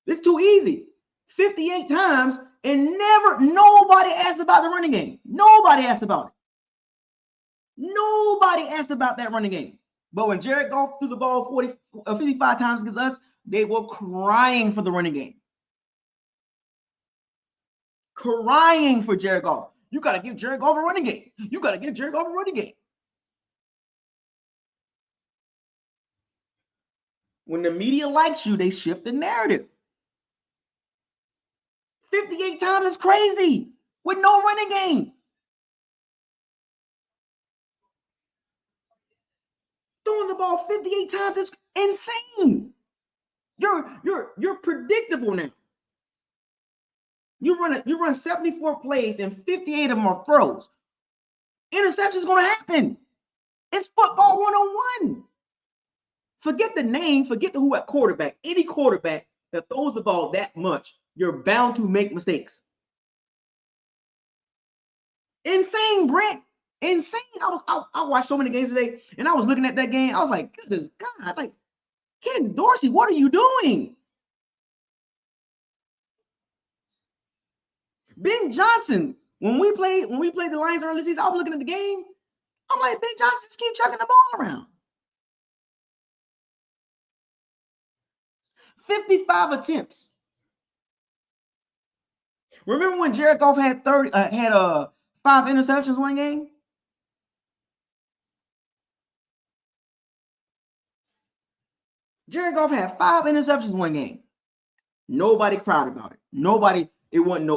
It's too easy. 58 times and nobody asked about the running game. Nobody asked about it. Nobody asked about that running game. But when Jared Goff threw the ball 55 times against us, They were crying for the running game. Crying for Jared Goff. You got to give Jared Goff a running game. You got to give Jared Goff a running game. When the media likes you, they shift the narrative. 58 times is crazy with no running game. Throwing the ball 58 times is insane. You're predictable now. You run 74 plays and 58 of them are throws. Interception is going to happen. It's football 101. Forget the name, forget the who at quarterback. Any quarterback that throws the ball that much, you're bound to make mistakes. Insane, Brent. Insane. I watched so many games today, and I was looking at that game. I was like, goodness God, like, Ken Dorsey, what are you doing? Ben Johnson, when we played the Lions early season, I was looking at the game. I'm like, Ben Johnson just keep chucking the ball around. 55 attempts. Remember when Jared Goff had 5 interceptions one game? Jared Goff had 5 interceptions one game. Nobody cried about it. Nobody. It wasn't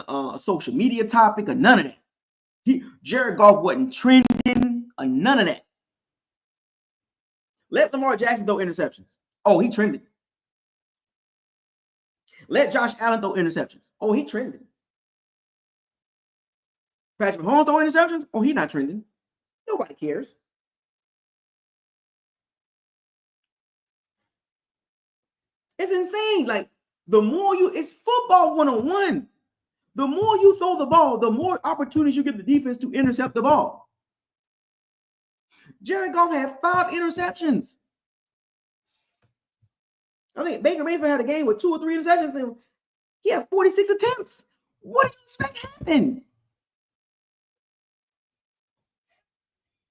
a social media topic or none of that. Jared Goff wasn't trending or none of that. Let Lamar Jackson throw interceptions. Oh, he trended. Let Josh Allen throw interceptions. Oh, he trending. Patrick Mahomes throw interceptions. Oh, he not trending. Nobody cares. It's insane. Like, it's football 101. The more you throw the ball, the more opportunities you give the defense to intercept the ball. Jared Goff had 5 interceptions. I think Baker Mayfield had a game with 2 or 3 interceptions, and he had 46 attempts. What do you expect to happen?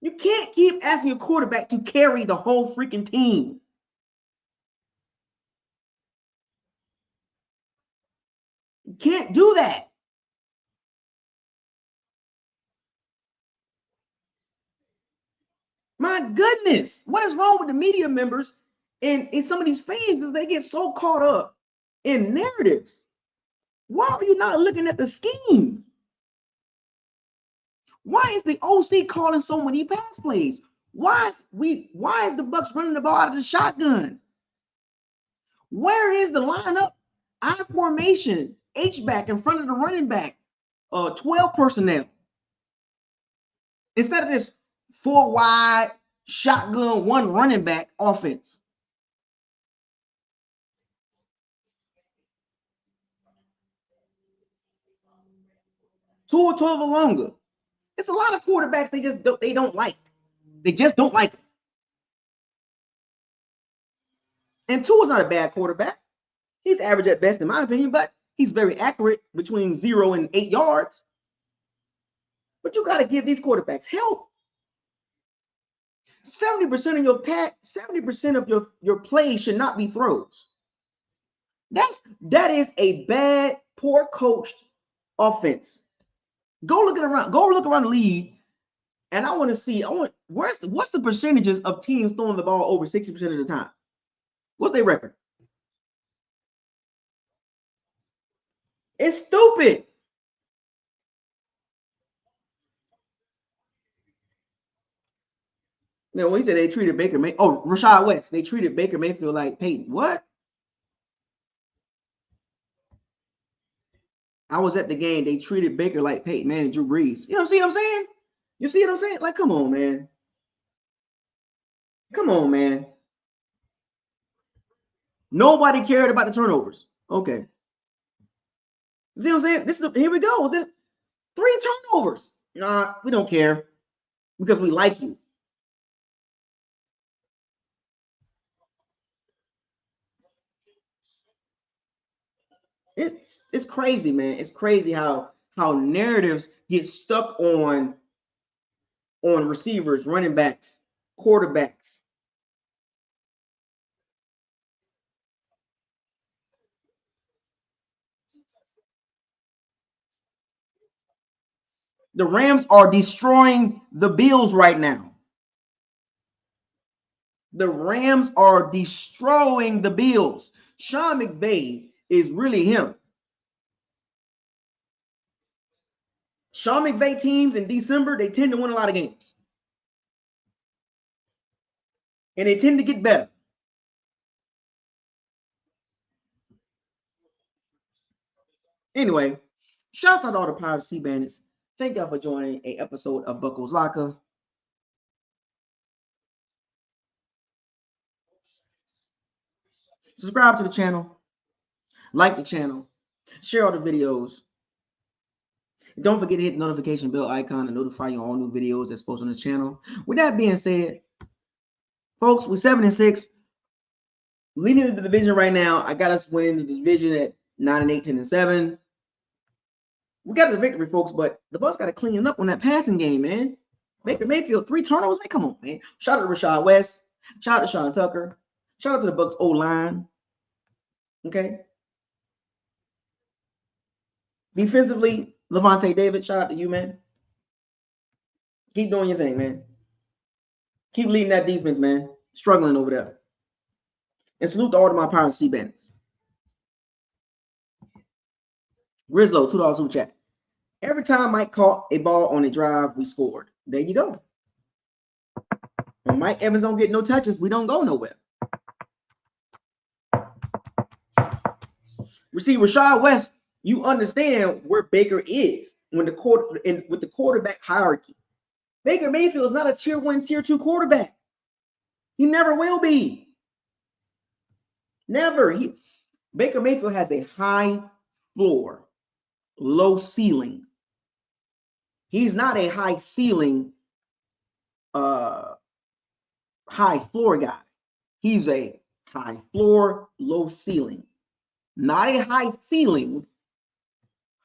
You can't keep asking your quarterback to carry the whole freaking team. You can't do that. My goodness, what is wrong with the media members and some of these fans is they get so caught up in narratives. Why are you not looking at the scheme? Why is the OC calling so many pass plays? Why is the Bucs running the ball out of the shotgun? Where is the lineup? I formation, H-back in front of the running back, 12 personnel. Instead of this 4 wide shotgun, 1 running back offense. Two or 12 or longer. It's a lot of quarterbacks they don't like. They just don't like it. And Tua's not a bad quarterback. He's average at best in my opinion, but he's very accurate between 0 and 8 yards. But you got to give these quarterbacks help. 70% of your plays should not be throws. That is a bad, poor coached offense. Go look around the league, and I want to see. What's the percentages of teams throwing the ball over 60% of the time? What's their record? It's stupid. Now, when he said they treated Baker Mayfield, Rashad West, they treated Baker Mayfield like Peyton. What? I was at the game. They treated Baker like Peyton Manning and Drew Brees. You know what I'm saying? You see what I'm saying? Like, come on, man. Come on, man. Nobody cared about the turnovers. Okay. See what I'm saying? Here we go. 3 turnovers. Nah, we don't care because we like you. It's crazy, man. It's crazy how narratives get stuck on receivers, running backs, quarterbacks. The Rams are destroying the Bills right now. The Rams are destroying the Bills. Sean McVay is really him. Sean McVay teams in December, they tend to win a lot of games. And they tend to get better. Anyway, shouts out to all the Pirates Sea Bandits. Thank y'all for joining an episode of BucosLocker. Subscribe to the channel. Like the channel. Share all the videos. Don't forget to hit the notification bell icon to notify you on all new videos that's posted on the channel. With that being said, folks, we're 7-6. Leading the division right now. I got us winning the division at 9-8, 10-7. We got the victory, folks, but the Bucs got to clean up on that passing game, man. Baker Mayfield, 3 turnovers. Man, come on, man. Shout out to Rashad West. Shout out to Sean Tucker. Shout out to the Bucs O-line. Okay. Defensively, Levante David, shout out to you, man. Keep doing your thing, man. Keep leading that defense, man. Struggling over there. And salute to all of my Pirates Sea Bandits. Grislow, $2 super chat. Every time Mike caught a ball on a drive, we scored. There you go. When Mike Evans don't get no touches, we don't go nowhere. You see, Rashad West, you understand where Baker is when with the quarterback hierarchy. Baker Mayfield is not a tier 1, tier 2 quarterback. He never will be. Never. Baker Mayfield has a high floor, low ceiling. He's not a high ceiling, high floor guy. He's a high floor, low ceiling. Not a high ceiling,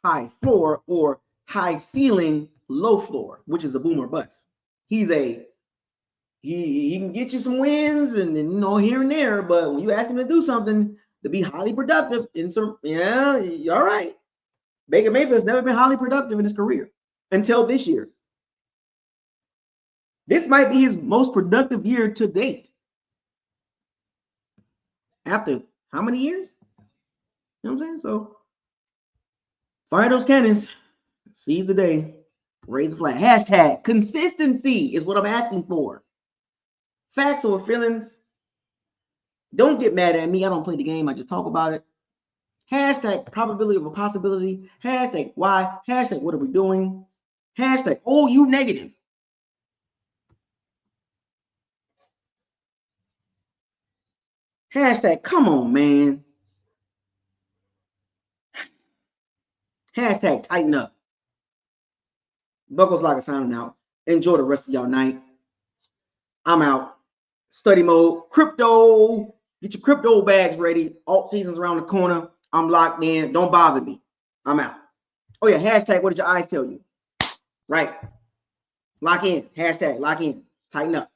high floor, or high ceiling, low floor, which is a boomer bust. He can get you some wins and then here and there, but when you ask him to do something to be highly productive in some, all right. Baker Mayfield's never been highly productive in his career until this year. This might be his most productive year to date. After how many years? You know what I'm saying? So fire those cannons. Seize the day. Raise the flag. Hashtag consistency is what I'm asking for. Facts over feelings. Don't get mad at me. I don't play the game. I just talk about it. Hashtag probability of a possibility. Hashtag why. Hashtag what are we doing? Hashtag oh, you negative. Hashtag come on, man. Hashtag tighten up. BucosLocker signing out. Enjoy the rest of y'all night. I'm out. Study mode. Crypto. Get your crypto bags ready. Alt season's around the corner. I'm locked in. Don't bother me. I'm out. Oh yeah, hashtag what did your eyes tell you? Right. Lock in. Hashtag lock in. Tighten up.